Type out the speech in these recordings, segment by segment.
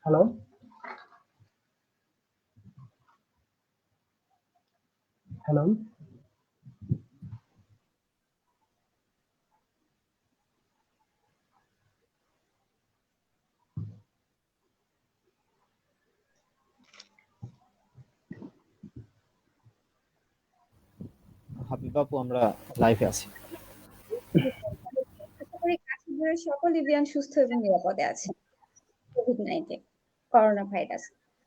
Hello, hello. Habib আপু, আমরা লাইভে আছি। আশা করি কাছের সকল লিবিয়ান সুস্থ এবং নিরাপদে আছে। কোভিড-19 করোনা ভাইরাস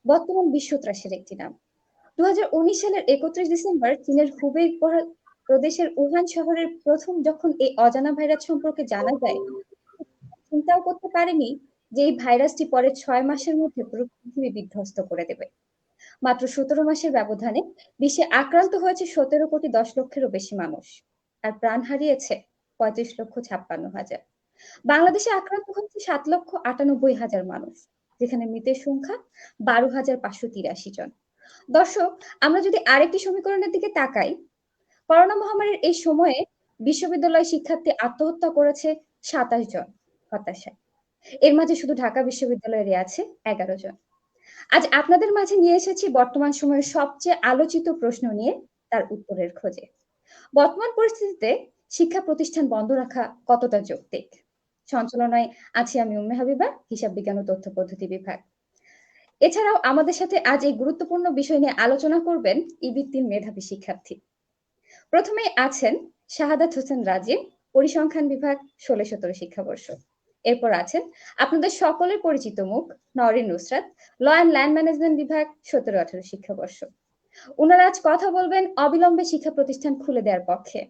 বর্তমান বিশ্ব ত্রাসের একটি নাম। 2019 সালের 31 ডিসেম্বর চীনের হুবেই প্রদেশের উহান শহরের প্রথম যখন এই অজানা ভাইরাস সম্পর্কে জানা যায়, চিন্তাও করতে পারেনি যে এই ভাইরাসটি পরে 6 মাসের মধ্যে পুরো পৃথিবী বিধ্বস্ত করে দেবে। মাত্র 17 মাসের ব্যবধানে বিশ্বে আক্রান্ত হয়েছে 17 কোটি 10 লক্ষেরও বেশি মানুষ, আর প্রাণ হারিয়েছে 35,56,000। বাংলাদেশে আক্রান্ত হচ্ছে 7,98,000 মানুষ, যেখানে মৃতের সংখ্যা 12,583 জন। দর্শক, আমরা যদি আরেকটি সমীকরণের দিকে তাকাই, করোনা মহামারীর এই সময়ে বিশ্ববিদ্যালয় শিক্ষার্থী আত্মহত্যা করেছে 27 জন হতাশায়। এর মাঝে শুধু ঢাকা বিশ্ববিদ্যালয়েরই আছে 11 জন। আজ আপনাদের মাঝে নিয়ে এসেছি বর্তমান সময়ের সবচেয়ে আলোচিত প্রশ্ন নিয়ে তার উত্তরের খোঁজে। বর্তমান পরিস্থিতিতে শিক্ষা প্রতিষ্ঠান বন্ধ রাখা কতটা যৌক্তিক? সঞ্চালনায় আছি আমি উম্মে হাবিবা, হিসাব বিজ্ঞান ও তথ্য পদ্ধতি বিভাগ। এছাড়াও আমাদের সাথে আজ এই গুরুত্বপূর্ণ বিষয় নিয়ে আলোচনা করবেন ইবির 3 মেধাবী শিক্ষার্থী। প্রথমেই আছেন শাহাদাত হোসেন রাজিন, পরিসংখ্যান বিভাগ 16-17 শিক্ষাবর্ষ। এরপর আছেন আপনাদের সকলের পরিচিত মুখ Nowrin Nusrat, law and land management বিভাগ 17-18 শিক্ষাবর্ষ। ওনারা আজ কথা বলবেন অবিলম্বে শিক্ষা প্রতিষ্ঠান খুলে দেওয়ার পক্ষে।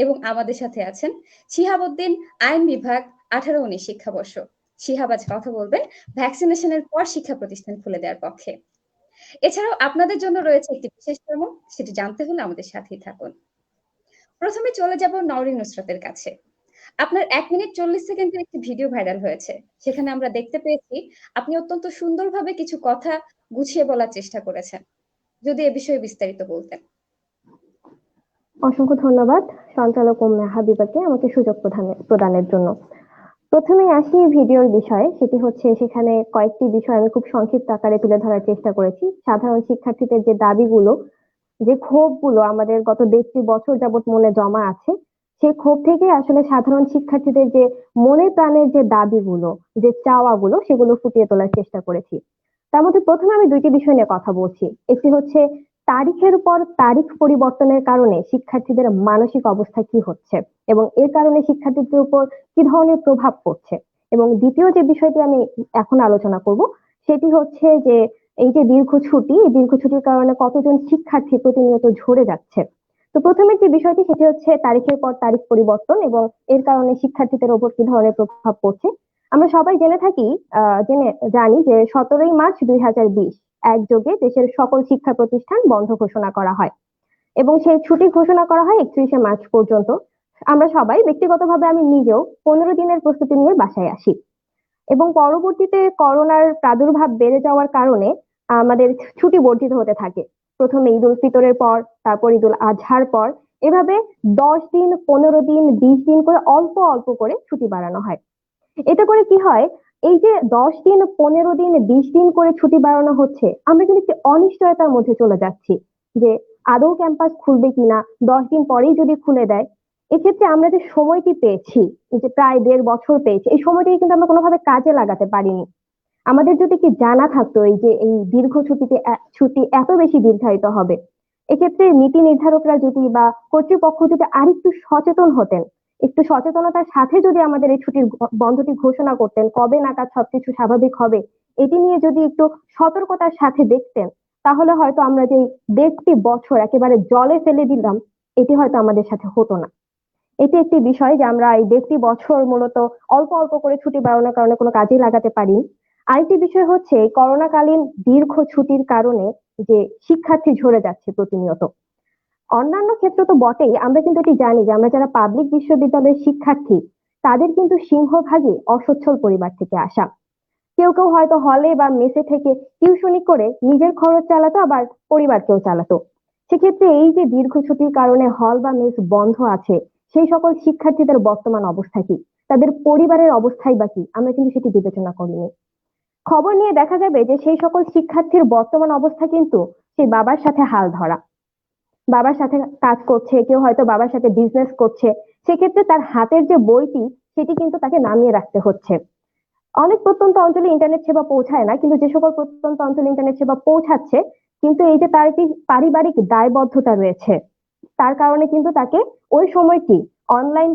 এবং আমাদের সাথে আছেন শিহাবউদ্দিন, আইন বিভাগ 18-19 শিক্ষাবর্ষ। শিহাব আজ কথা বলবেন ভ্যাকসিনেশনের পর শিক্ষা প্রতিষ্ঠান খুলে দেওয়ার পক্ষে। এছাড়াও আপনাদের জন্য রয়েছে একটি বিশেষ চমক, সেটি জানতে হলে আমাদের সাথেই থাকুন। প্রথমে চলে যাব নওরিন নুসরাতের কাছে। আপনার 1 মিনিট 40 সেকেন্ডের একটি ভিডিও ভাইরাল হয়েছে। সেখানে আমরা দেখতে পেয়েছি আপনি অত্যন্ত সুন্দরভাবে কিছু কথা গুছিয়ে বলার চেষ্টা করেছেন। যদি এ বিষয়ে বিস্তারিত বলতেন। অসংখ্য ধন্যবাদ সঞ্চালক উম্মে হাবিবাকে আমাকে সুযোগ প্রদানের জন্য। প্রথমেই আসি ভিডিওর বিষয়ে, সেটি হচ্ছে সেখানে কয়েকটি বিষয় আমি খুব সংক্ষিপ্ত আকারে তুলে ধরার চেষ্টা করেছি। সাধারণ শিক্ষার্থীদের যে দাবিগুলো, যে ক্ষোভগুলো আমাদের গত 1.5 বছর যাবত মনে জমা আছে, সেই ক্ষোভ থেকে আসলে সাধারণ শিক্ষার্থীদের যে মনে প্রাণের যে দাবিগুলো, যে চাওয়াগুলো, সেগুলো ফুটিয়ে তোলার চেষ্টা করেছি। তার মধ্যে প্রথমে আমি দুইটি বিষয় নিয়ে কথা বলছি। একটি হচ্ছে তারিখের পর তারিখ পরিবর্তনের কারণে শিক্ষার্থীদের মানসিক অবস্থা কি হচ্ছে এবং এর কারণে শিক্ষার্থীদের উপর কি ধরনের প্রভাব পড়ছে, এবং দ্বিতীয় যে বিষয়টি আমি এখন আলোচনা করব সেটি হচ্ছে যে এই যে দীর্ঘ ছুটি, এই দীর্ঘ ছুটির কারণে কতজন শিক্ষার্থী প্রতিনিয়ত ঝরে যাচ্ছে। তো প্রথমে যে বিষয়টি সেটি হচ্ছে তারিখের পর তারিখ পরিবর্তন এবং এর কারণে শিক্ষার্থীদের উপর কি ধরনের প্রভাব পড়ছে। আমরা সবাই জেনে থাকি, জানি যে 17ই মার্চ 2020 একযোগে দেশের সকল শিক্ষা প্রতিষ্ঠান বন্ধ ঘোষণা করা হয় এবং সেই ছুটি ঘোষণা করা হয় 31শে মার্চ পর্যন্ত। আমরা সবাই ব্যক্তিগতভাবে আমি নিজেও 15 দিনের প্রস্তুতি নিয়ে বাসায় আসি এবং পরবর্তীতে করোনার প্রাদুর্ভাব বেড়ে যাওয়ার কারণে আমাদের ছুটি বর্ধিত হতে থাকে। প্রথমে ঈদ উল ফিতরের পর, তারপর ঈদ উল আজহার পর, এভাবে 10 দিন, 15 দিন, 20 দিন করে অল্প অল্প করে ছুটি বাড়ানো হয়। এতে করে কি হয়, এই যে 10 দিন, 15 দিন, 20 দিন করে ছুটি বাড়ানো হচ্ছে, আমরা কিন্তু একটি অনিশ্চয়তার মধ্যে চলে যাচ্ছি যে আদৌ ক্যাম্পাস খুলবে কিনা, 10 দিন পরেই যদি খুলে দেয়। এক্ষেত্রে আমরা যে সময়টি পেয়েছি, এই যে প্রায় 1.5 বছর পেয়েছি, এই সময়টি কিন্তু আমরা কোনোভাবে কাজে লাগাতে পারিনি। আমাদের যদি কি জানা থাকতো এই যে এই দীর্ঘ ছুটি এত বেশি দীর্ঘায়িত হবে, এক্ষেত্রে নীতি নির্ধারকরা যদি বা কর্তৃপক্ষ যদি আরেকটু সচেতন হতেন, একটু সচেতনতার সাথে যদি আমাদের এই ছুটির বন্ধটি ঘোষণা করতেন, কবে নাগাদ সবকিছু স্বাভাবিক হবে এটি নিয়ে যদি একটু সতর্কতার সাথে দেখতেন, তাহলে হয়তো আমরা যে 1.5 বছর একেবারে জলে ফেলে দিলাম, এটি হয়তো আমাদের সাথে হতো না। এটি একটি বিষয় যে আমরা এই 1.5 বছর মূলত অল্প অল্প করে ছুটি বাড়ানোর কারণে কোনো কাজেই লাগাতে পারি। আরেকটি বিষয় হচ্ছে করোনাকালীন দীর্ঘ ছুটির কারণে যে শিক্ষার্থী ঝরে যাচ্ছে প্রতিনিয়ত। অন্যান্য ক্ষেত্র তো বটেই, আমরা কিন্তু এটি জানি যে আমরা যারা পাবলিক বিশ্ববিদ্যালয়ের শিক্ষার্থী, তাদের কিন্তু সিংহভাগই অসচ্ছল পরিবার থেকে আসা। কেউ কেউ হয়তো হলে বা মেসে থেকে টিউশনি করে নিজের খরচ চালাতো, আবার পরিবারকেও চালাতো। সেক্ষেত্রে এই যে দীর্ঘ ছুটির কারণে হল বা মেস বন্ধ আছে, সেই সকল শিক্ষার্থীদের বর্তমান অবস্থা কি, তাদের পরিবারের অবস্থাই বা কি, আমরা কিন্তু সেটি বিবেচনা করিনি। খবর নিয়ে দেখা যাবে যে সেই সকল শিক্ষার্থীর বর্তমান অবস্থা কিন্তু সেই বাবার সাথে হাল ধরা, বাবার সাথে কাজ করছে, কেউ হয়তো বাবার সাথে বিজনেস করছে, সেক্ষেত্রে তার হাতের যে বইটি সেটি কিন্তু তাকে নামিয়ে রাখতে হচ্ছে। অনেক প্রত্যন্ত অঞ্চলে ইন্টারনেট সেবা পৌঁছায় না, কিন্তু যে সকল প্রত্যন্ত অঞ্চলে ইন্টারনেট সেবা পৌঁছাচ্ছে, কিন্তু এই যে তার একটি পারিবারিক দায়বদ্ধতা রয়েছে, তার কারণে কিন্তু তাকে ওই সময়টি অনলাইন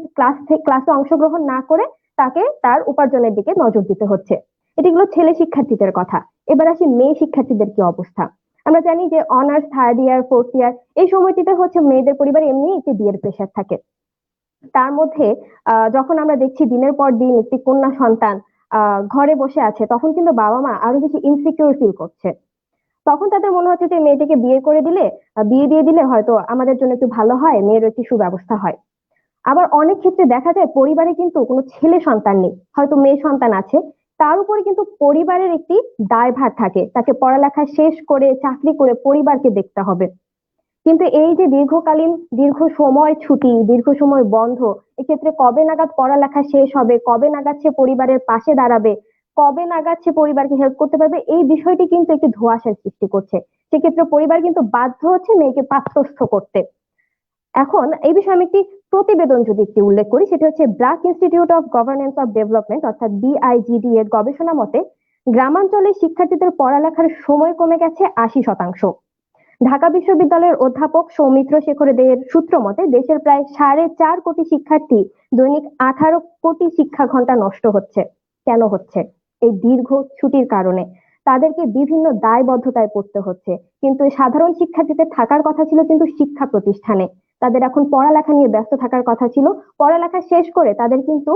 ক্লাসে অংশগ্রহণ না করে তাকে তার উপার্জনের দিকে নজর দিতে হচ্ছে। এটিগুলো ছেলে শিক্ষার্থীদের কথা। এবার আসি মেয়ে শিক্ষার্থীদের কি অবস্থা। আমরা জানি যে honours, third year, fourth year এই সময়টিতে হচ্ছে মেয়েদের পরিবারে এমনি একটি বিয়ের প্রেশার থাকে। তার মধ্যে যখন আমরা দেখছি দিনের পর দিন একটি কন্যা সন্তান ঘরে বসে আছে, তখন কিন্তু বাবা মা আরো বেশি ইনসিকিউর ফিল করছে। তখন তাদের মনে হচ্ছে যে মেয়েটিকে বিয়ে দিয়ে দিলে হয়তো আমাদের জন্য একটু ভালো হয়, মেয়ের একটি সুব্যবস্থা হয়। আবার অনেক ক্ষেত্রে দেখা যায় পরিবারে কিন্তু কোনো ছেলে সন্তান নেই, হয়তো মেয়ে সন্তান আছে, তার উপরে কিন্তু পরিবারের একটি দায়ভার থাকে, তাকে পড়ালেখা শেষ করে চাকরি করে পরিবারকে দেখতে হবে। কিন্তু এই যে দীর্ঘ সময় ছুটি, দীর্ঘ সময় বন্ধ, এক্ষেত্রে কবে নাগাদ পড়ালেখা শেষ হবে, কবে নাগাদ সে পরিবারের পাশে দাঁড়াবে, কবে নাগাদ সে পরিবারকে হেল্প করতে পারবে, এই বিষয়টি কিন্তু একটি ধোঁয়াশার সৃষ্টি করছে। সেক্ষেত্রে পরিবার কিন্তু বাধ্য হচ্ছে মেয়েকে পাত্রস্থ করতে। এখন এই বিষয়ে আমি একটি প্রতিবেদন যদি একটি উল্লেখ করি, সেটা হচ্ছে BRAC institute of governance of development অর্থাৎ BIGD এর গবেষণা মতে গ্রামাঞ্চলে শিক্ষার্থীদের পড়ালেখার সময় কমে গেছে 80%। ঢাকা বিশ্ববিদ্যালয়ের অধ্যাপক সৌমিত্র শেখর দেয়ের সূত্র মতে দেশের প্রায় 4.5 কোটি শিক্ষার্থী দৈনিক 18 কোটি শিক্ষা ঘন্টা নষ্ট হচ্ছে। কেন হচ্ছে? এই দীর্ঘ ছুটির কারণে তাদেরকে বিভিন্ন দায়বদ্ধতায় পড়তে হচ্ছে। কিন্তু সাধারণ শিক্ষার্থীদের থাকার কথা ছিল কিন্তু শিক্ষা প্রতিষ্ঠানে, তাদের এখন পড়ালেখা নিয়ে ব্যস্ত থাকার কথা ছিল, পড়ালেখা শেষ করে তাদের কিন্তু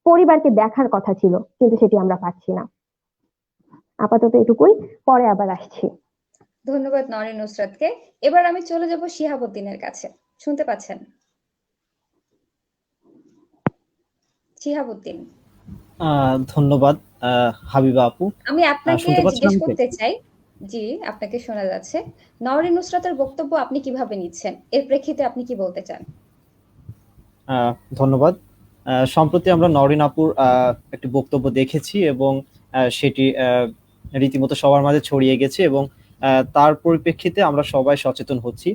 পরিবারকে দেখার কথা ছিল, কিন্তু সেটি আমরা পাচ্ছি না। আপাতত এটুকুই, পরে আবার আসছি। ধন্যবাদ নওরিন নুসরাতকে। এবার আমি চলে যাব শিহাবুদ্দিনের কাছে। শুনতে পাচ্ছেন? শিহাবুদ্দিন, ধন্যবাদ হাবিবা আপু। আমি আপনাকে শুনতে পাচ্ছেন জিজ্ঞেস আমাকে? করতে চাই, জি আপনাকে শোনা যাচ্ছে, নওরিন নুসরাতের বক্তব্য আপনি কিভাবে নিচ্ছেন, এর প্রেক্ষিতে আপনি কি বলতে চান? ধন্যবাদ। সম্প্রতি আমরা নওরিন আপুর একটি বক্তব্য দেখেছি এবং সেটি রীতিমতো সবার মাঝে ছড়িয়ে গেছে এবং তার পরিপ্রেক্ষিতে আমরা সবাই সচেতন হচ্ছি।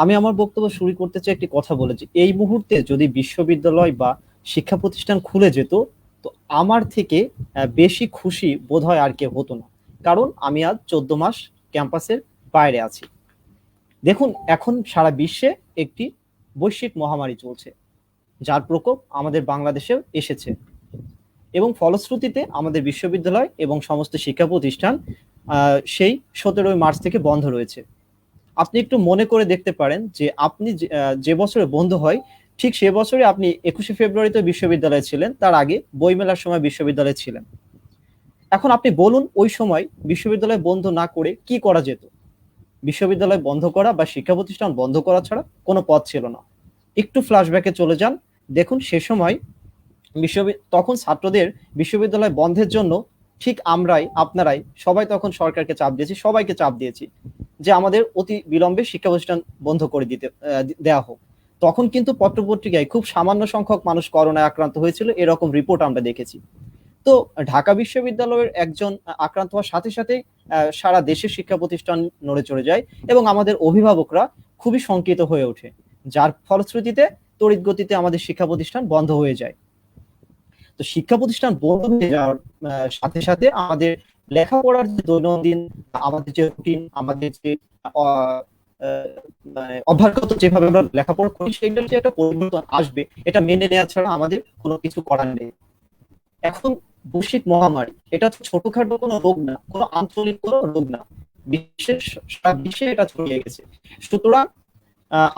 আমি আমার বক্তব্য শুরু করতে চাই একটি কথা বলে, যে এই মুহূর্তে যদি বিশ্ববিদ্যালয় বা শিক্ষা প্রতিষ্ঠান খুলে যেত, তো আমার থেকে বেশি খুশি বোধহয় আর কেউ হতো না। কারণ আমি আজ 14 মাস ক্যাম্পাসের বাইরে আছি। দেখুন, এখন সারা বিশ্বে একটি বৈশ্বিক মহামারী চলছে, যার প্রকোপ আমাদের বাংলাদেশেও এসেছে এবং ফলশ্রুতিতে আমাদের বিশ্ববিদ্যালয় এবং সমস্ত শিক্ষা প্রতিষ্ঠান সেই 17 মার্চ থেকে বন্ধ রয়েছে। আপনি একটু মনে করে দেখতে পারেন যে আপনি যে বছরে বন্ধ হয়, ঠিক সে বছরে আপনি 21শে ফেব্রুয়ারিতে বিশ্ববিদ্যালয়ে ছিলেন, তার আগে বইমেলার সময় বিশ্ববিদ্যালয়ে ছিলেন। এখন আপনি বলুন, ওই সময় বিশ্ববিদ্যালয় বন্ধ না করে কি করা যেত? বিশ্ববিদ্যালয় বন্ধ করা বা শিক্ষা প্রতিষ্ঠান বন্ধ করা ছাড়া কোনো পথ ছিল না। একটু ফ্ল্যাশব্যাকে চলে যান, দেখুন সে সময় তখন ছাত্রদের বিশ্ববিদ্যালয় বন্ধের জন্য ঠিক আপনারাই সবাই তখন সরকারকে চাপ দিয়েছি, সবাইকে চাপ দিয়েছি যে আমাদের অতি বিলম্বে শিক্ষা প্রতিষ্ঠান বন্ধ করে দেওয়া হোক। তখন কিন্তু পত্রপত্রিকায় খুব সামান্য সংখ্যক মানুষ করোনায় আক্রান্ত হয়েছিল, এরকম রিপোর্ট আমরা দেখেছি। তো ঢাকা বিশ্ববিদ্যালয়ের একজন আক্রান্ত হওয়ার সাথে সাথে সারা দেশের শিক্ষা প্রতিষ্ঠান নড়ে চড়ে যায় এবং আমাদের অভিভাবকরা খুবই শঙ্কিত হয়ে ওঠে, যার ফলশ্রুতিতে তড়িৎ গতিতে আমাদের শিক্ষা প্রতিষ্ঠান বন্ধ হয়ে যায়। তো শিক্ষা প্রতিষ্ঠান বন্ধ হয়ে যাওয়ার সাথে সাথে আমাদের লেখাপড়ার যে দৈনন্দিন আমাদের যে রুটিন, আমাদের যে অভ্যাসগত যেভাবে আমরা লেখাপড়া করি, সেটার যে একটা পরিবর্তন আসবে, এটা মেনে নেওয়া ছাড়া আমাদের কোনো কিছু করার নেই। এখন বৈশ্বিক মহামারী, এটা ছোটখাটো কোনো রোগ না, কোনো আঞ্চলিক কোনো রোগ না, সারা বিশ্বে এটা ছড়িয়ে গেছে। সুতরাং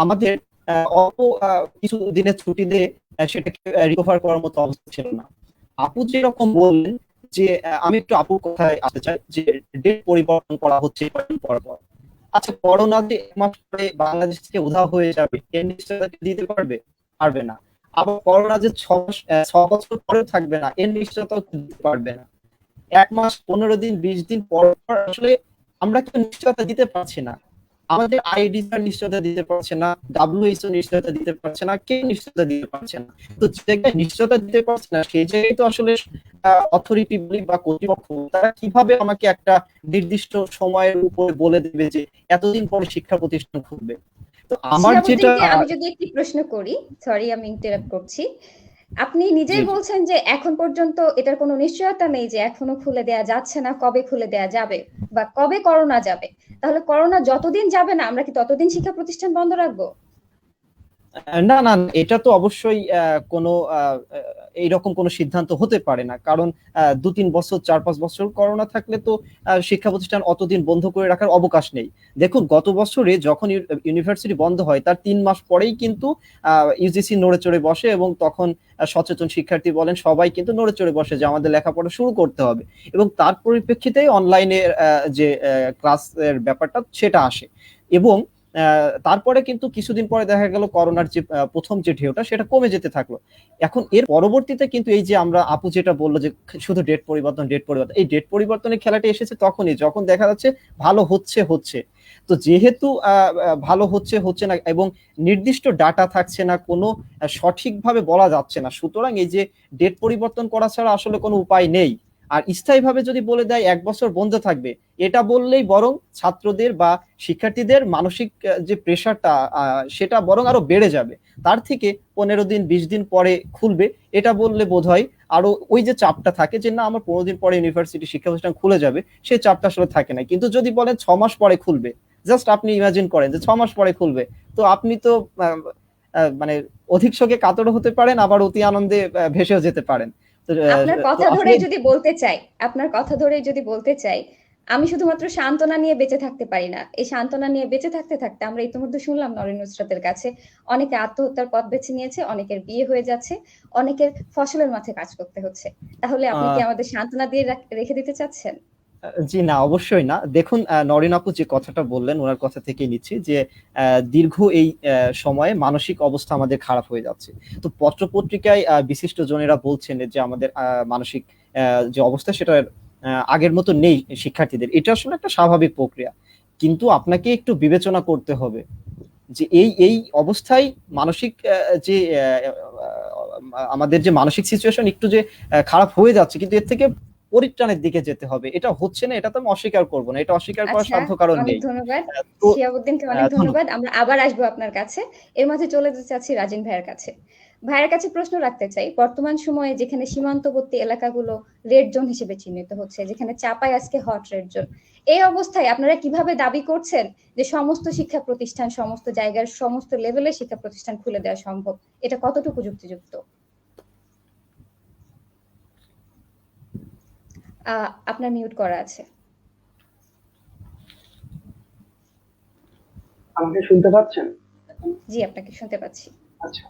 আমাদের অল্প কিছু দিনের ছুটি দিয়ে সেটাকে রিকভার করার মতো অবস্থা ছিল না। আপু যেরকম বললেন যে আমি একটু আপুর কথায় আসতে চাই, যে ডেট পরিবর্তন করা হচ্ছে পর পর। আচ্ছা, করোনা যে 1 মাস পরে বাংলাদেশ থেকে উধাও হয়ে যাবে, এর নিশ্চয়তা দিতে পারবে না। আবার করোনা যে 6 বছর পরে থাকবে না, এর নিশ্চয়তা দিতে পারবে না। 1 মাস 15 দিন 20 দিন পর আসলে আমরা কেউ নিশ্চয়তা দিতে পারছি না। আমাদের আইডিআর নিশ্চয়তা দিতে পারছে না, WHO নিশ্চয়তা দিতে পারছে না, কে নিশ্চয়তা দিতে পারছে না। তো যে জায়গায় নিশ্চয়তা দিতে পারছে না সেই জায়গায় তো আসলে অথরিটি বলি বা কর্তৃপক্ষ তারা কিভাবে আমাকে একটা নির্দিষ্ট সময়ের উপরে বলে দেবে যে এতদিন পরে শিক্ষা প্রতিষ্ঠান খুলবে। তো আমার যেটা শিহাবুদ্দিনকে আমি যদি একটি প্রশ্ন করি, সরি আমি ইন্টারাপ্ট করছি, আপনি জি নিজেই জি বলছেন যে এখন পর্যন্ত এটার কোনো নিশ্চয়তা নেই যে এখনো খুলে দেয়া যাচ্ছে না, কবে খুলে দেয়া যাবে বা কবে করোনা যাবে। তাহলে করোনা যতদিন যাবে না আমরা কি ততদিন শিক্ষা প্রতিষ্ঠান বন্ধ রাখবো? না না না, এটা তো অবশ্যই কোনো এইরকম কোনো সিদ্ধান্ত হতে পারে না, কারণ 2-3 বছর 4-5 বছর করোনা থাকলে তো শিক্ষা প্রতিষ্ঠান অতদিন বন্ধ করে রাখার অবকাশ নেই। দেখুন গত বছরে যখন ইউনিভার্সিটি বন্ধ হয় তার 3 মাস পরেই কিন্তু ইউজিসি নড়ে চড়ে বসে এবং তখন সচেতন শিক্ষার্থী বলেন সবাই কিন্তু নড়ে চড়ে বসে যে আমাদের লেখাপড়া শুরু করতে হবে, এবং তার পরিপ্রেক্ষিতেই অনলাইনে যে ক্লাসের ব্যাপারটা সেটা আসে। এবং তারপরে কিন্তু কিছুদিন পরে দেখা গেল করোনার যে প্রথম যে ঢেউটা সেটা কমে যেতে থাকলো। এখন এর পরবর্তীতে কিন্তু এই যে আমরা আপু যেটা বললো যে শুধু ডেট পরিবর্তন ডেট পরিবর্তন, এই ডেট পরিবর্তনের খেলাটা এসেছে তখনই যখন দেখা যাচ্ছে ভালো হচ্ছে হচ্ছে। তো যেহেতু ভালো হচ্ছে হচ্ছে না এবং নির্দিষ্ট ডাটা থাকছে না, কোনো সঠিকভাবে বলা যাচ্ছে না, সুতরাং এই যে ডেট পরিবর্তন করা ছাড়া আসলে কোনো উপায় নেই। আর স্থায়ীভাবে যদি বলে দেয় 1 বছর বন্ধ থাকবে, এটা বললেই বরং ছাত্রদের বা শিক্ষার্থীদের মানসিক যে প্রেশারটা সেটা বরং আরো বেড়ে যাবে। তার থেকে 15 দিন 20 দিন পরে খুলবে এটা বললে বোধহয় আরো ওই যে চাপটা থাকে যে না আমার 15 দিন পরে ইউনিভার্সিটি শিক্ষা প্রতিষ্ঠান খুলে যাবে, সেই চাপটা আসলে থাকে না। কিন্তু যদি বলেন 6 মাস পরে খুলবে, জাস্ট আপনি ইমাজিন করেন যে 6 মাস পরে খুলবে, তো আপনি তো মানে অধিক শোকে কাতর হতে পারেন, আবার অতি আনন্দে ভেসেও যেতে পারেন। তো আপনার তো কথা আসলে ধরেই যদি বলতে চাই, আপনার কথা ধরেই যদি বলতে চাই, আমি শুধুমাত্র সান্ত্বনা নিয়ে বেঁচে থাকতে পারি না। এই সান্ত্বনা নিয়ে বেঁচে থাকতে থাকতে আমরা ইতিমধ্যে শুনলাম নরেন নুসরাতের কাছে অনেকে আত্মহত্যার পথ বেছে নিয়েছে, অনেকের বিয়ে হয়ে যাচ্ছে, অনেকের ফসলের মাঠে কাজ করতে হচ্ছে। তাহলে আপনি কি আহ আমাদের সান্ত্বনা দিয়ে রেখে দিতে চাচ্ছেন? জি না, অবশ্যই না। দেখুন নরিন আপু যে কথাটা বললেন ওনার কথা থেকে নিচ্ছি যে দীর্ঘ এই সময়ে মানসিক অবস্থা আমাদের খারাপ হয়ে যাচ্ছে। তো পত্রপত্রিকায় বিশিষ্ট জনেরা বলছেন যে আমাদের মানসিক যে অবস্থা সেটা আগের মতো নেই শিক্ষার্থীদের, এটা আসলে একটা স্বাভাবিক প্রক্রিয়া। কিন্তু আপনাকে একটু বিবেচনা করতে হবে যে এই এই অবস্থায় মানসিক যে আমাদের যে মানসিক সিচুয়েশন একটু যে খারাপ হয়ে যাচ্ছে, কিন্তু এর থেকে পরিত্রাণের দিকে যেতে হবে। এটা হচ্ছে না, এটা তো আমি অস্বীকার করব না, এটা অস্বীকার করার আচ্ছা, সাধ্য কারণ অনেক নেই। ধন্যবাদ। তো শিহাবুদ্দিনকে অনেক ধন্যবাদ। ধন্যবাদ। আমরা আবার আসবো আপনার কাছে। এর মাঝে চলে যেতে চাচ্ছি রাজিন ভাইয়ের কাছে। ভাইয়ের কাছে প্রশ্ন রাখতে চাই, বর্তমান সময়ে যেখানে সীমান্তবর্তী এলাকাগুলো রেড জোন হিসেবে চিহ্নিত হচ্ছে, যেখানে চাপাই আজকে হট রেড জোন। এই অবস্থায় আপনারা কিভাবে দাবি করছেন যে সমস্ত শিক্ষা প্রতিষ্ঠান, সমস্ত জায়গার সমস্ত লেভেলের শিক্ষা প্রতিষ্ঠান খুলে দেওয়া সম্ভব? এটা কতটুকু যুক্তিযুক্ত? আপনার মিউট করা আছে। আমাকে শুনতে পাচ্ছেন? জি, আপনাকে শুনতে পাচ্ছি। আচ্ছা,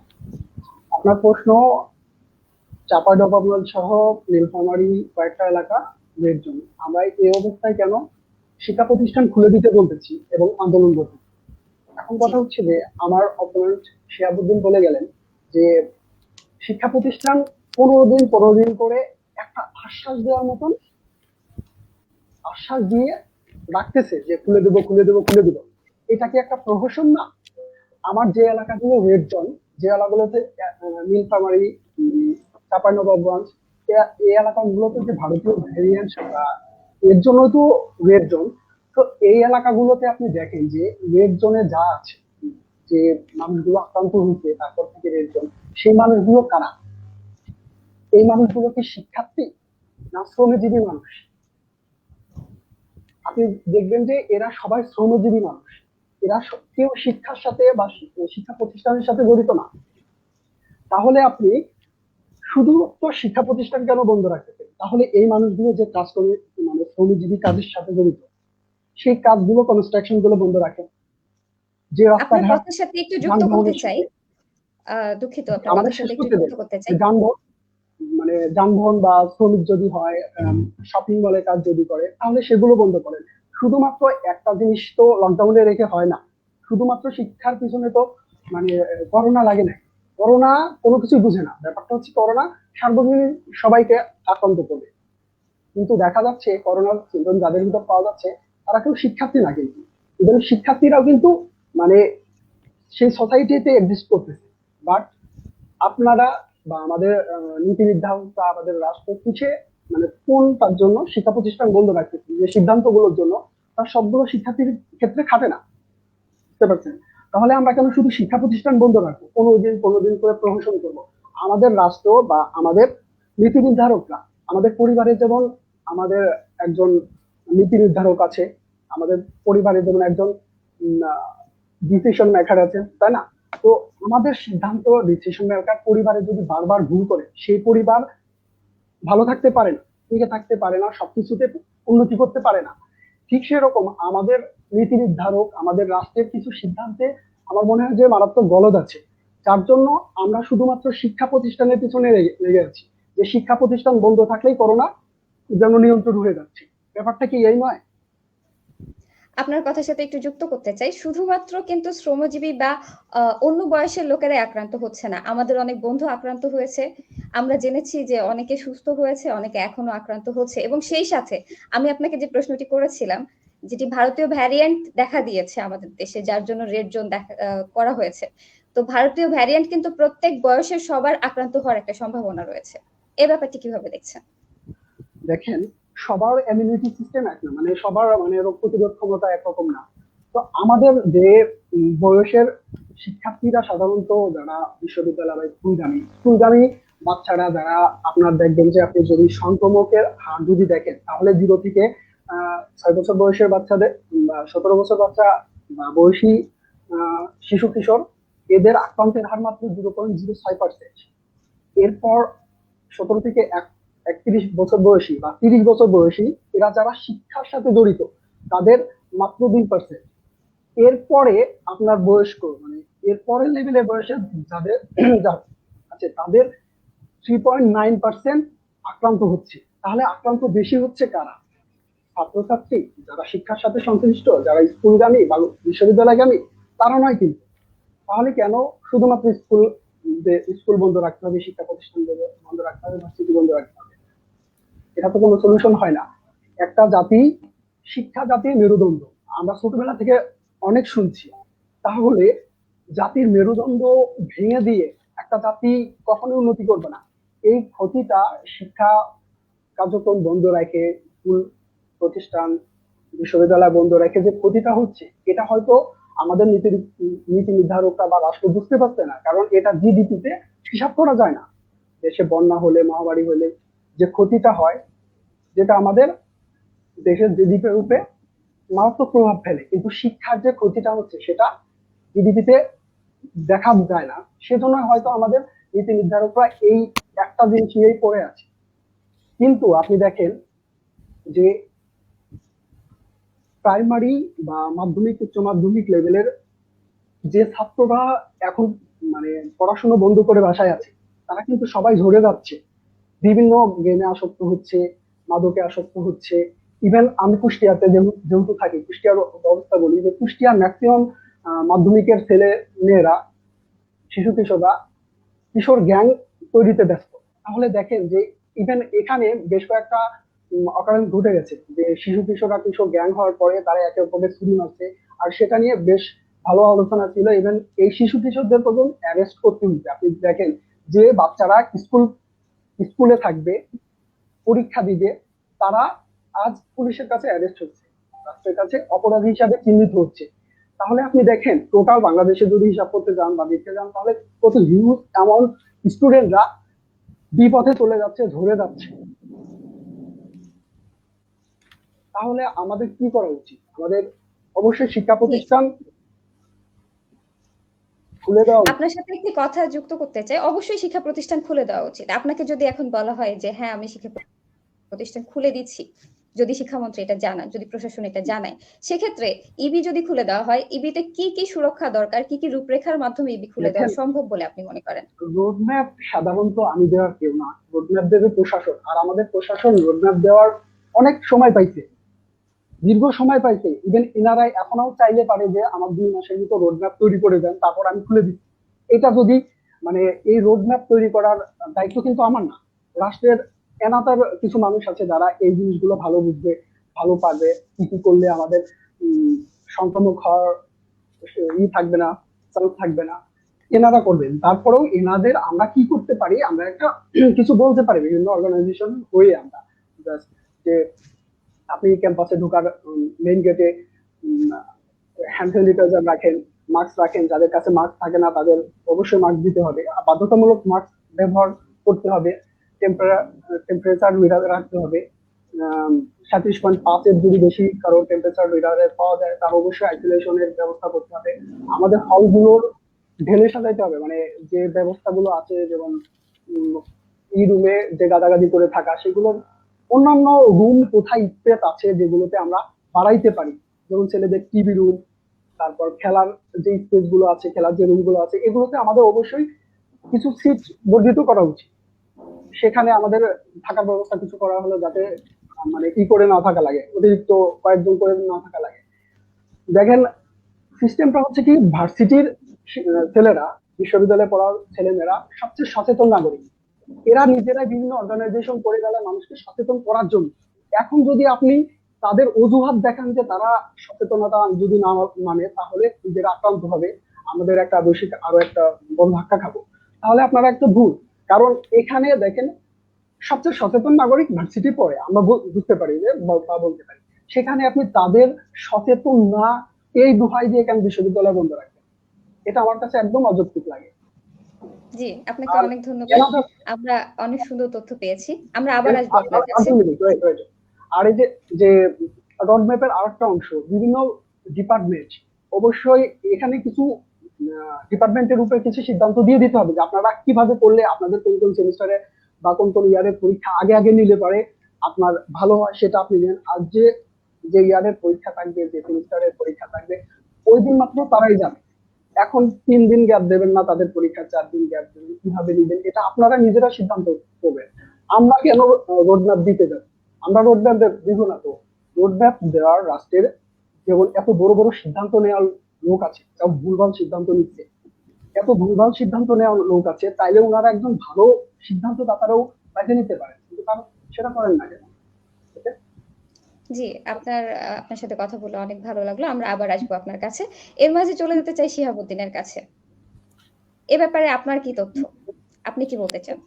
আপনার প্রশ্ন চাঁপাডাবগঞ্জ সহ নীলফামারী কয়েকটা এলাকা রেড জোন। আমরা এই অবস্থায় কেন শিক্ষা প্রতিষ্ঠান খুলে দিতে বলতেছি এবং আন্দোলন করতেছি? এখন জি। কথা হচ্ছে যে আমার অপোনেন্ট শিহাবুদ্দিন বলে গেলেন যে শিক্ষা প্রতিষ্ঠান 15 দিন করে একটা আশ্বাস দেওয়ার মতন আশ্বাস দিয়ে রাখতেছে যে খুলে দেবো খুলে দেবো খুলে দেবো। এটা কি একটা প্রহসন না? আমার যে এলাকাগুলো রেড জোন, যে এলাকাগুলোতে নীলফামারী, চাঁপাইনবাবগঞ্জ, এই এলাকাগুলোতে যে ভারতীয় ভ্যারিয়েন্ট বা এর জন্য তো রেড জোন। তো এই এলাকাগুলোতে আপনি দেখেন যে রেড জোনে যা আছে, যে মানুষগুলো আক্রান্ত হয়েছে তারপর থেকে রেড জোন, সেই মানুষগুলো কারা? এই মানুষগুলো কি শিক্ষার্থী না শ্রমজীবী মানুষ? আপনি দেখবেন যে এরা সবাই শ্রমজীবী মানুষ। এরা কেউ শিক্ষার সাথে বা শিক্ষা প্রতিষ্ঠানের সাথে জড়িত না। তাহলে আপনি শুধুমাত্র শিক্ষা প্রতিষ্ঠান কেন বন্ধ রাখতেছেন? তাহলে এই মানুষগুলো যে কাজ করে, মানে শ্রমজীবী কাজের সাথে জড়িত, সেই কাজগুলো, কনস্ট্রাকশন গুলো বন্ধ রাখেন। যে আপনার রাস্তাঘাট কথার সাথে একটু যুক্ত করতে যানবাহনের চাই। সাথে, দুঃখিত, আপনার আমাদের কথার শেষ সাথে একটু করতে যুক্ত দেন। করতে যে চাই। যানবাহন, মানে যানবাহন বা শ্রমিক যদি হয় শপিং মলে কাজ যদি করে, তাহলে সেগুলো বন্ধ করেন। শুধুমাত্র একটা জিনিস তো লকডাউনে রেখে হয় না। শুধুমাত্র শিক্ষার পিছনে তো মানে করোনা লাগে না। করোনা কোনো কিছুই বুঝে না। ব্যাপারটা হচ্ছে করোনা সার্বজনীন সবাইকে আক্রান্ত করবে। কিন্তু দেখা যাচ্ছে করোনার সিমটম যাদের ভিতর পাওয়া যাচ্ছে তারা কেউ শিক্ষার্থী না, কিন্তু ইভেন শিক্ষার্থীরাও কিন্তু মানে সেই সোসাইটিতে এক্সিস্ট করতেছে। বাট আপনারা বা আমাদের নীতি নির্ধারকরা, আমাদের রাষ্ট্র পিছিয়ে মানে কোনটার জন্য শিক্ষা প্রতিষ্ঠান বন্ধ রাখতেছে, যে সিদ্ধান্তগুলোর জন্য তার সবগুলো শিক্ষার্থীর ক্ষেত্রে খাটে না। বুঝতে পারছেন? তাহলে আমরা কেন শুধু শিক্ষা প্রতিষ্ঠান বন্ধ রাখবো, কোনোদিন করে প্রহসন করবো? আমাদের রাষ্ট্র বা আমাদের নীতি নির্ধারকরা, আমাদের পরিবারে যেমন আমাদের একজন নীতি নির্ধারক আছে, আমাদের পরিবারে যেমন একজন ডিসিশন মেকার আছে, তাই না? তো আমাদের সিদ্ধান্ত ডিসিশন মেকার পরিবারে যদি বারবার ভুল করে, সেই পরিবার ভালো থাকতে পারে না, টিকে থাকতে পারে না, সবকিছুতে উন্নতি করতে পারে না। ঠিক সেরকম আমাদের নীতি নির্ধারক, আমাদের রাষ্ট্রের কিছু সিদ্ধান্তে আমার মনে হয় যে মারাত্মক গলদ আছে, যার জন্য আমরা শুধুমাত্র শিক্ষা প্রতিষ্ঠানের পিছনে লেগে আছি, যে শিক্ষা প্রতিষ্ঠান বন্ধ থাকলেই করোনা যেন নিয়ন্ত্রণ হয়ে যাচ্ছে। ব্যাপারটা কি এই নয়? আপনার কথার সাথে একটু যুক্ত করতে চাই, শুধুমাত্র কিন্তু শ্রমজীবী বা অন্য বয়সের লোকেরাই আক্রান্ত হচ্ছে না, আমাদের অনেক বন্ধু আক্রান্ত হয়েছে। আমরা জেনেছি যে অনেকে সুস্থ হয়েছে, অনেকে এখনো আক্রান্ত হচ্ছে। এবং সেই সাথে আমি আপনাকে যে প্রশ্নটি করেছিলাম, যেটি ভারতীয় ভ্যারিয়েন্ট দেখা দিয়েছে আমাদের দেশে, যার জন্য রেড জোন করা হয়েছে। তো ভারতীয় ভ্যারিয়েন্ট কিন্তু প্রত্যেক বয়সের সবার আক্রান্ত হওয়ার একটা সম্ভাবনা রয়েছে। এ ব্যাপারটি কিভাবে দেখছেন? দেখেন, সবার ইমিউনিটি সিস্টেম এক না, মানে সবার মানে রোগ প্রতিরোধ ক্ষমতা একরকম না। তো আমাদের যে বয়সের শিক্ষার্থীরা সাধারণত যারা বিশ্ববিদ্যালয় বা স্কুলগামী বাচ্চারা যারা, আপনার দেখবেন যে আপনি যদি সংক্রমকের হার যদি দেখেন, তাহলে 0 থেকে 6 বছর বয়সের বাচ্চাদের বা 17 বছর বাচ্চা বা বয়সী শিশু কিশোর, এদের আক্রান্তের হার মাত্র 0.06%। এরপর 17 থেকে 31 বছর বয়সী বা 30 বছর বয়সী, এরা যারা শিক্ষার সাথে জড়িত, তাদের মাত্র 2%। এরপরে আপনার বয়স্ক মানে এরপরের লেভেলের বয়সের যাদের আছে, তাদের 3.9% আক্রান্ত হচ্ছে। তাহলে আক্রান্ত বেশি হচ্ছে কারা? ছাত্রছাত্রী, যারা শিক্ষার সাথে সংশ্লিষ্ট, যারা স্কুলগামী বা বিশ্ববিদ্যালয়গামী, তারা নয় কিন্তু। তাহলে কেন শুধুমাত্র স্কুল বন্ধ রাখতে হবে, শিক্ষা প্রতিষ্ঠান বন্ধ রাখতে হবে, ভার্সিটি বন্ধ রাখতে হবে? এটা তো কোনো সলিউশন হয় না। একটা জাতি, শিক্ষা জাতির মেরুদণ্ড, আমরা ছোটবেলা থেকে অনেক শুনছি। তাহলে জাতির মেরুদণ্ড ভেঙে দিয়ে একটা জাতি কখনোই উন্নতি করবে না। এই ক্ষতিটা শিক্ষা কার্যক্রম বন্ধ রেখে, স্কুল প্রতিষ্ঠান বিশ্ববিদ্যালয় বন্ধ রেখে যে ক্ষতিটা হচ্ছে, এটা হয়তো আমাদের নীতি নির্ধারকরা বা রাষ্ট্র বুঝতে পারছে না, কারণ এটা জিডিপিতে হিসাব করা যায় না। দেশে বন্যা হলে, মহামারী হলে যে ক্ষতিটা হয়, যেটা আমাদের দেশের জিডিপির উপরে মারাত্মক প্রভাব ফেলে, কিন্তু শিক্ষার যে ক্ষতিটা হচ্ছে সেটা জিডিপিতে দেখা যায় না। সেজন্য হয়তো আমাদের নীতি নির্ধারকরা এই একটা জিনিস নিয়েই পড়ে আছে। কিন্তু আপনি দেখেন যে প্রাইমারি বা মাধ্যমিক, উচ্চ মাধ্যমিক লেভেলের যে ছাত্ররা এখন মানে পড়াশোনা বন্ধ করে বাসায় আছে, তারা কিন্তু সবাই ঝরে যাচ্ছে, বিভিন্ন গেমে আসক্ত হচ্ছে, মাদকে আসক্ত হচ্ছে। ইভেন আমি কুষ্টিয়াতে যেহেতু থাকি, কুষ্টিয়ার অবস্থা বলি, যে কুষ্টিয়ার ম্যাক্সিমাম মাধ্যমিকের ছেলে মেয়েরা, শিশু কিশোররা কিশোর গ্যাং তৈরিতে ব্যস্ত। তাহলে দেখেন যে ইভেন এখানে বেশ কয়েকটা অকারণ ঘটে গেছে, যে শিশু কিশোররা কিশোর গ্যাং হওয়ার পরে তারা একে অপরকে ছুরি মারছে। আর সেটা নিয়ে বেশ ভালো আলোচনা ছিল। ইভেন এই শিশু কিশোরদের পর্যন্ত অ্যারেস্ট করতে হচ্ছে। আপনি দেখেন যে বাচ্চারা স্কুলে থাকবে, পরীক্ষা দিবে, তারা আজ পুলিশের কাছে অ্যারেস্ট হচ্ছে, রাষ্ট্রের কাছে অপরাধী হিসাবে চিহ্নিত হচ্ছে। তাহলে আপনি দেখেন টোটাল বাংলাদেশে যদি হিসাব করতে যান বা দেখতে যান, তাহলে কত হিউজ অ্যামাউন্ট স্টুডেন্টরা বিপথে চলে যাচ্ছে, ঝরে যাচ্ছে। তাহলে আমাদের কি করা উচিত? আমাদের অবশ্যই শিক্ষা প্রতিষ্ঠান খুলে দেওয়া উচিত। আপনার সাথে একটি কথা যুক্ত করতে চাই, অবশ্যই শিক্ষা প্রতিষ্ঠান খুলে দেওয়া উচিত। আপনাকে যদি এখন বলা হয় যে হ্যাঁ আমি শিক্ষা প্রতিষ্ঠান খুলে দিচ্ছি, যদি শিক্ষামন্ত্রী এটা জানান, যদি প্রশাসন এটা জানায়, সেক্ষেত্রে ইবি যদি খুলে দেওয়া হয়, ইবিতে কি কি সুরক্ষা দরকার, কি কি রূপরেখার মাধ্যমে ইবি খুলে দেওয়া সম্ভব বলে আপনি মনে করেন? রোডম্যাপ সাধারণত আমি দেওয়ার কেউ না, রোডম্যাপ দেবে প্রশাসন। আর আমাদের প্রশাসন রোডম্যাপ দেওয়ার অনেক সময় পাইছে, দীর্ঘ সময় পাইছে। ইভেন ইনারাই এখনো চাইলে পারে যে আমার 2 মাসের ভিতর রোডম্যাপ তৈরি করে দেন, তারপর আমি খুলে দিচ্ছি। এটা যদি মানে এই রোডম্যাপ তৈরি করার দায়িত্ব কিন্তু আমার না, রাষ্ট্রের এনাতার কিছু মানুষ আছে যারা এই জিনিসগুলো ভালো বুঝবে, ভালো পারবে, কি কি করলে আমাদের সংক্রমক হওয়ার থাকবে না, চান্স থাকবে না, এনারা করবেন। তারপরেও এনাদের আমরা কি করতে পারি, আমরা একটা কিছু বলতে পারি বিভিন্ন অর্গানাইজেশন হয়ে আমরা Just যে আপনি ক্যাম্পাসে ঢোকার মেইন গেটে হ্যান্ড স্যানিটাইজার রাখেন, মাস্ক রাখেন, যাদের কাছে মাস্ক থাকে না তাদের অবশ্যই মাস্ক দিতে হবে, বাধ্যতামূলক মাস্ক ব্যবহার করতে হবে, টেম্পারেচার রিডার রাখতে হবে। 37.5 এর যদি বেশি কারো টেম্পারেচার রিডারে পাওয়া যায় তার অবশ্যই আইসোলেশনের ব্যবস্থা করতে হবে। আমাদের হলগুলোর ঢেলে সাজাইতে হবে, মানে যে ব্যবস্থাগুলো আছে যেমন এই রুমে যে গাদাগাদি করে থাকা, সেগুলোর অন্যান্য রুম কোথায় স্পেস আছে যেগুলোতে আমরা বাড়াইতে পারি, যেমন ছেলেদের টিভি রুম, তারপর খেলার যে স্পেস গুলো আছে, খেলার যে রুম গুলো আছে, এগুলোতে আমাদের অবশ্যই কিছু সিট বর্ধিত করা উচিত। সেখানে আমাদের থাকার ব্যবস্থা কিছু করা হলো যাতে মানে কি করে না থাকা লাগে, অতিরিক্ত কয়েকজন করে না থাকা লাগে। দেখেন সিস্টেমটা হচ্ছে কি, ভার্সিটির ছেলেরা, বিশ্ববিদ্যালয়ে পড়ার ছেলেমেয়েরা সবচেয়ে সচেতন নাগরিক। এরা নিজেরাই বিভিন্ন অর্গানাইজেশন করে গেলে মানুষকে সচেতন করার জন্য। এখন যদি আপনি তাদের অজুহাত দেখান যে তারা সচেতনতা যদি না মানে তাহলে নিজেরা আক্রান্ত হবে, আমাদের একটা বৈশ্বিক আরো একটা বড় ধাক্কা খাবো, তাহলে আপনারা একটা ভুল। কারণ এখানে দেখেন সবচেয়ে সচেতন নাগরিক ভার্সিটি পড়ে, আমরা বুঝতে পারি যে বা বলতে পারি, সেখানে আপনি তাদের সচেতন না এই দোহাই দিয়ে কেন বিশ্ববিদ্যালয় বন্ধ রাখবেন, এটা আমার কাছে একদম অযৌক্তিক লাগে। জি, আপনাকে আর অনেক ধন্যবাদ। আমরা অনেক সুন্দর তথ্য পেয়েছি। আমরা আবার আসবো আপনার কাছে। আর এই যে রোড ম্যাপের আরেকটা অংশ, বিভিন্ন ডিপার্টমেন্ট অবশ্যই এখানে কিছু ডিপার্টমেন্টের উপরে কিছু সিদ্ধান্ত দিয়ে দিতে হবে যে আপনারা কিভাবে করলে আপনাদের কোন কোন সেমিস্টারে বা কোন কোন ইয়ারের পরীক্ষা আগে আগে নিলে পারে আপনার ভালো হয়, সেটা আপনি নেন। আর যে যে ইয়ারের পরীক্ষা থাকবে, যে সেমিস্টারের পরীক্ষা থাকবে, ওই দিন মাত্র তারাই যাবে। এখন 3 দিন গ্যাপ দেবেন না তাদের পরীক্ষা, 4 দিন গ্যাপ দেবেন, কিভাবে নিবেন এটা আপনারা নিজেরা সিদ্ধান্ত করবেন। আমরা কেন রোড ম্যাপ দিতে যাব? আমরা রোড ম্যাপ দিব না তো। রোড ম্যাপ দেওয়ার রাষ্ট্রের যেমন এত বড় বড় সিদ্ধান্ত নেওয়ার লোক আছে, তাও ভুলভাল সিদ্ধান্ত নিচ্ছে, এত ভুলভাল সিদ্ধান্ত নেওয়ার লোক আছে, তাইলে ওনারা একজন ভালো সিদ্ধান্তদাতারাও বেছে নিতে পারেন, কিন্তু তারা সেটা করেন না কেন? জি, আপনার সাথে কথা বলে অনেক ভালো লাগলো। আমরা আবার আসবো আপনার কাছে। এর মাঝে চলে যেতে চাই শিহাবুদ্দিনের কাছে। এ ব্যাপারে আপনার কি তথ্য? আপনি কি বলতে চান?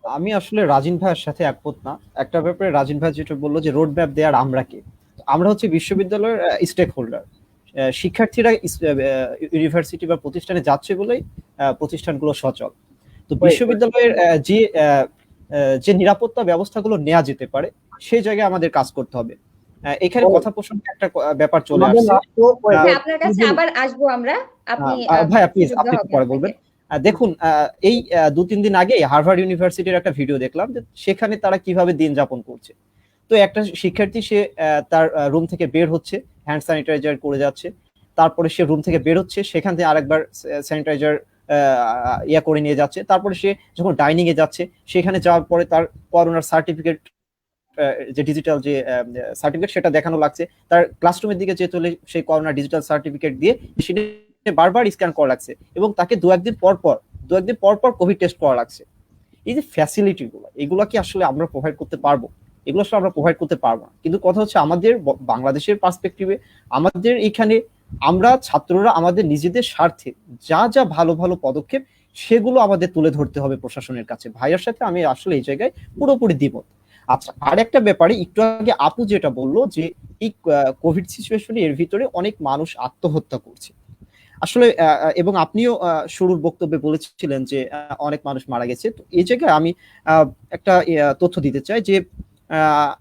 আমি আসলে রাজিন ভাইয়ের সাথে একমত না। একটা ব্যাপারে রাজিন ভাই যেটা বললো যে রোড ম্যাপ দেওয়ার আমরা কে, আমরা হচ্ছে বিশ্ববিদ্যালয়ের স্টেক হোল্ডার। শিক্ষার্থীরা ইউনিভার্সিটি বা প্রতিষ্ঠানে যাচ্ছে বলেই প্রতিষ্ঠানগুলো সচল। তো বিশ্ববিদ্যালয়ের যে নিরাপত্তা ব্যবস্থাগুলো নেওয়া যেতে পারে সেই জায়গায় আমাদের কাজ করতে হবে। এখানে কথা প্রসঙ্গে একটা ব্যাপার চলে আসছে। আপনার কাছে আবার আসবো আমরা। আপনি ভাই প্লিজ আপনি পরে বলবেন। দেখুন, এই 2-3 দিন আগে হার্ভার্ড ইউনিভার্সিটির একটা ভিডিও দেখলাম যে সেখানে তারা কিভাবে দিন যাপন করছে। তো একটা শিক্ষার্থী সে তার রুম থেকে বের হচ্ছে, হ্যান্ড স্যানিটাইজার করে যাচ্ছে, তারপরে সে রুম থেকে বের হচ্ছে, সেখান থেকে আরেকবার স্যানিটাইজার করে নিয়ে যাচ্ছে, তারপরে সে যখন ডাইনিং এ যাচ্ছে সেখানে যাওয়ার পরে তার করোনার সার্টিফিকেট, যে ডিজিটাল যে সার্টিফিকেট সেটা দেখানো লাগছে, তার ক্লাসরুমের দিকে যে চলে সেই করোনা ডিজিটাল সার্টিফিকেট দিয়ে সেটা বারবার স্ক্যান করা লাগছে এবং তাকে দু একদিন পর পর কোভিড টেস্ট করা লাগছে। এই যে ফ্যাসিলিটি গুলো, এগুলো কি আসলে আমরা প্রোভাইড করতে পারবো? এগুলো আসলে আমরা প্রোভাইড করতে পারবো না। কিন্তু কথা হচ্ছে আমাদের বাংলাদেশের পার্সপেক্টিভে আমাদের এখানে আমরা ছাত্ররা আমাদের নিজেদের স্বার্থে যা যা ভালো ভালো পদক্ষেপ সেগুলো আমাদের তুলে ধরতে হবে প্রশাসনের কাছে। ভাইয়ের সাথে আমি আসলে এই জায়গায় পুরোপুরি দ্বিমত। আচ্ছা, আর একটা ব্যাপারে একটু আগে আপু যেটা বললো যে এই কোভিড সিচুয়েশনে এর ভিতরে অনেক মানুষ আত্মহত্যা করছে আসলে, এবং আপনিও শুরুর বক্তব্যে বলেছিলেন যে অনেক মানুষ মারা গেছে। তো এই জায়গায় আমি একটা তথ্য দিতে চাই যে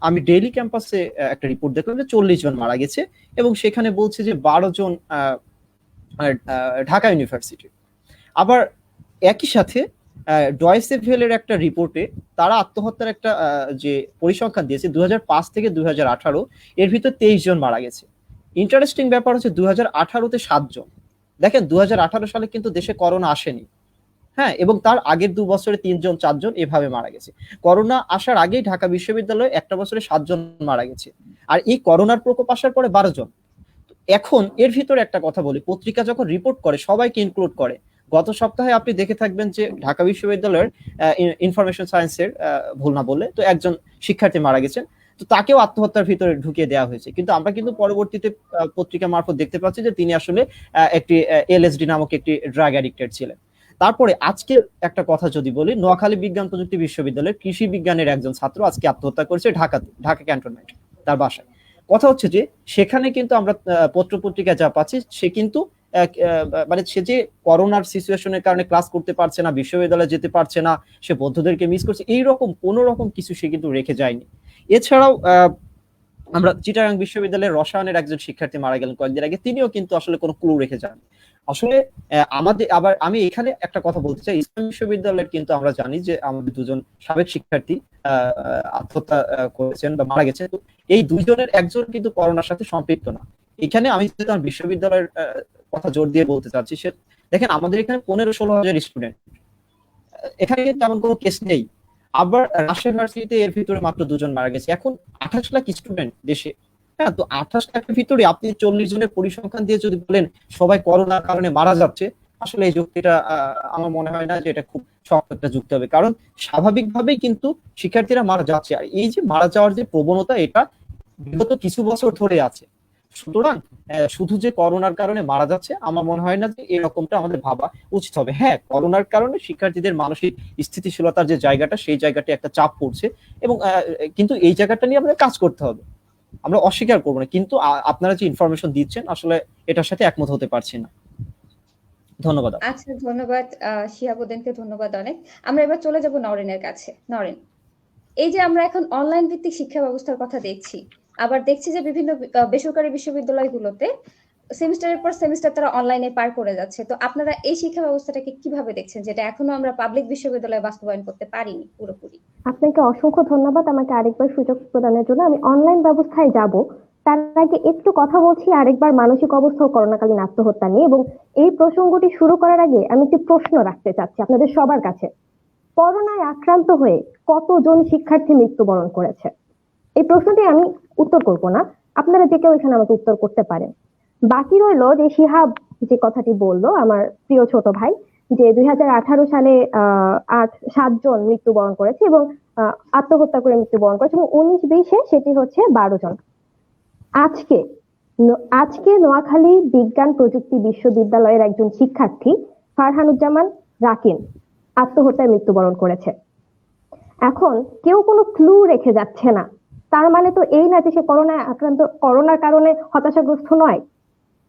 আমি ডেইলি ক্যাম্পাসে একটা রিপোর্ট দেখলাম যে 40 জন মারা গেছে এবং সেখানে বলছে যে 12 জন ঢাকা ইউনিভার্সিটি। আবার একই সাথে ডয়েসেভেলের একটা রিপোর্টে তারা আত্মহত্যার একটা যে পরিসংখ্যান দিয়েছে 2005 থেকে 2018, এর ভিতর 23 জন মারা গেছে। ইন্টারেস্টিং ব্যাপার হচ্ছে 2018-তে 7 জন। দেখেন 2018 সালে কিন্তু দেশে করোনা আসেনি, হ্যাঁ, এবং তার আগের 2 বছরে 3 জন 4 জন এভাবে মারা গেছে। করোনা আসার আগেই ঢাকা বিশ্ববিদ্যালয়ে একটা বছরে 7 জন মারা গেছে, আর এই করোনার প্রকোপ আসার পরে 12 জন। এখন এর ভিতরে একটা কথা বলি, পত্রিকা যখন রিপোর্ট করে সবাইকে ইনক্লুড করে। গত সপ্তাহে আপনি দেখে থাকবেন যে ঢাকা বিশ্ববিদ্যালয়ের ইনফরমেশন সায়েন্সের ভুল না বললে তো একজন শিক্ষার্থী মারা গেছেন, তো তাকেও আত্মহত্যার ভিতরে ঢুকিয়ে দেওয়া হয়েছে। কিন্তু আমরা কিন্তু পরবর্তীতে পত্রিকা মারফত দেখতে পাচ্ছি যে তিনি আসলে একটি এলএসডি নামক একটি ড্রাগ অ্যাডিক্টেড ছিলেন। তারপরে আজকে একটা কথা যদি বলি, নোয়াখালী বিজ্ঞান প্রযুক্তি বিশ্ববিদ্যালয়ের কৃষি বিজ্ঞানের একজন ছাত্র আজকে আত্মহত্যা করেছে ঢাকাতে, ঢাকা ক্যান্টনমেন্ট, তার বাসায়। কথা হচ্ছে যে সেখানে কিন্তু আমরা পত্র পত্রিকায় যা পাচ্ছি, সে কিন্তু মানে সে যে করোনার সিচুয়েশনের কারণে ক্লাস করতে পারছে না, বিশ্ববিদ্যালয়ে যেতে পারছে না, সে বন্ধুদেরকে মিস করছে, এইরকম কোনো রকম কিছু সে কিন্তু রেখে যায়নি। এছাড়াও আমরা চিটাগাং বিশ্ববিদ্যালয়ের রসায়নের একজন শিক্ষার্থী মারা গেলেন কয়েকদিন আগে, তিনিও কিন্তু আসলে কোনো ক্লু রেখে যান। আসলে আমাদের আবার আমি এখানে একটা কথা বলতে চাই, ইসলাম বিশ্ববিদ্যালয়ের কিন্তু আমরা জানি যে আমাদের দুজন সাবেক শিক্ষার্থী আত্মহত্যা করেছেন বা মারা গেছেন। তো এই দুইজনের একজন কিন্তু করোনার সাথে সম্পৃক্ত না। এখানে আমি যেহেতু আমার বিশ্ববিদ্যালয়ের কথা জোর দিয়ে বলতে চাচ্ছি, সে দেখেন আমাদের এখানে 15-16 হাজার স্টুডেন্ট, এখানে কিন্তু তেমন কোনো কেস নেই। আবার রাজশাহী ইউনিভার্সিটিতে এর ভিতরে মাত্র 2 জন মারা গেছে। এখন 28 লাখ স্টুডেন্ট দেশে, হ্যাঁ, তো 28 লাখের ভিতরে আপনি 40 জনের পরিসংখ্যান দিয়ে যদি বলেন সবাই করোনার কারণে মারা যাচ্ছে, আসলে এই যুক্তিটা আমার মনে হয় না যে এটা খুব শক্ত একটা যুক্তি হবে। কারণ স্বাভাবিকভাবেই কিন্তু শিক্ষার্থীরা মারা যাচ্ছে, আর এই যে মারা যাওয়ার যে প্রবণতা, এটা বিগত কিছু বছর ধরে আছে। সুতরাং শুধু যে করোনার কারণে মারা যাচ্ছে, আমার মনে হয় না যে এরকমটা আমাদের ভাবা উচিত হবে। হ্যাঁ, করোনার কারণে শিক্ষার্থীদের মানসিক স্থিতিশীলতার যে জায়গাটা, সেই জায়গাটা একটা চাপ পড়ছে, এবং কিন্তু এই জায়গাটা নিয়ে আমাদের কাজ করতে হবে, আমরা অস্বীকার করবো না। কিন্তু আপনারা যে ইনফরমেশন দিচ্ছেন, আসলে এটার সাথে একমত হতে পারছি না। ধন্যবাদ। আচ্ছা, ধন্যবাদ শিহাবুদ্দিনকে, ধন্যবাদ অনেক। আমরা এবার চলে যাব নরেনের কাছে। নরেন, এই যে আমরা এখন অনলাইন ভিত্তিক শিক্ষা ব্যবস্থার কথা দেখছি, আবার দেখছি যে বিভিন্ন বেসরকারি বিশ্ববিদ্যালয়গুলোতে সেমিস্টারের পর সেমিস্টার তারা অনলাইনে পার করে যাচ্ছে। তো আপনারা এই শিক্ষা ব্যবস্থাটাকে কিভাবে দেখছেন, যেটা এখনো আমরা পাবলিক বিশ্ববিদ্যালয়ে বাস্তবায়ন করতে পারিনি পুরোপুরি? আপনাকে অসংখ্য ধন্যবাদ আমাকে আরেকবার সুযোগ প্রদানের জন্য। আমি অনলাইন ব্যবস্থায় যাব, তার আগে একটু কথা বলছি আরেকবার মানসিক অবস্থা ও করোনাকালীন আত্মহত্যা নিয়ে। এবং এই প্রসঙ্গটি শুরু করার আগে আমি একটি প্রশ্ন রাখতে চাচ্ছি আপনাদের সবার কাছে। করোনায় আক্রান্ত হয়ে কতজন শিক্ষার্থী মৃত্যুবরণ করেছে? এই প্রশ্নটি আমি উত্তর করব না, আপনারা যে কেউ এখানে আমাকে উত্তর করতে পারেন। বাকি রইল যে শিহাব যে কথাটি বললো, আমার প্রিয় ছোট ভাই, যে 2018 সালে 7 জন মৃত্যুবরণ করেছে এবং আত্মহত্যা করে মৃত্যুবরণ করেছে, এবং 19-20-এ সেটি হচ্ছে 12 জন। আজকে নোয়াখালী বিজ্ঞান প্রযুক্তি বিশ্ববিদ্যালয়ের একজন শিক্ষার্থী ফারহানুজ্জামান রাকিন আত্মহত্যায় মৃত্যুবরণ করেছে। এখন কেউ কোনো ক্লু রেখে যাচ্ছে না, তার মানে তো এই না যে সে করোনার কারণে হতাশাগ্রস্ত নয়।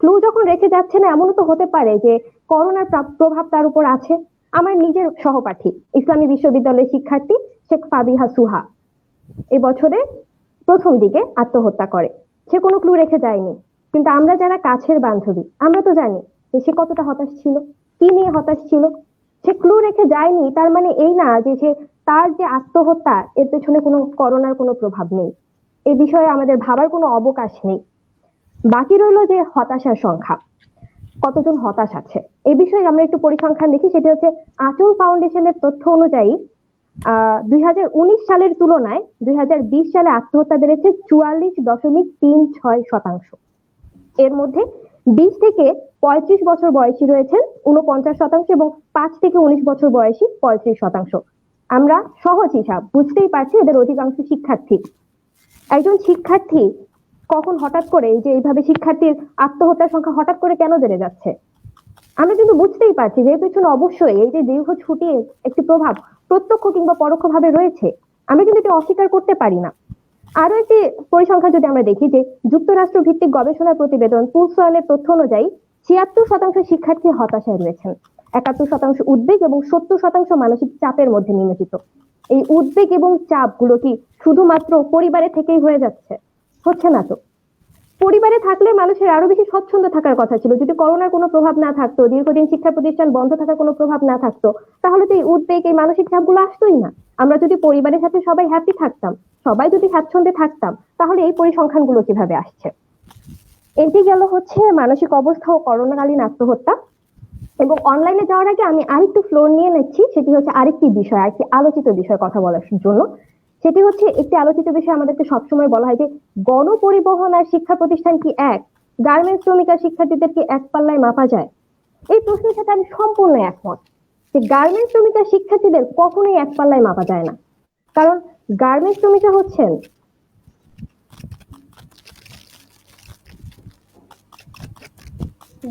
ক্লু যখন রেখে যাচ্ছে না, এমনও তো হতে পারে যে করোনার প্রভাব তার উপর আছে। আমার নিজের সহপাঠী ইসলামী বিশ্ববিদ্যালয়ের শিক্ষার্থী শেখ ফাবিহা সুহা এবছরে প্রথম দিকে আত্মহত্যা করে। সে কোনো ক্লু রেখে যায়নি, কিন্তু আমরা যারা কাছের বান্ধবী, আমরা তো জানি যে সে কতটা হতাশ ছিল, কি নিয়ে হতাশ ছিল। সে ক্লু রেখে যায়নি, তার মানে এই না যে তার যে আত্মহত্যা, এর পেছনে কোনো করোনার কোনো প্রভাব নেই। এ বিষয়ে আমাদের ভাবার কোনো অবকাশ নেই। বাকি রইল যে হতাশার সংখ্যা, কতজন হতাশ আছে এই বিষয়ে আমরা একটু পরিসংখ্যান দেখি। সেটি হচ্ছে আচল ফাউন্ডেশনের তথ্য অনুযায়ী 2019 সালের তুলনায় 2020 সালে আত্মহত্যা বেড়েছে 44.36%। এর মধ্যে 20 থেকে 35 বছর বয়সী রয়েছেন 49% এবং 5 থেকে 19 বছর বয়সী 35%। আমরা সহজ হিসাব বুঝতেই পারছি এদের অধিকাংশ শিক্ষার্থী। একজন শিক্ষার্থী কখন হঠাৎ করে এই যে এইভাবে শিক্ষার্থীর আত্মহত্যার সংখ্যা হঠাৎ করে কেন বেড়ে যাচ্ছে, আমরা কিন্তু বুঝতেই পারছি যে এর পেছনে অবশ্যই এই যে দীর্ঘ ছুটির একটি প্রভাব প্রত্যক্ষ কিংবা পরোক্ষভাবে রয়েছে। আমরা কিন্তু এটি অস্বীকার করতে পারি না। আরো একটি পরিসংখ্যান যদি আমরা দেখি, যে যুক্তরাষ্ট্র ভিত্তিক গবেষণা প্রতিবেদন পুলসয়ের তথ্য অনুযায়ী 76% শিক্ষার্থী হতাশায় রয়েছেন, 71% উদ্বেগ এবং 70% মানসিক চাপের মধ্যে নিমজ্জিত। এই উদ্বেগ এবং চাপ গুলো কি শুধুমাত্র পরিবারে থেকেই হয়ে যাচ্ছে? হচ্ছে না তো। পরিবারে থাকলে মানুষের আরো বেশি স্বচ্ছন্দ থাকার কথা ছিল। যদি করোনার কোনো প্রভাব না থাকতো, দীর্ঘদিন শিক্ষা প্রতিষ্ঠান বন্ধ থাকার কোনো প্রভাব না থাকতো, তাহলে তো এই উদ্বেগ, এই মানসিক চাপগুলো আসতোই না। আমরা যদি পরিবারের সাথে সবাই হ্যাপি থাকতাম, সবাই যদি স্বাচ্ছন্দ্যে থাকতাম, তাহলে এই পরিসংখ্যানগুলো কিভাবে আসছে? এটি গেল হচ্ছে মানসিক অবস্থা ও করোনাকালীন আত্মহত্যা। এবং অনলাইনে যাওয়ার আগে আমি আরেকটু ফ্লোর নিয়ে নিচ্ছি, সেটি হচ্ছে আরেকটি বিষয়, আরেকটি আলোচিত বিষয় কথা বলার জন্য। সেটি হচ্ছে একটি আলোচিত বিষয়, আমাদেরকে সবসময় বলা হয় যে গণপরিবহন আর শিক্ষা প্রতিষ্ঠান কি এক? গার্মেন্টস শ্রমিক আর শিক্ষার্থীদের কি এক পাল্লায় মাপা যায়? এই প্রশ্নের সাথে আমি সম্পূর্ণ একমত যে গার্মেন্টস শ্রমিক আর শিক্ষার্থীদের কখনোই এক পাল্লায় মাপা যায় না। কারণ গার্মেন্টস শ্রমিকরা হচ্ছেন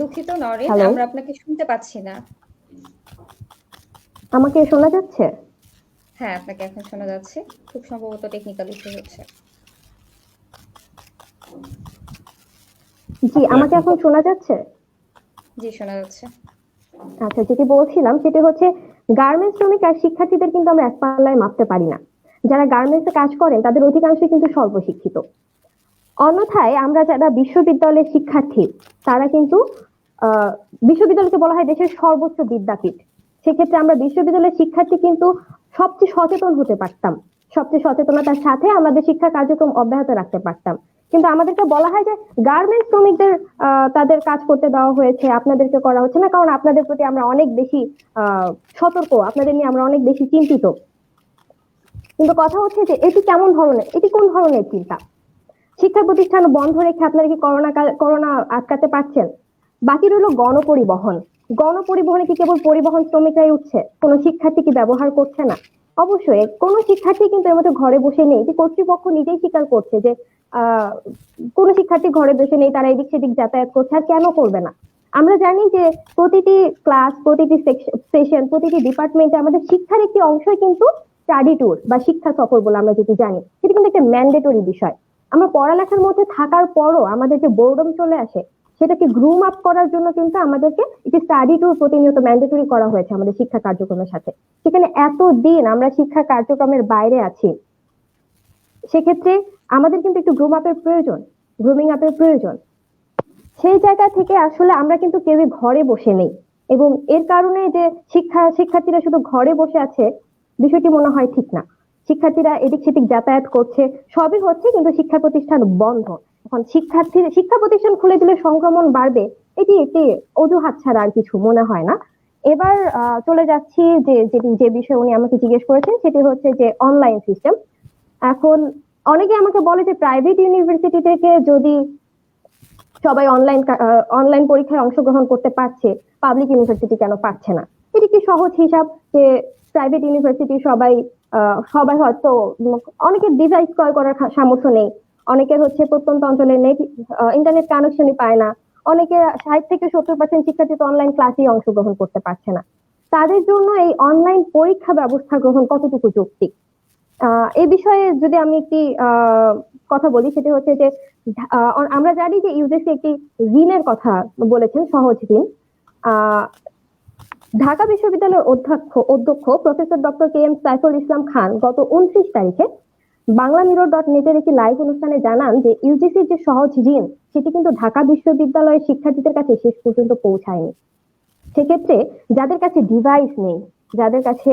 দুঃখিত নরেন, হ্যালো, আমরা আপনাকে শুনতে পাচ্ছি না। আমাকে শোনা যাচ্ছে? হ্যাঁ, আপনাকে এখন শোনা যাচ্ছে। খুব সম্ভবত টেকনিক্যাল ইস্যু হচ্ছে। জি, আপু আমাকে এখন এখন শোনা যাচ্ছে? জি, শোনা যাচ্ছে। আচ্ছা, যেটি বলছিলাম সেটি হচ্ছে গার্মেন্টস শ্রমিক আর শিক্ষার্থীদের কিন্তু আমরা এক পাল্লায় মাপতে পারি না। যারা গার্মেন্টসে কাজ করেন তাদের অধিকাংশই কিন্তু স্বল্প শিক্ষিত। অন্যথায় আমরা যারা বিশ্ববিদ্যালয়ের শিক্ষার্থী তারা কিন্তু আহ বিশ্ববিদ্যালয়কে বলা হয় দেশের সর্বোচ্চ বিদ্যাপীঠ। সেক্ষেত্রে আমরা বিশ্ববিদ্যালয়ের শিক্ষার্থী কিন্তু সবচেয়ে সচেতন হতে পারতাম, সবচেয়ে সচেতনতার সাথে আমাদের শিক্ষা কার্যক্রম অব্যাহত রাখতে পারতাম। কিন্তু আমাদেরকে বলা হয় যে গার্মেন্টস শ্রমিকদের তাদের কাজ করতে দেওয়া হয়েছে, আপনাদেরকে করা হচ্ছে না, কারণ আপনাদের প্রতি আমরা অনেক বেশি সতর্ক, আপনাদের নিয়ে আমরা অনেক বেশি চিন্তিত। কিন্তু কথা হচ্ছে যে এটি কোন ধরনের চিন্তা? শিক্ষা প্রতিষ্ঠান বন্ধ রেখে আপনারা কি করোনা আটকাতে পারছেন? বাকি রইল গণপরিবহন। গণপরিবহনে কি কেবল পরিবহন শ্রমিকরাই উঠছে, কোনো শিক্ষার্থী কি ব্যবহার করছে না? অবশ্যই কোনো শিক্ষার্থী কিন্তু এর মধ্যে ঘরে বসে নেই, যে কর্তৃপক্ষ নিজেই স্বীকার করছে যে আহ কোনো শিক্ষার্থী ঘরে বসে নেই, তারা এদিক সেদিক যাতায়াত করছে। আর কেন করবে না? আমরা জানি যে প্রতিটি ক্লাস, প্রতিটি সেশন, প্রতিটি ডিপার্টমেন্টে আমাদের শিক্ষার একটি অংশই কিন্তু স্টাডি ট্যুর বা শিক্ষা সফর বলে আমরা যেটি জানি, সেটি কিন্তু একটা ম্যান্ডেটরি বিষয়। আমরা পড়ালেখার মধ্যে থাকার পরও আমাদের যে বোর্ডম চলে আসে, সেটাকে গ্রুম আপ করার জন্য কিন্তু আমাদেরকে একটি স্টাডি ট্যুর প্রতিনিয়ত ম্যান্ডেটরি করা হয়েছে আমাদের শিক্ষা কার্যক্রমের সাথে। সেখানে এতদিন আমরা শিক্ষা কার্যক্রমের বাইরে আছি, সেক্ষেত্রে আমাদের কিন্তু একটু গ্রুমিং আপের প্রয়োজন। সেই জায়গা থেকে আসলে আমরা কিন্তু কেউই ঘরে বসে নেই, এবং এর কারণে যে শিক্ষার্থীরা শুধু ঘরে বসে আছে, বিষয়টি মনে হয় ঠিক না। শিক্ষার্থীরা এদিক সেদিক যাতায়াত করছে, সবই হচ্ছে, কিন্তু শিক্ষা প্রতিষ্ঠান বন্ধ। এখন শিক্ষা প্রতিষ্ঠান খুলে দিলে সংক্রমণ বাড়বে, এটি একটি অজুহাত ছাড়া আর কিছু মনে হয় না। এবার চলে যাচ্ছি যে বিষয়ে উনি আমাকে জিজ্ঞেস করেছেন, সেটি হচ্ছে যে অনলাইন সিস্টেম। এখন অনেকে আমাকে বলে যে প্রাইভেট ইউনিভার্সিটি থেকে যদি সবাই অনলাইন পরীক্ষায় অংশগ্রহণ করতে পারছে, পাবলিক ইউনিভার্সিটি কেন পারছে না? এটি কি সহজ হিসাব যে প্রাইভেট ইউনিভার্সিটি সবাই হয়তো অনেকের ডিভাইস ক্রয় করার সামর্থ্য নেই, অনেকের হচ্ছে প্রত্যন্ত অঞ্চলে ইন্টারনেট কানেকশনই পায় না, অনেকে 60 থেকে 70% শিক্ষার্থী তো অনলাইন ক্লাসেই অংশগ্রহণ করতে পারছে না। তাদের জন্য এই অনলাইন পরীক্ষা ব্যবস্থা গ্রহণ কতটুকু যৌক্তিক? এই বিষয়ে যদি আমি একটি কথা বলি, সেটি হচ্ছে যে আমরা জানি যে ইউজিসি একটি ঋণের কথা বলেছেন, সহজ ঋণ। ঢাকা বিশ্ববিদ্যালয়ের অধ্যক্ষ professor doctor K M Saiful Islam Khan গত 29 তারিখে বাংলামিরর.নেটের একটি লাইভ অনুষ্ঠানে জানান যে ইউজিসির যে সহজ ঋণ, সেটি কিন্তু ঢাকা বিশ্ববিদ্যালয়ের শিক্ষার্থীদের কাছে শেষ পর্যন্ত পৌঁছায়নি। সেক্ষেত্রে যাদের কাছে ডিভাইস নেই, যাদের কাছে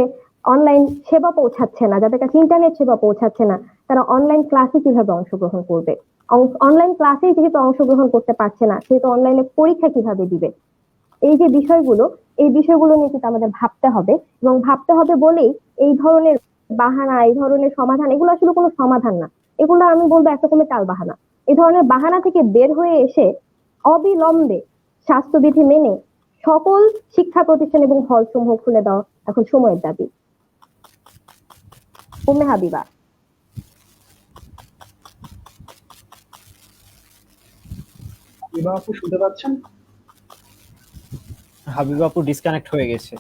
অনলাইন সেবা পৌঁছাচ্ছে না, যাদের কাছে ইন্টারনেট সেবা পৌঁছাচ্ছে না, তারা অনলাইন ক্লাসে কিভাবে অংশগ্রহণ করবে? অনলাইন ক্লাসে যেহেতু অংশগ্রহণ করতে পারছে না, সেহেতু অনলাইনে পরীক্ষা কিভাবে দিবে? এই বিষয়গুলো নিয়ে কিন্তু আমাদের ভাবতে হবে, এবং ভাবতে হবে বলেই এই ধরনের বাহানা, এই ধরনের সমাধান, এগুলো আসলে কোনো সমাধান না। এগুলো আমি বলবো একরকমের টাল বাহানা। এই ধরনের বাহানা থেকে বের হয়ে এসে অবিলম্বে স্বাস্থ্যবিধি মেনে সকল শিক্ষা প্রতিষ্ঠান এবং হল সমূহ খুলে দেওয়া এখন সময়ের দাবি। উম্মে হাবিবা। এবার আপু শুনতে পাচ্ছেন? হাবিবা আপু ডিসকানেক্ট হয়ে গেছে।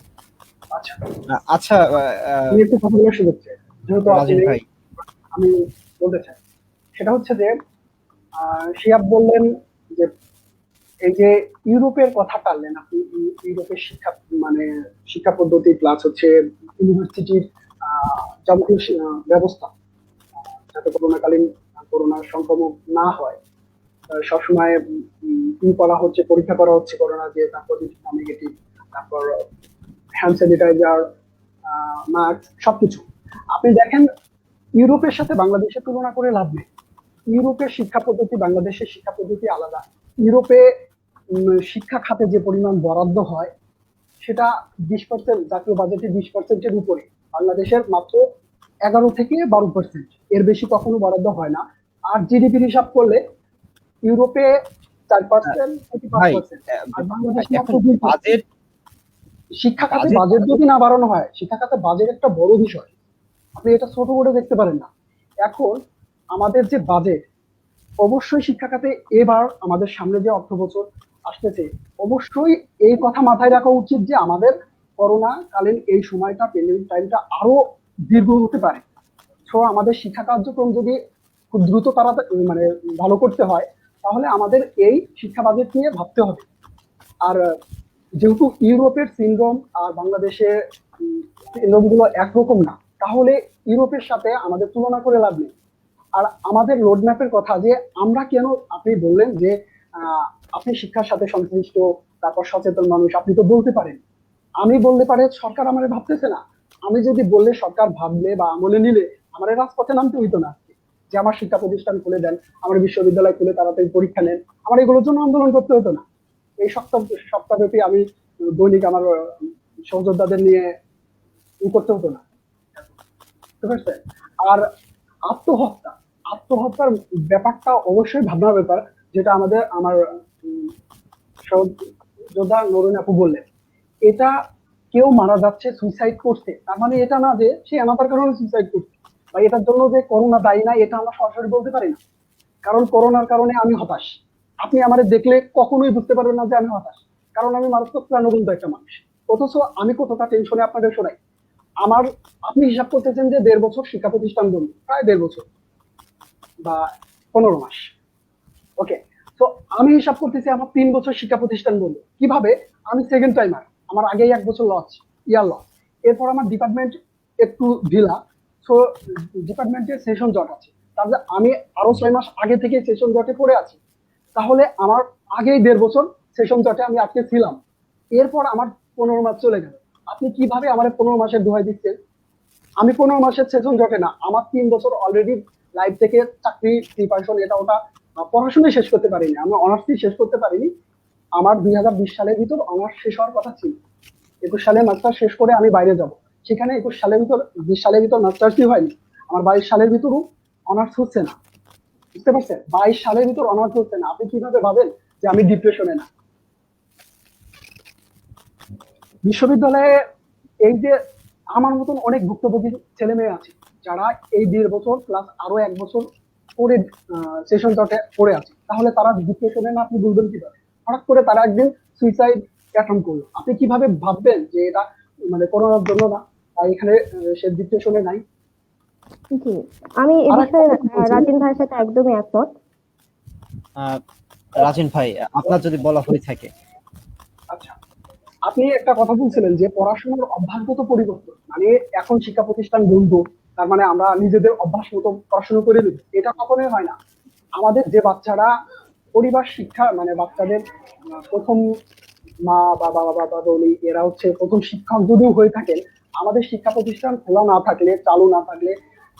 আচ্ছা, আচ্ছা, আমি একটু কথা বলার সুযোগ চাই, যেহেতু রাজীব ভাই, আমি বলতে চাই, সেটা হচ্ছে যে শিয়াব বললেন যে এই যে ইউরোপের কথা টানলেন আপনি, ইউরোপের মানে শিক্ষা পদ্ধতি প্লাস হচ্ছে ইউনিভার্সিটির যাবতীয় ব্যবস্থা, যাতে করোনার সংক্রমণ না হয়, সবসময় করা হচ্ছে, পরীক্ষা করা হচ্ছে করোনা দিয়ে, তারপর নেগেটিভ, তারপর হ্যান্ড স্যানিটাইজার, মাস্ক, সবকিছু। আপনি দেখেন ইউরোপের সাথে বাংলাদেশের তুলনা করে লাভ নেই। ইউরোপের শিক্ষা পদ্ধতি, বাংলাদেশের শিক্ষা পদ্ধতি আলাদা। ইউরোপে শিক্ষা খাতে যে পরিমাণ বরাদ্দ হয় সেটা 20%, জাতীয় বাজেটের 20%-এর উপরে। বাংলাদেশের মাত্র 11 থেকে 12%, এর বেশি কখনো বরাদ্দ হয় না। আর জিডিপির হিসাব করলে ইউরোপে 4% থেকে 5%, আর বাংলাদেশ মাত্র 2%। শিক্ষা খাতে বাজেট যদি না বাড়ানো হয়, শিক্ষা খাতে বাজেট একটা বড় বিষয়, আপনি এটা ছোট করে দেখতে পারেন না। এখন আমাদের যে বাজেট, অবশ্যই শিক্ষা খাতে এবার আমাদের সামনে যে অর্থ বছর আসতেছে, অবশ্যই এই কথা মাথায় রাখা উচিত যে আমাদের করোনা কালীন এই সময়টা, পেন্ডেমিক টাইমটা আরো দীর্ঘ হতে পারে। সো আমাদের শিক্ষা কার্যক্রম যদি খুব দ্রুত তারা মানে ভালো করতে হয়, তাহলে আমাদের এই শিক্ষা বাজেট নিয়ে ভাবতে হবে। আর যেহেতু ইউরোপের সিনড্রোম আর বাংলাদেশের সিনড্রোম গুলো একরকম না, তাহলে ইউরোপের সাথে আমাদের তুলনা করে লাভ নেই। আর আমাদের রোডম্যাপের কথা যে আমরা কেন, আপনি বললেন যে আপনি শিক্ষার সাথে সংশ্লিষ্ট, তারপর সচেতন মানুষ, আপনি তো বলতে পারেন। আমি বলতে পারে সরকার আমার ভাবতেছে না। আমি যদি বললে সরকার ভাবলে বা আমলে নিলে আমার এই রাজপথে নামতে হইতো না আজকে। যে আমার শিক্ষা প্রতিষ্ঠান খুলে দেন, আমার বিশ্ববিদ্যালয় খুলে তাড়াতাড়ি পরীক্ষা নেন, আমার এগুলোর জন্য আন্দোলন করতে হতো না। এই সপ্তাহব্যাপী আমি দৈনিক আমার সহযোদ্ধাদের নিয়ে করতে হতো না। বুঝতে পারছেন? আর আত্মহত্যা, আত্মহত্যার ব্যাপারটা অবশ্যই ভাবনার ব্যাপার, যেটা আমার সহযোদ্ধা নরুন আপু বললেন। এটা কেউ মারা যাচ্ছে, সুইসাইড করছে, তার মানে এটা না যে সে এনাতার কারণে সুইসাইড করছে বা এটার জন্য যে করোনা দায়ী না, এটা আমরা সরাসরি বলতে পারি না। কারণ করোনার কারণে আমি হতাশ, আপনি আমাদের দেখলে কখনোই বুঝতে পারবেন না যে আমি হতাশ, কারণ আমি মারাত্মক প্রাণবন্ত একটা মানুষ। অথচ আমি কতটা টেনশনে আপনাদের শোনাই। আমার, আপনি হিসাব করতেছেন যে 1.5 বছর শিক্ষা প্রতিষ্ঠান বন্ধ, প্রায় 1.5 বছর বা 15 মাস। ওকে, তো আমি হিসাব করতেছি আমার 3 বছর শিক্ষা প্রতিষ্ঠান বন্ধ। কিভাবে? আমি সেকেন্ড টাইমার, আমার আগেই 1 বছর লস, ইয়ার লস। এরপর আমার ডিপার্টমেন্ট একটু ঢিলা, সো ডিপার্টমেন্টের সেশন জট আছে, তাহলে আমি আরো 6 মাস আগে থেকে সেশন জটে পড়ে আছি। তাহলে আমার আগেই 1.5 বছর সেশন জটে আমি আজকে ছিলাম। এরপর আমার 15 মাস চলে গেল। আপনি কিভাবে আমার 15 মাসের দোহাই দিচ্ছেন? আমি 15 মাসের সেশন জটে না, আমার 3 বছর অলরেডি লাইফ থেকে চাকরি প্রিপারেশন, এটা ওটা পড়াশোনায় শেষ করতে পারিনি, আমি অনার্সই শেষ করতে পারিনি। আমার 2020 সালের ভিতর অনার্স শেষ হওয়ার কথা ছিল। 21 সালে মাস্টার শেষ করে আমি বাইরে যাব, সেখানে 21 সালের ভিতর 20 সালের ভিতর মাস্টার্সই হয়নি। আমার 22 সালের ভিতরও অনার্স হচ্ছে না। বুঝতে পারছেন? 22 সালের ভিতর অনার্স হচ্ছে না। আপনি কিভাবে ভাবেন যে আমি ডিপ্রেশনে না? বিশ্ববিদ্যালয়ে এই যে আমার মতন অনেক ভুক্তভোগী ছেলে মেয়ে আছে, যারা এই 1.5 বছর প্লাস আরো 1 বছর পরে সেশন জটে পড়ে আছে, তাহলে তারা ডিপ্রেশনে না, আপনি বলবেন কিভাবে? হঠাৎ করে তারা একদিন সুইসাইড অ্যাটেম্প করলো, আপনি কিভাবে ভাববেন যে এটা মানে করোনার জন্য না, আর এখানে সে ডিপ্রেশনে নাই? জি, আমি এ আর একটা বিষয়ে কথা বলছি, রাজিন ভাইয়ের সাথে একদমই একমত। আহ, রাজিন ভাই, আপনার যদি বলা হয়ে থাকে। আচ্ছা, আপনি একটা কথা বলছিলেন যে পড়াশোনার অভ্যাসগত পরিবর্তন, মানে এখন শিক্ষা প্রতিষ্ঠান বন্ধ, তার মানে আমরা নিজেদের অভ্যাস মতো পড়াশোনা করে নেব, এটা কখনোই হয় না। আমাদের যে বাচ্চারা পরিবার শিক্ষা, মানে বাচ্চাদের প্রথম মা বাবা বাবা বলি, এরা হচ্ছে প্রথম শিক্ষক যদিও হয়ে থাকেন, আমাদের শিক্ষা প্রতিষ্ঠান খোলা না থাকলে, চালু না থাকলে,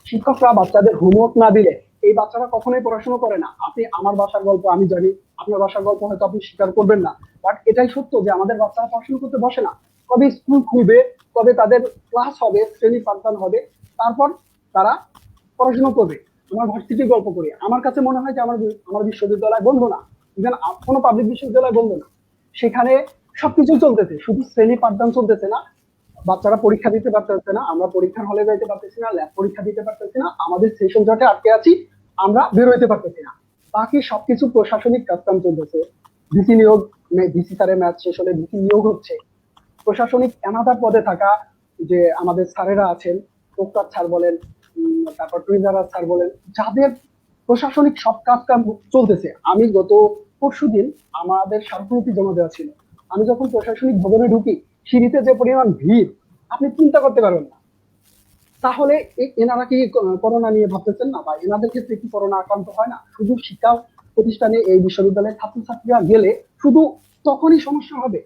শিক্ষকরা বাচ্চাদের হোমওয়ার্ক না দিলে এই বাচ্চারা কখনোই পড়াশোনা করে না। আপনি আমার বাসার গল্প আমি জানি, আপনার বাসার গল্প হয়তো আপনি স্বীকার করবেন না, বাট এটাই সত্য যে আমাদের বাচ্চারা পড়াশোনা করতে বসে না। কবে স্কুল খুলবে, কবে তাদের ক্লাস হবে, শ্রেণী পাঠদান হবে, তারপর তারা পড়াশোনা করবে। আমার ভার্সিটির গল্প করি, আমার কাছে মনে হয় যে আমার বিশ্ববিদ্যালয় বন্ধ না, ইভেন কোনো পাবলিক বিশ্ববিদ্যালয় বন্ধ না, সেখানে সবকিছু চলতেছে, শুধু শ্রেণী পাঠদান চলতেছে না, বাচ্চারা পরীক্ষা দিতে পারতেছে না, আমরা পরীক্ষার হলে যাইতে পারতেছি না, ল্যাব পরীক্ষা দিতে পারতেছি না, আমাদের সেশন জটে আটকে আছি, আমরা বের হইতে পারতেছি না। বাকি সবকিছু প্রশাসনিক কাজকাম চলতেছে। ভিসি নিয়োগ, ভিসি স্যারের ম্যাচ শেষ হলে ভিসি নিয়োগ হচ্ছে। প্রশাসনিক অ্যানাদার পদে থাকা যে আমাদের স্যারেরা আছেন, প্রক্টর স্যার বলেন, তারপর ট্রেজারার স্যার বলেন, যাদের প্রশাসনিক সব কাজ কাম চলতেছে। আমি গত পরশুদিন আমাদের স্মারকলিপি জমা দেওয়া ছিল, আমি যখন প্রশাসনিক ভবনে ঢুকি, সিঁড়িতে যে পরিমাণ ভিড় আপনি চিন্তা করতে পারবেন না। তাহলে এনারা কি করোনা নিয়ে ভাবতেছেন না, বা এনাদের ক্ষেত্রে কি করোনা আক্রান্ত হয় না? শুধু শিক্ষা প্রতিষ্ঠানে এই বিশ্ববিদ্যালয়ের ছাত্রছাত্রীরা গেলে শুধু তখনই সমস্যা হবে।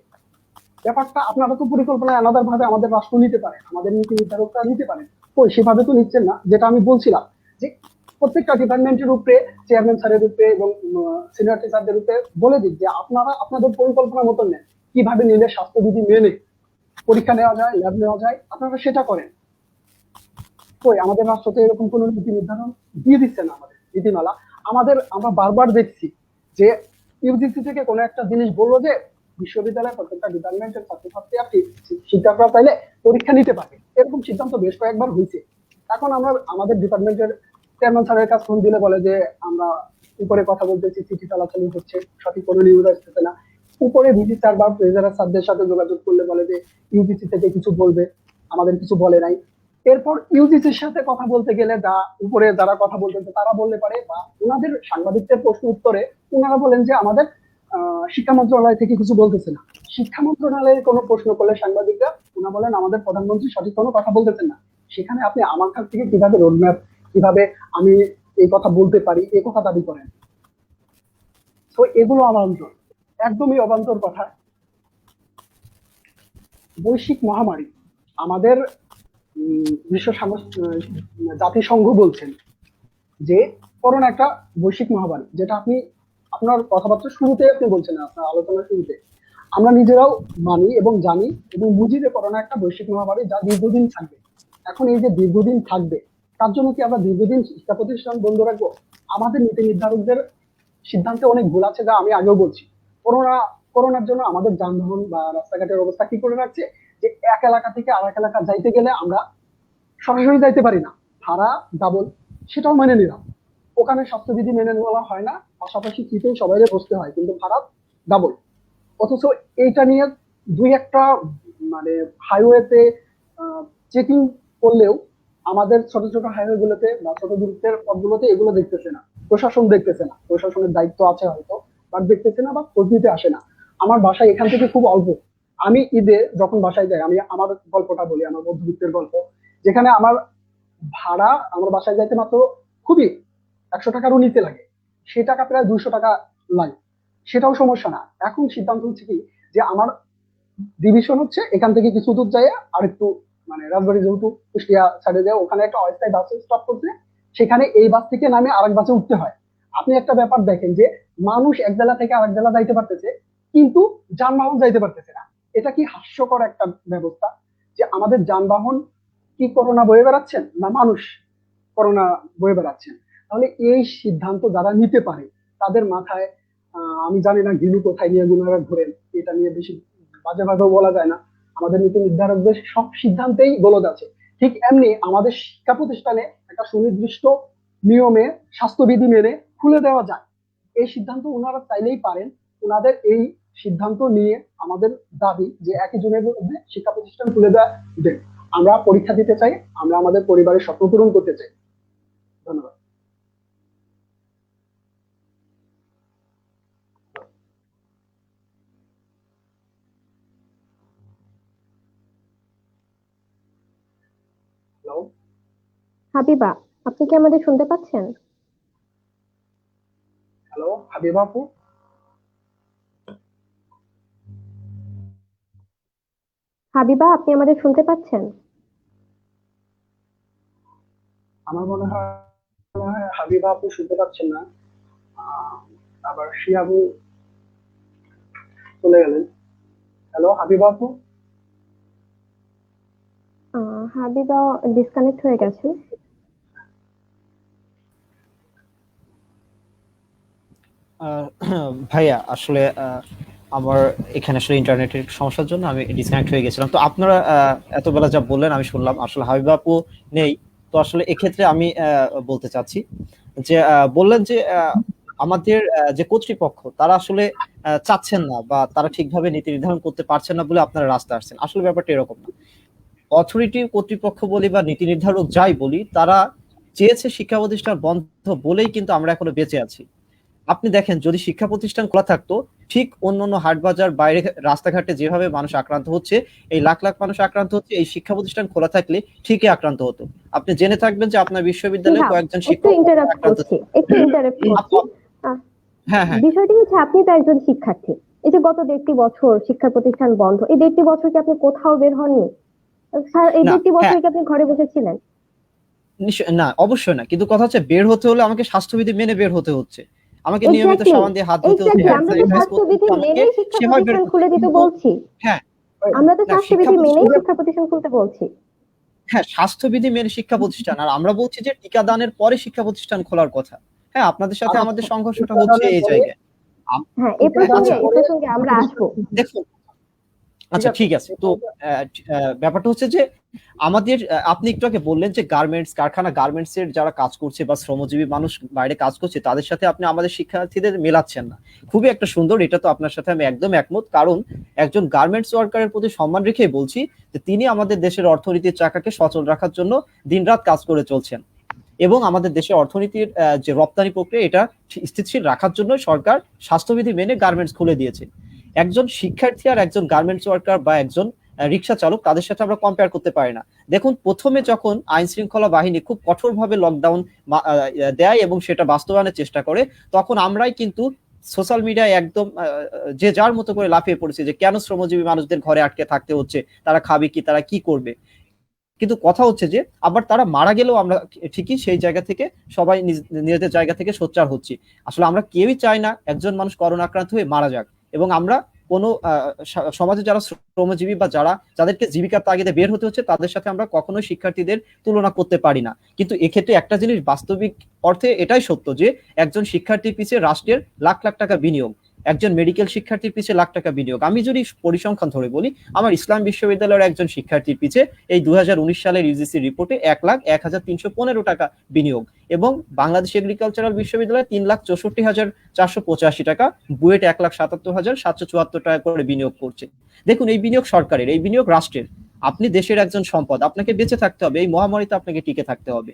ব্যাপারটা আপনারা তো পরিকল্পনা আলাদা ভাবে আমাদের রাষ্ট্র নিতে পারে, আমাদের নীতি নির্ধারকরা নিতে পারেন, তো সেভাবে তো নিচ্ছেন না। যেটা আমি বলছিলাম যে প্রত্যেকটা ডিপার্টমেন্টের উপরে চেয়ারম্যান স্যারের উপরে এবং সিনিয়র টিচারদের উপরে বলে দিক যে আপনারা আপনাদের পরিকল্পনা মতন নেন, কিভাবে নিলে স্বাস্থ্যবিধি মেনে পরীক্ষা নেওয়া যায়, ল্যাব নেওয়া যায়, আপনারা সেটা করেন। কই আমাদের রাষ্ট্রতে এরকম কোনো নীতি নির্ধারণ দিয়ে দিচ্ছে না, আমাদের নীতিমালা। আমরা বারবার দেখছি যে ইউজিসি থেকে কোনো একটা জিনিস বললো যে বিশ্ববিদ্যালয়ের প্রত্যেকটা ডিপার্টমেন্টের ছাত্রছাত্রী আপনি শিক্ষকরা চাইলে পরীক্ষা নিতে পারে, এরকম সিদ্ধান্ত বেশ কয়েকবার হয়েছে। এখন আমরা আমাদের ডিপার্টমেন্টের চেয়ারম্যান স্যারের কাছে ফোন দিলে বলে যে আমরা উপরে কথা বলতেছি, চিঠি চালাচালি হচ্ছে, সঠিক কোনো নিউজ আসতেছে না। উপরে ভিসি স্যার বা ট্রেজারার স্যারদের সাথে যোগাযোগ করলে বলে যে ইউজিসি থেকে কিছু বলবে, আমাদের কিছু বলে নাই। এরপর ইউজিসির সাথে কথা বলতে গেলে উপরে যারা কথা বলতেছে তারা বললে পারে, বা ওনাদের সাংবাদিকদের প্রশ্ন উত্তরে ওনারা বলেন যে আমাদের শিক্ষা মন্ত্রণালয় থেকে কিছু বলতেছে না। শিক্ষা মন্ত্রণালয়ের কোনো প্রশ্ন করলে সাংবাদিকরা ওনা বলেন আমাদের প্রধানমন্ত্রী সঠিক কোনো কথা বলতেছেন না। সেখানে আপনি আমার কাছ থেকে কিভাবে রোডম্যাপ, কিভাবে আমি এই কথা বলতে পারি, এই কথা দাবি করেন? তো এগুলো অবান্তর, একদমই অবান্তর কথা। বৈশ্বিক মহামারী, আমাদের জাতিসংঘ বলছেন যে করোনা একটা বৈশ্বিক মহামারী, যেটা আপনি আপনার কথাবার্তা শুরুতে আপনি বলছেন, আপনার আলোচনার শুরুতে। আমরা নিজেরাও মানি এবং জানি এবং বুঝি যে করোনা একটা বৈশ্বিক মহামারী যা দীর্ঘদিন থাকবে। এখন এই যে দীর্ঘদিন থাকবে, তার জন্য কি আমরা দীর্ঘদিন শিক্ষা প্রতিষ্ঠান বন্ধ রাখবো? আমাদের নীতি নির্ধারকদের সিদ্ধান্তে অনেক ভুল আছে, যা আমি আগেও বলছি। করোনার জন্য আমাদের যানবাহন বা রাস্তাঘাটের অবস্থা কি করে রাখছে, যে এক এলাকা থেকে আরেক এলাকা যাইতে গেলে আমরা সরাসরি যাইতে পারি না, ভাড়া ডাবল, সেটাও মেনে নিলাম। ওখানে স্বাস্থ্যবিধি মেনে নেওয়া হয় না, পাশাপাশি সিটেও সবাই বসতে হয়, কিন্তু ভাড়া ডাবল। অথচ এইটা নিয়ে দুই একটা মানে হাইওয়েতে চেকিং করলেও আমাদের ছোট ছোট হাইওয়ে গুলোতে বা ছোট দূরত্বের পথগুলোতে এগুলো দেখতেছে না, প্রশাসন দেখতেছে না। প্রশাসনের দায়িত্ব আছে হয়তো, বাট দেখতেছে না বা খোঁজ দিতে আসে না। আমার বাসায় এখান থেকে খুব অল্প, আমি ঈদে যখন বাসায় যাই, আমি আমার গল্পটা বলি, আমার মধ্যবিত্তের গল্প, যেখানে আমার ভাড়া আমার বাসায় যাইতে মাত্র খুবই 100 টাকারও নিতে লাগে, সে টাকা প্রায় 200 টাকা লাগে, সেটাও সমস্যা না। এখন সিদ্ধান্ত হচ্ছে কি, যে আমার ডিভিশন হচ্ছে এখান থেকে কিছু দূর যায় আর একটু মানে রাজবাড়ী যেহেতু কুষ্টিয়া সাইডে যায়, ওখানে একটা অস্থায়ী বাস স্টপ করছে, সেখানে এই বাস থেকে নামে আরেক বাসে উঠতে হয়। আপনি একটা ব্যাপার দেখেন যে মানুষ এক জেলা থেকে আরেক জেলা যাইতে পারতেছে, কিন্তু যানবাহন যাইতে পারতেছে না। এটা কি হাস্যকর একটা ব্যবস্থা, যে আমাদের যানবাহন কি করোনা বয়ে বেড়াচ্ছেন, না মানুষ করোনা বয়ে বেড়াচ্ছেন? তাহলে এই সিদ্ধান্ত যারা নিতে পারে তাদের মাথায় আমি জানি না ঘিলু কোথায় নিয়ে গুনারা ঘোরেন, এটা নিয়ে বেশি বাজেভাবেও বলা যায় না। আমাদের নীতি নির্ধারকদের সব সিদ্ধান্তেই গোলদ আছে। ঠিক এমনি আমাদের শিক্ষা প্রতিষ্ঠানে একটা সুনির্দিষ্ট নিয়মে স্বাস্থ্যবিধি মেনে খুলে দেওয়া যায়, এই সিদ্ধান্ত ওনারা চাইলেই পারেন। ওনাদের এই সিদ্ধান্ত নিয়ে আমাদের দাবি যে 1 জুনের মধ্যে শিক্ষা প্রতিষ্ঠান খুলে দেওয়া দেন। আমরা পরীক্ষা দিতে চাই, আমরা আমাদের পরিবারের স্বপ্ন পূরণ করতে চাই। ধন্যবাদ। হ্যালো, হাবিবা, আপনি কি আমাদের শুনতে পাচ্ছেন? হ্যালো হাবিবা আপু, হাবিবা, আপনি আমাদের শুনতে পাচ্ছেন? আমার মনে হয় হাবিবা আপু শুনতে পাচ্ছেন না। আহ, আবার শিয়াবু চলে গেলেন। হ্যালো হাবিবা আপু, হাবিবা ডিসকানেক্ট হয়ে গেছে। ভাইয়া আসলে আমার এখানে আসলে ইন্টারনেটের সমস্যার জন্য আমি ডিসকানেক্ট হয়ে গেছিলাম। তো আপনারা এত বেলা যা বললেন আমি শুনলাম, আসলে হাবিবা আপু নেই। তো আসলে এক্ষেত্রে আমি বলতে চাচ্ছি যে বললেন যে আমাদের যে কর্তৃপক্ষ তারা আসলে চাচ্ছেন না বা তারা ঠিকভাবে নীতি নির্ধারণ করতে পারছেন না বলে আপনারা রাস্তায় আসছেন। আসলে ব্যাপারটা এরকম না। অথরিটি কর্তৃপক্ষ বলি বা নীতি নির্ধারক যাই বলি, তারা চেয়েছে শিক্ষা প্রতিষ্ঠান বন্ধ বলেই কিন্তু আমরা এখনো বেঁচে আছি। আপনি দেখেন, যদি শিক্ষা প্রতিষ্ঠান খোলা থাকতো, ঠিক অন্যান্য হাট বাজার বাইরে রাস্তাঘাটে যেভাবে মানুষ আক্রান্ত হচ্ছে, এই লাখ লাখ মানুষ আক্রান্ত হচ্ছে, এই শিক্ষা প্রতিষ্ঠান খোলা থাকলে ঠিকই আক্রান্ত হতো। আপনি জেনে থাকবেন যে আপনার বিশ্ববিদ্যালয়ে হ্যাঁ, কয়েকজন একটু শিক্ষক ইন্টারাপ্ট আক্রান্ত করছি, একটু ইন্টারাপ্ট করছি। আহ, হ্যাঁ হ্যাঁ বিষয়টি হচ্ছে আপনি তো একজন শিক্ষার্থী। এই যে গত 1.5 বছর শিক্ষা প্রতিষ্ঠান বন্ধ, এই 1.5 বছর কি আপনি কোথাও বের হননি? স্যার, এই না 1.5 বছর হ্যাঁ কি আপনি ঘরে বসেছিলেন? না অবশ্যই না, কিন্তু কথা হচ্ছে বের হতে হলে আমাকে স্বাস্থ্যবিধি মেনে বের হতে হচ্ছে, আমাকে নিয়মিত এক্স্যাক্টলি, সাবান দিয়ে হাত ধুতে হচ্ছে, এক্স্যাক্টলি, হ্যান্ড আমরা তো স্যানিটাইজ করতে স্বাস্থ্যবিধি হচ্ছে আমাকে, মেনেই শিক্ষা সেভাবে বের প্রতিষ্ঠান হতে খুলে হচ্ছে। দিতে কিন্তু বলছি। হ্যাঁ আমরা তো না শিক্ষা স্বাস্থ্যবিধি মেনেই প্রতিষ্ঠান, শিক্ষা প্রতিষ্ঠান খুলতে বলছি। হ্যাঁ স্বাস্থ্যবিধি মেনে শিক্ষা প্রতিষ্ঠান, আর আমরা বলছি যে টিকাদানের পরে শিক্ষা প্রতিষ্ঠান খোলার কথা। হ্যাঁ আপনাদের সাথে আচ্ছা, আমাদের সংঘর্ষটা হচ্ছে টিকাদানের এই পরে, জায়গায়। হ্যাঁ, আচ্ছা এই প্রসঙ্গে আমরা আসবো। দেখুন, ঠিক আচ্ছা আছে, ঠিক আছে। তো ব্যাপারটা হচ্ছে যে আমাদের আপনি একটু আগে বললেন যে গার্মেন্টস কারখানা, গার্মেন্টস এর যারা কাজ করছে বা শ্রমজীবী মানুষ বাইরে কাজ করছে তাদের সাথে আপনি আমাদের শিক্ষার্থীদের মেলাচ্ছেন না। খুবই একটা সুন্দর, এটা তো আপনার সাথে আমি একদম একমত। কারণ একজন গার্মেন্টস ওয়ার্কারের প্রতি সম্মান রেখেই বলছি যে তিনি আমাদের দেশের অর্থনীতির চাকাকে সচল রাখার জন্য দিনরাত কাজ করে চলছেন, এবং আমাদের দেশের অর্থনীতির যে রপ্তানি প্রক্রিয়া এটা স্থিতিশীল রাখার জন্য সরকার স্বাস্থ্যবিধি মেনে গার্মেন্টস খুলে দিয়েছে। একজন শিক্ষার্থী আর একজন গার্মেন্টস ওয়ার্কার বা একজন রিক্সা চালক, তাদের সাথে আমরা কম্পেয়ার করতে পারি না। দেখুন, প্রথমে যখন আইন শৃঙ্খলা বাহিনী খুব কঠোরভাবে লকডাউন দেয় এবং সেটা বাস্তবায়নের চেষ্টা করে, তখন আমরাই কিন্তু সোশ্যাল মিডিয়ায় একদম যে যার মতো করে লাফিয়ে পড়েছে যে কেন শ্রমজীবী মানুষদের ঘরে আটকে থাকতে হচ্ছে, তারা খাবে কি, তারা কি করবে। কিন্তু কথা হচ্ছে যে আবার তারা মারা গেলেও আমরা ঠিকই সেই জায়গা থেকে সবাই নিজেদের জায়গা থেকে সোচ্চার হচ্ছি। আসলে আমরা কেউই চাই না একজন মানুষ করোনা আক্রান্ত হয়ে মারা যাক, এবং আমরা কোনো সমাজে যারা শ্রমজীবী বা যাদেরকে জীবিকার তাগিদে বের হতে হচ্ছে তাদের সাথে আমরা কখনোই শিক্ষার্থীদের তুলনা করতে পারি না। কিন্তু এক্ষেত্রে একটা জিনিস বাস্তবিক অর্থে এটাই সত্য যে একজন শিক্ষার্থীর পিছিয়ে রাষ্ট্রের লাখ লাখ টাকা বিনিয়োগ, একজন মেডিকেল শিক্ষার্থীর পিছিয়ে লাখ টাকা বিনিয়োগ। আমি যদি পরিসংখ্যান ধরে বলি, আমার ইসলাম বিশ্ববিদ্যালয়ের একজন শিক্ষার্থীর পিছিয়ে এই 2019 সালের ইউজিসি রিপোর্টে 1,01,315 টাকা বিনিয়োগ, এবং বাংলাদেশ এগ্রিকালচারাল বিশ্ববিদ্যালয়ে 3,64,485 টাকা, বুয়েট 1,77,774 টাকা করে বিনিয়োগ করছে। দেখুন, এই বিনিয়োগ সরকারের, এই বিনিয়োগ রাষ্ট্রের। আপনি দেশের একজন সম্পদ, আপনাকে বেঁচে থাকতে হবে, এই মহামারীতে আপনাকে টিকে থাকতে হবে।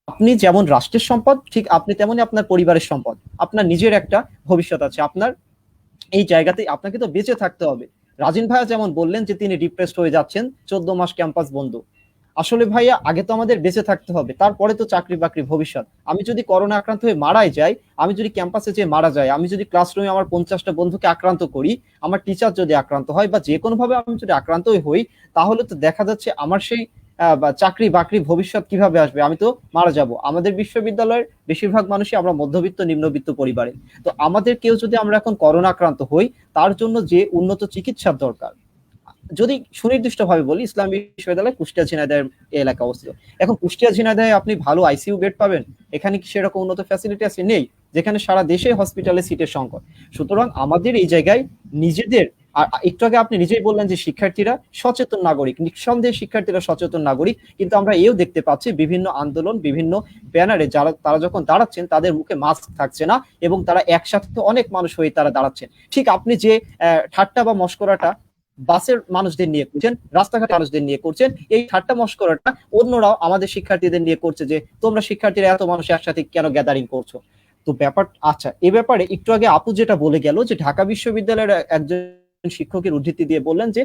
আপনি যেমন রাষ্ট্রের সম্পদ, ঠিক আপনি তেমনই আপনার পরিবারের সম্পদ। আপনার নিজের একটা ভবিষ্যৎ আছে, আপনার এই জায়গাতে আপনাকে তো বেঁচে থাকতে হবে। রাজিন ভাইয়া যেমন বললেন যে তিনি ডিপ্রেসড হয়ে যাচ্ছেন, 14 মাস ক্যাম্পাস বন্ধ। আসলে ভাইয়া, আগে তো আমাদের বেঁচে থাকতে হবে, তারপরে তো চাকরি বাকরি ভবিষ্যৎ। আমি যদি করোনা আক্রান্ত হয়ে মারাই যাই, আমি যদি ক্যাম্পাসে যেয়ে মারা যাই, আমি যদি ক্লাসরুমে আমার 50টা বন্ধুকে আক্রান্ত করি, আমার টিচার যদি আক্রান্ত হয়, বা যে কোনো ভাবে আমি যদি আক্রান্ত হই, তাহলে তো দেখা যাচ্ছে আমার সেই চাকরি বাকরি ভবিষ্যৎ কিভাবে আসবে? আমি তো মারা যাব। আমাদের বিশ্ববিদ্যালয়ের বেশিরভাগ মানুষই আমরা মধ্যবিত্ত নিম্নবিত্ত পরিবারে। তো আমাদের কেউ যদি আমরা এখন করোনা আক্রান্ত হই, তার জন্য যে উন্নত চিকিৎসার দরকার, যদি সুনির্দিষ্টভাবে বলি, ইসলাম বিশ্ববিদ্যালয় কুষ্টিয়া ঝিনাইদহের এলাকা অবস্থিত। এখন কুষ্টিয়া ঝিনাইদহে আপনি ভালো আইসিইউ বেড পাবেন, এখানে কি সেরকম উন্নত ফ্যাসিলিটি আছে? নেই, যেখানে সারা দেশে হসপিটালে সিটের সংকট। সুতরাং আমাদের এই জায়গায় নিজেদের, আর একটু আগে আপনি নিজেই বললেন যে শিক্ষার্থীরা সচেতন নাগরিক, নিঃসন্দেহে শিক্ষার্থীরা সচেতন নাগরিক, কিন্তু আমরা এও দেখতে পাচ্ছি বিভিন্ন আন্দোলন, বিভিন্ন ব্যানারে তারা যখন দাঁড়াচ্ছেন তাদের মুখে মাস্ক থাকছে না, এবং তারা একসাথে অনেক মানুষ হয়ে তারা দাঁড়াচ্ছেন। ঠিক আপনি যে ঠাট্টা বা মশকরাটা বাসের মানুষদের নিয়ে করছেন, রাস্তাঘাট মানুষদের নিয়ে করছেন, এই ঠাট্টা মশকরাটা অন্যরাও আমাদের শিক্ষার্থীদের নিয়ে করছে যে তোমরা শিক্ষার্থীরা এত মানুষ একসাথে কেন গ্যাদারিং করছো। তো ব্যাপার, আচ্ছা, এ ব্যাপারে একটু আগে আপু যেটা বলে গেল যে ঢাকা বিশ্ববিদ্যালয়ের একজন শিক্ষকের উদ্ধৃতি দিয়ে বললেন যে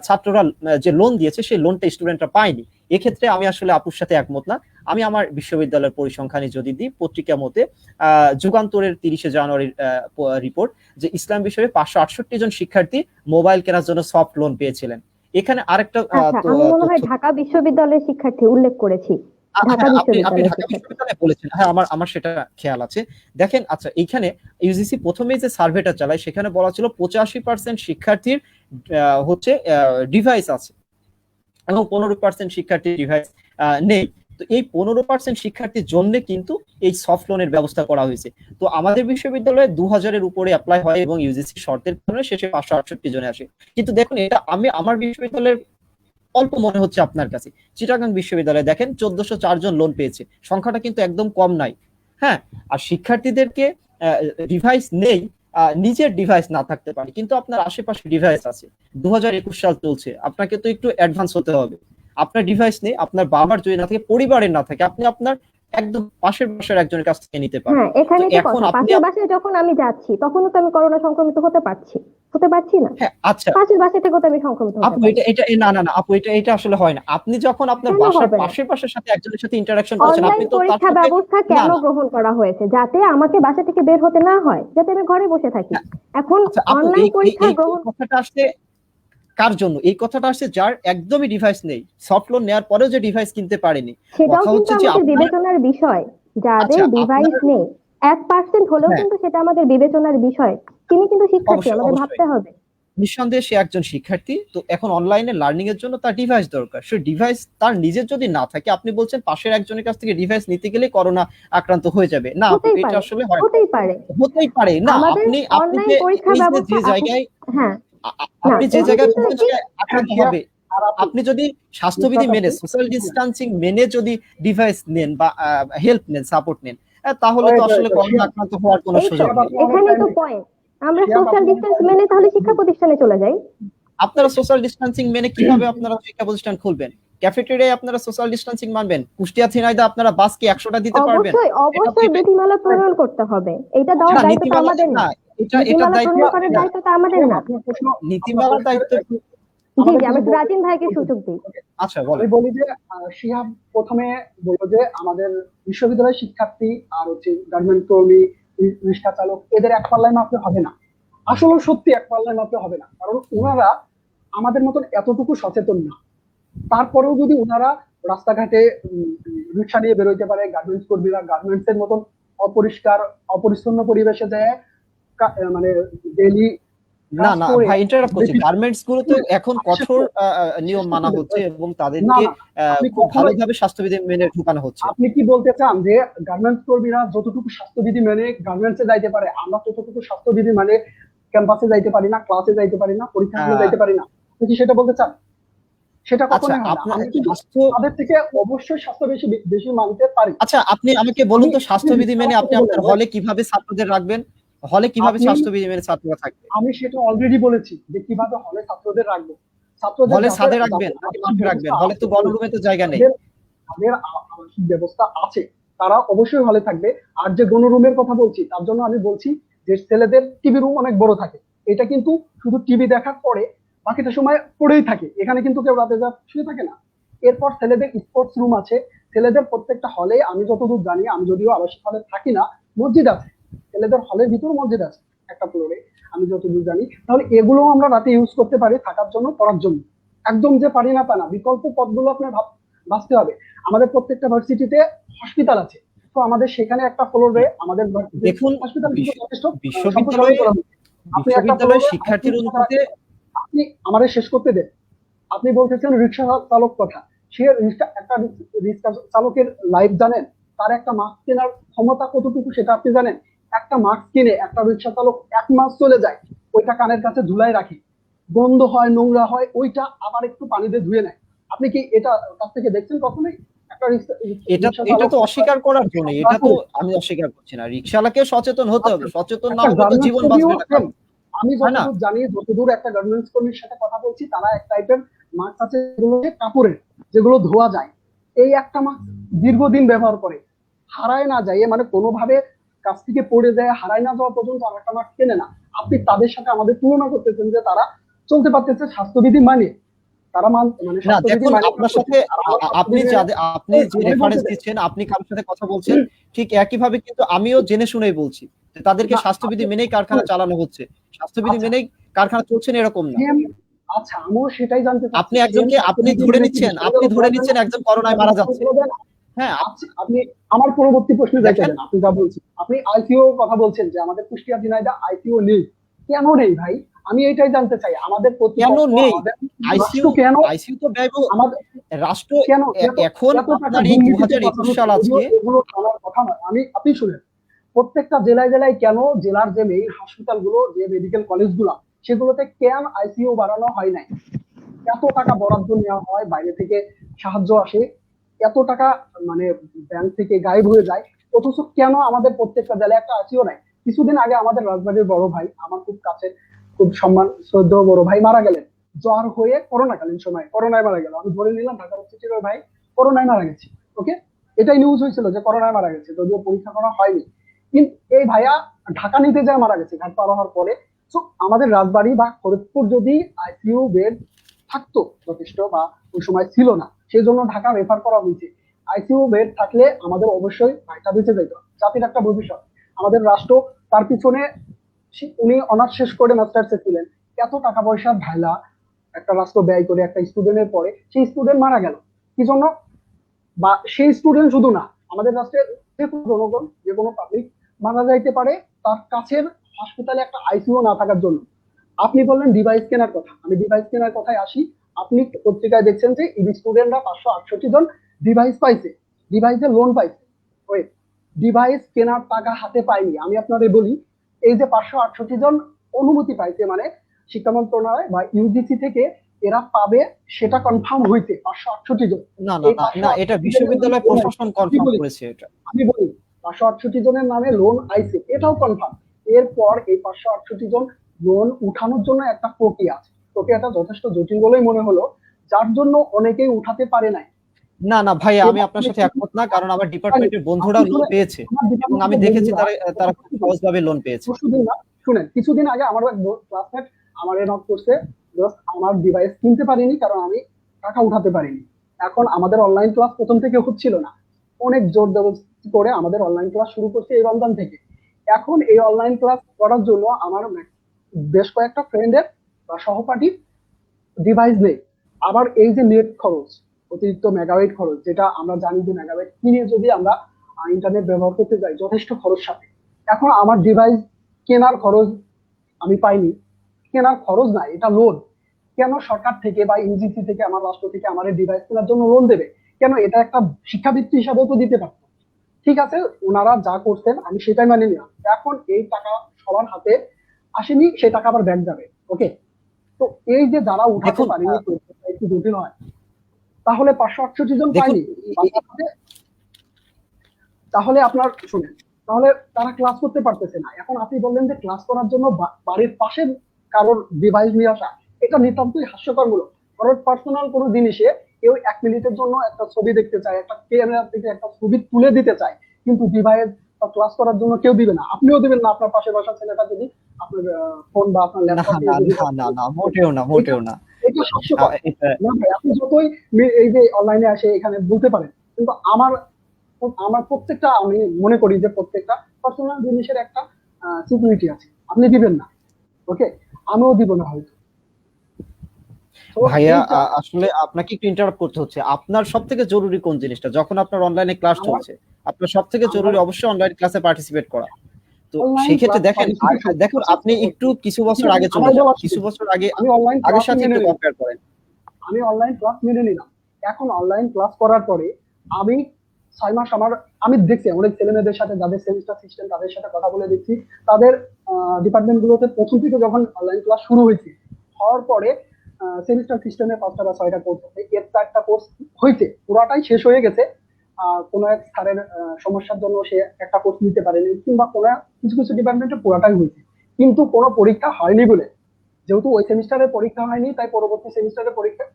ছাত্ররা যে লোন দিয়েছে সেই লোনটা স্টুডেন্টরা পায়নি। এক্ষেত্রে আমি আসলে আপুর সাথে একমত না। আমি আমার বিশ্ববিদ্যালয়ের পরিসংখ্যানে যদি দিই, পত্রিকা মতে যুগান্তরের 30শে জানুয়ারির রিপোর্ট, যে ইসলাম বিষয়ে 568 জন শিক্ষার্থী মোবাইল কেনার জন্য সফট লোন পেয়েছিলেন। এখানে আরেকটা আমি মনে হয় ঢাকা বিশ্ববিদ্যালয়ের শিক্ষার্থী উল্লেখ করেছি। ঢাকা আপনি ঢাকা বিশ্ববিদ্যালয়ের বিশ্ববিদ্যালয়ে বলেছেন, হ্যাঁ, আমার সেটা খেয়াল আছে। দেখেন, আচ্ছা, এইখানে ইউজিসি প্রথমেই যে সার্ভেটা চালায় সেখানে বলা ছিল 85% শিক্ষার্থীর হচ্ছে ডিভাইস আছে এবং 15% শিক্ষার্থীর ডিভাইস নেই। তো এই 15% শিক্ষার্থীর জন্য কিন্তু এই সফট লোনের ব্যবস্থা করা হয়েছে। তো আমাদের বিশ্ববিদ্যালয়ে 2000-এর উপরে অ্যাপ্লাই হয় এবং ইউজিসি শর্তের কারণে শেষে 568 জনে আসে। কিন্তু দেখুন, এটা আমার বিশ্ববিদ্যালয়ের অল্প মনে হচ্ছে আপনার কাছে। চিটাগাং বিশ্ববিদ্যালয়ে দেখেন 1404 জন লোন পেয়েছে, সংখ্যাটা কিন্তু একদম কম নাই। হ্যাঁ, আর শিক্ষার্থীদেরকে ডিভাইস নেই, নিজের ডিভাইস না থাকতে পারে, কিন্তু আপনার আশেপাশে ডিভাইস আছে। 2021 সাল চলছে, আপনাকে তো একটু অ্যাডভান্স হতে হবে। আপনার ডিভাইস নেই, আপনার বাবার যদি না থাকে, পরিবারের না থাকে, আপনি আপনার একদম পাশের বাসার একজনের কাছ থেকে নিতে পারেন। হ্যাঁ, এখানে কি এখন কথা, আপনি পাশের বাসায় যখন আমি যাচ্ছি তখনও তো আমি করোনা সংক্রমিত হতে পারছি না। হ্যাঁ, আচ্ছা পাশের বাসা থেকে তো আমি সংক্রমিত হতে আপু, পারি। এটা না আপু, এটা আসলে হয় না। আপনি যখন আপনার কেন বাসার হবে না? পাশের সাথে একজনের সাথে ইন্টারাকশন করছেন, অনলাইন আপনি তো তার পরীক্ষা সাথে ব্যবস্থা না কেন না গ্রহণ করা হয়েছে? যাতে আমাকে বাসা থেকে বের হতে না হয়, যাতে আমি ঘরে বসে থাকি। এখন আচ্ছা আপু, অনলাইন পরীক্ষা এই গ্রহণ কথাটা আসছে কার জন্য? এই কথাটা আসছে যার একদমই ডিভাইস নেই, সফট লোন নেওয়ার পরেও যে ডিভাইস কিনতে পারেনি। সেটাও কথা কিন্তু হচ্ছে যে আমাদের আপনার, বিবেচনার বিষয়। যাদের আচ্ছা ডিভাইস আপনার, নেই 1% হলেও হ্যাঁ, কিন্তু সেটা আমাদের বিবেচনার বিষয়। তিনি কিন্তু শিক্ষার্থী, অবশ্যই আমাদের অবশ্যই ভাবতে হবে। নিঃসন্দেহে সে একজন শিক্ষার্থী। তো এখন অনলাইনে লার্নিং এর জন্য তার ডিভাইস দরকার। সে ডিভাইস তার নিজের যদি না থাকে, আপনি বলছেন পাশের একজনের কাছ থেকে ডিভাইস নিতে গেলে করোনা আক্রান্ত হয়ে যাবে। না আপু, হতেই এটা পারে, আসলে হয় না। হতেই পারে। হতেই পারে না। আমাদের আপনি অনলাইন যে পরীক্ষা এই ব্যবস্থা যে জায়গায় হ্যাঁ, না আপনি যে এই যে জায়গায় কিন্তু বলছেন একটি সেটা আক্রান্ত হবে, আর আপনি যদি স্বাস্থ্যবিধি মেনে সোশ্যাল ডিস্টেন্সিং মেনে যদি ডিভাইস নেন বা হেল্প নেন, সাপোর্ট নেন, তাহলে তো আসলে করোনা আক্রান্ত হওয়ার কোনো সুযোগ নেই। এখানেই তো পয়েন্ট, আমরা সোশ্যাল ডিস্টেন্স মেনে তাহলে শিক্ষা প্রতিষ্ঠানে চলে যাই। আপনারা সোশ্যাল ডিস্টেন্সিং মেনে কিভাবে আপনারা শিক্ষা প্রতিষ্ঠান খুলবেন? ক্যাফেটেরিয়ায় আপনারা সোশ্যাল ডিস্টেন্সিং মানবেন? কুষ্টিয়া ঝিনাইদহ আপনারা বাস কি 100টা দিতে পারবেন? অবশ্যই বিধিমালা প্রণয়ন করতে হবে। এটা দেওয়ার দায়িত্ব তো আমাদের না। এটা দায়িত্ব করার দায়িত্ব তো আমাদের না। নীতিমালার দায়িত্ব। জি জি, আমি রাজিন ভাইকে সুযোগ দিই। আচ্ছা বলেন। আমি বলি যে শিহাব প্রথমে বলবো যে আমাদের বিশ্ববিদ্যালয়ের শিক্ষার্থী আর হচ্ছে গার্মেন্ট কর্মী, রিক্সা চালক, এদের এক পাল্লায় মাপলে হবে না। আসলে সত্যি এক পাল্লায় মাপলে হবে না, কারণ ওনারা আমাদের মতন এতটুকু সচেতন না। তারপরেও যদি ওনারা রাস্তাঘাটে রিক্সা নিয়ে বেরোইতে পারে, গার্মেন্টস কর্মীরা গার্মেন্টস এর মতন অপরিষ্কার অপরিচ্ছন্ন পরিবেশে যায় মানে ডেইলি না না ভাই, ইন্টারাপ্ট করছি। গার্মেন্টস গুলোতে এখন কঠোর নিয়ম মানা হচ্ছে এবং তাদেরকে খুব ভালোভাবে স্বাস্থ্যবিধি মেনে ঢুকানো হচ্ছে। আপনি কি বলতে চান যে গার্মেন্টস কর্মীরা যতটুকু স্বাস্থ্যবিধি মেনে গার্মেন্টসে যাইতে পারে, আমরা ততটুকু স্বাস্থ্যবিধি মানে ক্যাম্পাসে যাইতে পারি না, ক্লাসে যাইতে পারি না, পরীক্ষায় যাইতে পারি না? আপনি কি সেটা বলতে চান? সেটা কখনোই হয় না। আমি কিন্তু তাদের থেকে অবশ্যই স্বাস্থ্য বেশি মানতে পারি। আচ্ছা, আপনি আমাকে বলুন তো, স্বাস্থ্যবিধি মেনে আপনি আপনার হলে কিভাবে ছাত্রদের রাখবেন? হলে কিভাবে স্বাস্থ্যবিধি মেনে ছাত্ররা থাকবে? আমি সেটা অলরেডি বলেছি যে কিভাবে হলে ছাত্রদের রাখবো। হলে ছাদে রাখবেন নাকি মাঠে রাখবেন? হলে তো বড় রুমে তো জায়গা নেই। তাদের আবাসিক ব্যবস্থা আছে, তারা অবশ্যই হলে থাকবে। আর যে গণ রুমের কথা বলছি, তার জন্য আমি বলছি যে ছেলেদের টিভি রুম অনেক বড় থাকে। এটা কিন্তু শুধু টিভি দেখার পরে বাকিটা সময় পড়েই থাকে, এখানে কিন্তু কেউ রাতে যা শুয়ে থাকে না। এরপর ছেলেদের স্পোর্টস রুম আছে। ছেলেদের প্রত্যেকটা হলে, আমি যতদূর জানি, আমি যদিও আবাসিক হলে থাকি না, মসজিদ আছে। ছেলেদের হলের ভিতর মসজিদ আছে একটা ফ্লোরে, আমি যতদূর জানি। তাহলে এগুলো আমরা রাতে ইউজ করতে পারি থাকার জন্য, পড়ার জন্য। একদম যে পারি না তা না, বিকল্প পথগুলো আপনার ভাবতে হবে। আমাদের প্রত্যেকটা ভার্সিটিতে হসপিটাল আছে, তো আমাদের সেখানে একটা ফ্লোরে আমাদের দেখুন, হসপিটাল যথেষ্ট বিশ্ববিদ্যালয় শিক্ষার্থীর অনুপাতে। আপনি আমাদের শেষ করতে দেন। আপনি বলতেছেন রিক্সা চালক কথা, সে একটা রিক্সা চালকের লাইফ জানেন? তার একটা মাস্ক কেনার ক্ষমতা কতটুকু সেটা আপনি জানেন? একটা মাস্ক কিনে একটা রিক্সা চালক 1 মাস চলে যায়, ওইটা কানের কাছে ঝুলাই রাখে, গন্ধ হয়, নোংরা হয়, ওইটা আবার একটু পানি দিয়ে ধুয়ে নেয়। আপনি কি এটা কাছ থেকে দেখছেন কখনোই? এটা তো অস্বীকার করার জন্য, এটা তো আমি অস্বীকার করছি না। রিক্সাওয়ালাকে সচেতন হতে হবে, সচেতন না হলে তো জীবন বাঁচবে না। আমি যতদূর জানি, যতদূর একটা গার্মেন্টস কর্মীর সাথে কথা বলছি, তারা এক টাইপের মাস্ক আছে যেগুলো কাপড়ের, যেগুলো ধোয়া যায়। এই একটা মাস্ক দীর্ঘদিন ব্যবহার করে, হারায় না যায়, মানে কোনোভাবে কাছ থেকে পড়ে যায়, হারায় না যাওয়া পর্যন্ত আর একটা মাস্ক কেনে না। আপনি তাদের সাথে আমাদের তুলনা করতেছেন যে তারা চলতে পারতেছে স্বাস্থ্যবিধি মানে, তারা মানে না। দেখুন, আপনার সাথে আপনি যে রেফারেন্স দিচ্ছেন, আপনি কারোর সাথে কথা বলছেন, ঠিক একই ভাবে কিন্তু আমিও জেনে শুনেই বলছি যে তাদেরকে স্বাস্থ্যবিধি মেনেই কারখানা চালানো হচ্ছে। স্বাস্থ্যবিধি মেনেই কারখানা চলছে না এরকম না। আচ্ছা, আমিও সেটাই জানতে চাচ্ছি। আপনি একজনকে আপনি ধরে নিচ্ছেন একজন করোনায় মারা যাচ্ছে। হ্যাঁ, আপনি আমার পরবর্তী প্রশ্নে যাইতেন। আপনি যা বলছেন, আপনি আইসিইউ কথা বলছেন যে আমাদের কুষ্টিয়া ঝিনাইদহ আইসিইউ নেই। কেন নেই ভাই? আমি এটাই জানতে চাই। আমাদের কেন নেই? আইসিইউ কেন? আইসিইউ তো ব্যয়বহুল। আমাদের রাষ্ট্র এখন আপনার এই 2021 সাল আজকে, এগুলো আমার কথা নয়। আপনি শুনেন, প্রত্যেকটা জেলায় জেলায় কেন জেলার যে মেইন হসপিটালগুলো, যে মেডিকেল কলেজগুলো, সেগুলোতে কেন আইসিইউ বাড়ানো হয় নাই? এত টাকা বরাদ্দ নেওয়া হয়, বাইরে থেকে সাহায্য আসে, এত টাকা মানে ব্যাংক থেকে গায়েব হয়ে যায়, অথচ কেন আমাদের প্রত্যেকটা জেলায় একটা আইসিইউ নাই? কিছুদিন আগে আমাদের রাজবাড়ির বড় ভাই, আমার খুব কাছে, খুব সম্মান শ্রদ্ধেয় বড় ভাই মারা গেলেন জ্বর হয়ে, করোনাকালীন সময় করোনায় মারা গেল। আমি ধরে নিলাম ঢাকা ইউনিভার্সিটির ওই ভাই করোনায় মারা গেছে। ওকে, এটাই নিউজ হয়েছিল যে করোনায় মারা গেছে, যদিও পরীক্ষা করা হয়নি। কিন্তু এই ভাইয়া ঢাকা নিতে যায় মারা গেছে ঘাট পার হওয়ার পরে। তো আমাদের রাজবাড়ি বা ফরিদপুর যদি আইসিইউ বেড থাকতো যথেষ্ট, বা ওই সময় ছিল না, সেই জন্য ঢাকা রেফার করা হয়েছে। আইসিইউ বেড থাকলে আমাদের অবশ্যই ভাইটা বেঁচে যেত, জাতির একটা ভবিষ্যৎ। আমাদের রাষ্ট্র তার পিছনে, উনি অনার্স শেষ করে মাস্টার্সে ছিলেন, এত টাকা পয়সা ঢাইলা একটা রাষ্ট্র ব্যয় করে একটা স্টুডেন্টের পরে সেই স্টুডেন্ট মারা গেল কি জন্য? বা সেই স্টুডেন্ট শুধু না, আমাদের রাষ্ট্রের যে কোনো জনগণ, যে কোনো পাবলিক মারা যাইতে পারে তার কাছের হসপিটালে একটা আইসিইউ না থাকার জন্য। আপনি বললেন ডিভাইস কেনার কথা, আমি ডিভাইস কেনার কথায় আসি। আপনি পত্রিকায় দেখছেন যে ইবি স্টুডেন্টরা 568 জন ডিভাইস পাইছে, ডিভাইসের লোন পাইছে। ওই ডিভাইস কেনার টাকা হাতে পায়নি। আমি আপনাদের বলি, এই যে 568 জন অনুমতি পাইছে, মানে শিক্ষা মন্ত্রণালয় বা ইউজিসি থেকে এরা পাবে সেটা কনফার্ম হইতে 568 জন। না না এই না না, এটা 568 বিশ্ববিদ্যালয় জনের নামে প্রশাসন কনফার্ম বলি, করেছে এটা। আমি বলি 568 জনের নামে লোন আইছে, এটাও কনফার্ম। এরপর এই 568 জন লোন উঠানোর জন্য একটা প্রক্রিয়া আছে। প্রক্রিয়াটা যথেষ্ট জটিল বলেই মনে হলো, যার জন্য অনেকেই উঠাতে পারে নাই। না না ভাইয়া, আমি এবং আপনার সাথে একমত না, কারণ আমার ডিপার্টমেন্টের বন্ধুরা আপনি লোন শুনেন, পেয়েছে আমার এবং আমি ডিপার্টমেন্টের দেখেছি বন্ধুরা তারা খুব সহজভাবে লোন পেয়েছে। পরশুদিন না, শুনেন, কিছুদিন আগে আমারও এক ক্লাসমেট আমার নক করছে, "দোস্ত, আমার ডিভাইস কিনতে পারিনি কারণ আমি টাকা উঠাতে পারিনি।" এখন আমাদের অনলাইন ক্লাস প্রথম থেকে হচ্ছিল না, অনেক জোর জবরদস্তি করে আমাদের অনলাইন ক্লাস শুরু করছে এই রমজান থেকে। এখন এই অনলাইন ক্লাস করার জন্য আমার বেশ কয়েকটা ফ্রেন্ডের বা সহপাঠীর ডিভাইস নেই। আবার এই যে নেট খরচ, অতিরিক্ত মেগাবাইট খরচ, যেটা আমরা জানি যে মেগাবাইট কিনে যদি আমরা ইন্টারনেট ব্যবহার করতে যাই যথেষ্ট খরচ সাথে। এখন আমার ডিভাইস কেনার খরচ আমি পাইনি, কেনার খরচ নাই, এটা লোন। কেন সরকার থেকে বা ইউজিসি থেকে, আমার রাষ্ট্র থেকে আমার এই ডিভাইস কেনার জন্য লোন দেবে? কেন? এটা একটা শিক্ষাবৃত্তি হিসাবেও তো দিতে পারতো। ঠিক আছে, ওনারা যা করছেন আমি সেটাই মানে নিলাম। এখন এই টাকা সবার হাতে আসেনি, সেই টাকা আবার ব্যাংক যাবে। ওকে, তো এই যে যারা উঠাতে দেখুন পারেনি, একটু জটিল হয়। তাহলে 568 জন দেখুন পায়নি, তাহলে আপনার শুনেন, তাহলে তারা ক্লাস করতে পারতেছে না। এখন আপনি বললেন যে ক্লাস করার জন্য বাড়ির পাশের কারোর ডিভাইস নিয়ে আসা, এটা নিতান্তই হাস্যকরমূলক। কারণ পার্সোনাল কোনো জিনিসে কেউ 1 মিনিটের জন্য একটা ছবি দেখতে চায়, একটা ক্যামেরা থেকে একটা ছবি তুলে দিতে চায়, কিন্তু ডিভাইস বা ক্লাস করার জন্য কেউ দিবে না, আপনিও দিবেন না আপনার পাশে বসা ছেলেটা যদি আপনার ফোন বা আপনার না ল্যাপটপ না দিয়ে না না না, মোটেও না, মোটেও না। এটা হাস্যকর। এটা না ভাই, আপনি যতই এই যে অনলাইনে আসে এখানে বলতে পারেন, কিন্তু আমার আমার প্রত্যেকটা, আমি মনে করি যে প্রত্যেকটা পার্সোনাল জিনিসের একটা সিকিউরিটি আছে, আপনি দিবেন না। ওকে, আমিও দিব না হয়তো। তো ভাইয়া, এইটা আসলে আপনাকে একটু ইন্টারাপ্ট করতে হচ্ছে। আপনার সব থেকে জরুরি কোন জিনিসটা? যখন আপনার অনলাইনে ক্লাস আমার চলছে, আপনার সব থেকে আমার জরুরি অবশ্যই অনলাইন ক্লাসে পার্টিসিপেট করা। তো অনলাইন সেই ক্ষেত্রে ক্লাস দেখেন, পার্টিসিপেট দেখুন আপনি একটু কিছু বছর আগে চলে আমার যান, বলা কিছু শুনুন, বছর আগে আমি অনলাইন আগের ক্লাস সাথে মেনে একটু নিলাম, কম্পেয়ার করেন। আমি অনলাইন ক্লাস মেনে নিলাম। এখন অনলাইন ক্লাস করার পরে আমি 6 মাস আমি দেখছি অনেক ছেলে মেয়েদের সাথে, যাদের সেমিস্টার সিস্টেম, তাদের সাথে কথা বলে দেখছি, তাদের ডিপার্টমেন্ট গুলোতে প্রথম থেকে যখন অনলাইন ক্লাস শুরু হয়েছে, হওয়ার পরে সেমিস্টার সিস্টেমে 5টা বা 6টা কোর্স হচ্ছে, এর 4টা কোর্স হয়েছে, পুরাটাই শেষ হয়ে গেছে। কোনো এক স্যারের সমস্যার জন্য সে একটা কোর্স নিতে পারেনি, কিংবা কোনো কিছু কিছু ডিপার্টমেন্টে পুরাটাই হয়েছে, কিন্তু কোনো পরীক্ষা হয়নি বলে, যেহেতু ওই সেমিস্টারে পরীক্ষা হয়নি, তাই পরবর্তী সেমিস্টারে পরীক্ষা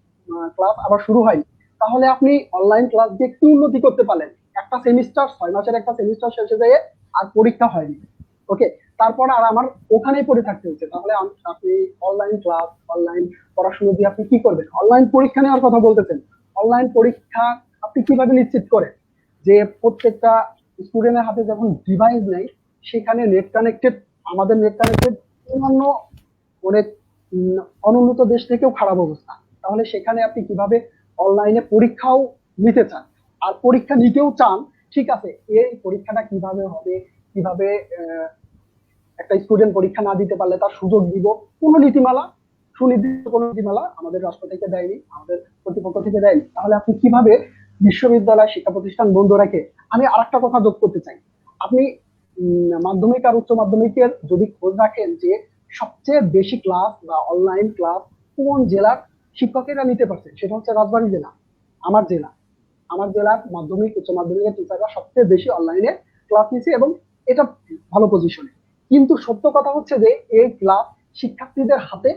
ক্লাস আবার শুরু হয়নি। তাহলে আপনি অনলাইন ক্লাস দিয়ে কি উন্নতি করতে পারলেন? একটা সেমিস্টার, 6 মাসের একটা সেমিস্টার শেষে যেয়ে আর পরীক্ষা হয়নি। ওকে, তারপর আর আমার ওখানেই পড়ে থাকতে হচ্ছে। তাহলে আপনি অনলাইন ক্লাস, অনলাইন পড়াশোনা দিয়ে আপনি কি করবেন? অনলাইন পরীক্ষা নেওয়ার কথা বলতেছেন, অনলাইন পরীক্ষা আপনি কিভাবে নিশ্চিত করেন যে প্রত্যেকটা স্টুডেন্টের হাতে যখন ডিভাইস নেই, সেখানে নেট কানেক্টেড, আমাদের নেট কানেক্টেড অন্যান্য অনেক অনুন্নত দেশ থেকেও খারাপ অবস্থা, তাহলে সেখানে আপনি কিভাবে অনলাইনে পরীক্ষাও নিতে চান? আর পরীক্ষা নিতেও চান, ঠিক আছে, এই পরীক্ষাটা কিভাবে হবে, কিভাবে একটা স্টুডেন্ট পরীক্ষা না দিতে পারলে তার সুযোগ দিব, কোনো নীতিমালা, সুনির্দিষ্ট কোনো নীতিমালা আমাদের রাষ্ট্র থেকে দেয়নি, আমাদের কর্তৃপক্ষ থেকে দেয়নি। তাহলে আপনি কিভাবে বিশ্ববিদ্যালয়, শিক্ষা প্রতিষ্ঠান বন্ধ রাখে? আমি আরেকটা কথা যোগ করতে চাই। আপনি মাধ্যমিক আর উচ্চ মাধ্যমিকের যদি খোঁজ রাখেন যে সবচেয়ে বেশি ক্লাস বা অনলাইন ক্লাস কোন জেলার শিক্ষকেরা নিতে পারছে, সেটা হচ্ছে রাজবাড়ী জেলা, আমার জেলা। আমার জেলার মাধ্যমিক উচ্চ মাধ্যমিকের টিচাররা সবচেয়ে বেশি অনলাইনে ক্লাস নিচ্ছে, এবং এটা ভালো পজিশনে। কিন্তু সত্য কথা হচ্ছে যে এই ক্লাস শিক্ষার্থীদের হাতে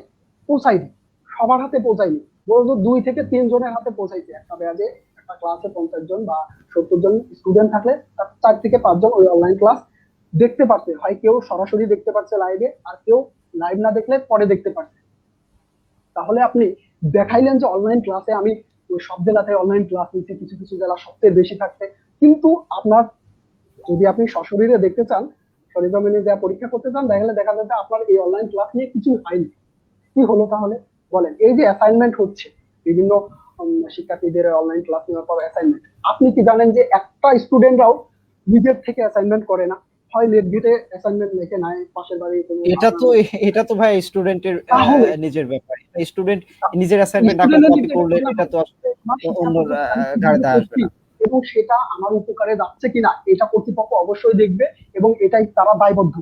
পৌঁছায়নি, সবার হাতে পৌঁছায়নি। বলতো 2 থেকে 3 জনের হাতে পৌঁছাইছে। একটা ব্যাচে, একটা ক্লাসে 50 জন বা 70 জন স্টুডেন্ট থাকলে তার 4 থেকে 5 জন ওই অনলাইন ক্লাস দেখতে পারছে, হয় কেউ সরাসরি দেখতে পারছে লাইভে, আর কেউ লাইভ না দেখলে পরে দেখতে পারছে। তাহলে আপনি দেখাইলেন যে অনলাইন ক্লাসে আমি ওই সব জেলাতে অনলাইন ক্লাস নিচ্ছি, কিছু কিছু জেলা সবচেয়ে বেশি থাকছে, কিন্তু আপনার যদি আপনি সশরীরে দেখতে চান, সরেজমিনে যা পরীক্ষা করতে চান, দেখা যাবে আপনার এই অনলাইন ক্লাস নিয়ে কিছু হয়নি। কি হলো তাহলে বলেন? এই যে অ্যাসাইনমেন্ট হচ্ছে বিভিন্ন শিক্ষার্থীদের অনলাইন ক্লাস নেওয়ার পর অ্যাসাইনমেন্ট, আপনি কি জানেন যে একটা স্টুডেন্টরাও নিজের থেকে অ্যাসাইনমেন্ট করে না, হয় নেট ঘেটে অ্যাসাইনমেন্ট লিখে নাই, পাশের বাড়ি কোনো এটা তো ভাই স্টুডেন্টের তাহলে নিজের ব্যাপার। স্টুডেন্ট নিজের অ্যাসাইনমেন্ট না করে স্টুডেন্টের কপি নিজের করলে ব্যাপার না এটা ভাই, তো আসলে আমার শিক্ষা অন্য প্রতিষ্ঠানে কি ঘাড়ে ভাবে দায় আসবে করছি না। এবং সেটা আমার উপকারে যাচ্ছে কিনা, এটা কর্তৃপক্ষ অবশ্যই দেখবে, এবং এটাই তারা দায়বদ্ধ।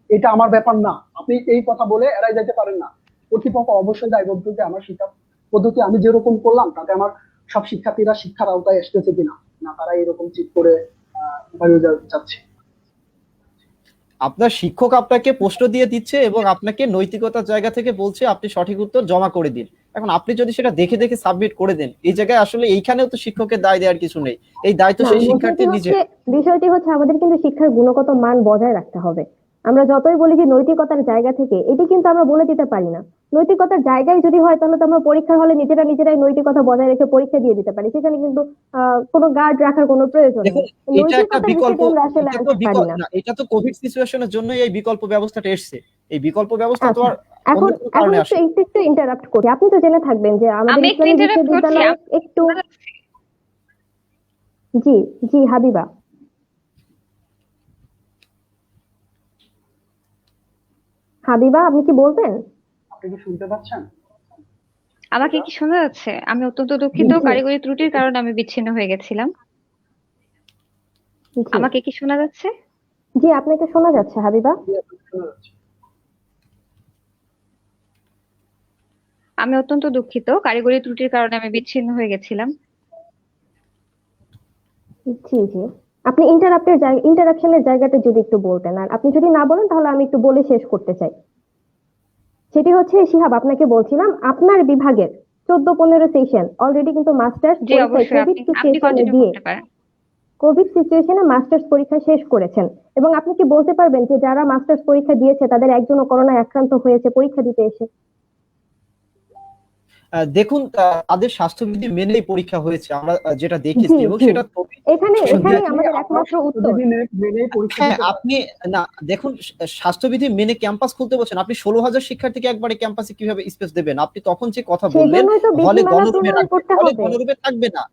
এটা আমার ব্যাপার না, আপনি এই কথা বলে এড়াই যেতে পারেন না। কর্তৃপক্ষ অবশ্যই দায়বদ্ধ যে আমার শিক্ষা পদ্ধতি আমি যেরকম করলাম তাতে আমার সব শিক্ষার্থীরা শিক্ষার আওতায় এসতেছে কিনা, না তারা এরকম চিট করে বাড়িয়ে যাচ্ছে। আপনার শিক্ষক আপনাকে প্রশ্ন দিয়ে দিচ্ছে এবং আপনাকে নৈতিকতার জায়গা থেকে বলছে আপনি সঠিক উত্তর জমা করে দিন। এখন আপনি যদি সেটা দেখে দেখে সাবমিট করে দেন, এই জায়গায় আসলে এইখানেও তো শিক্ষকের দায় দেওয়ার কিছু নেই, এই দায়িত্ব না, সেই বিষয়টি শিক্ষার্থীর হচ্ছে নিজের। বিষয়টি হচ্ছে আমাদের কিন্তু শিক্ষার গুণগত মান বজায় রাখতে হবে। আমরা যতই বলি যে নৈতিকতার জায়গা থেকে, এটি কিন্তু আমরা বলে দিতে পারি না। নৈতিকতার জায়গায় যদি হয় তাহলে তো আমরা পরীক্ষার হলে নিজেরাই নৈতিকতা বজায় রেখে পরীক্ষা দিয়ে দিতে পারি, সেখানে কিন্তু কোনো গার্ড রাখার কোনো প্রয়োজন দেখুন, নেই। এটা একটা নৈতিকতার বিকল্প, বিষয়টি আমরা আসলে এটা তো আনতে পারি না। না, এটা তো কোভিড সিচুয়েশনের জন্যই এই বিকল্প ব্যবস্থাটা এসছে। এই বিকল্প ব্যবস্থা তো আচ্ছা, আর অন্য এখন কোনো এখন কারণে একটু আসে। একটু একটু ইন্টারাপ্ট করি। আপনি তো জেনে থাকবেন যে আমাদের আমি একটু ইসলামী ইন্টারাপ্ট করছি। বিশ্ববিদ্যালয়ে একটু, জি জি হাবিবা, হাবিবা আপনি কি বলবেন? আপনি কি শুনতে পাচ্ছেন? আমাকে কি শোনা যাচ্ছে? আমি অত্যন্ত জি দুঃখিত, জি কারিগরি ত্রুটির কারণে আমি বিচ্ছিন্ন হয়ে গেছিলাম। জি আমাকে কি শোনা যাচ্ছে? জি আপনাকে শোনা যাচ্ছে হাবিবা। জি, আপনাকে শোনা যাচ্ছে। আমি অত্যন্ত দুঃখিত, কারিগরি ত্রুটির কারণে আমি বিচ্ছিন্ন হয়ে গেছিলাম। জি জি, আপনি ইন্টারাপশনের জায়গাটা যদি একটু বলতেন, আর আপনি যদি না বলেন তাহলে আমি একটু বলে শেষ করতে চাই। সেটি হচ্ছে শিহাব, আপনাকে বলছিলাম আপনার বিভাগের 14-15 সেশন অলরেডি কিন্তু মাস্টার্স জি পরীক্ষায় অবশ্যই, কোভিড আপনি আপনি সিচুয়েশনে কন্টিনিউ দিয়ে করতে পারেন। মাস্টার্স পরীক্ষা শেষ করেছেন, এবং আপনি কি বলতে পারবেন যে যারা মাস্টার্স পরীক্ষা দিয়েছে তাদের একজনও করোনায় আক্রান্ত হয়েছে পরীক্ষা দিতে এসে? দেখুন, তাদের স্বাস্থ্যবিধি মেনেই পরীক্ষা হয়েছে, আমরা যেটা জি দেখেছি, এবং জি, সেটা এখানেই Exactly, আমাদের আমরা একমাত্র উত্তর। স্বাস্থ্যবিধি মেনে পরীক্ষা হ্যাঁ, দিতে পারি। আপনি না, দেখুন, স্বাস্থ্যবিধি মেনে ক্যাম্পাস খুলতে বলছেন, আপনি 16,000 শিক্ষার্থীকে একবারে ক্যাম্পাসে কিভাবে স্পেস দেবেন? আপনি তখন যে কথা বললেন, সেজন্যই তো হলে বিধিমালা গণরুমে প্রণয়ন রাখবেন, করতে হলে হবে। গণরুমে থাকবে না।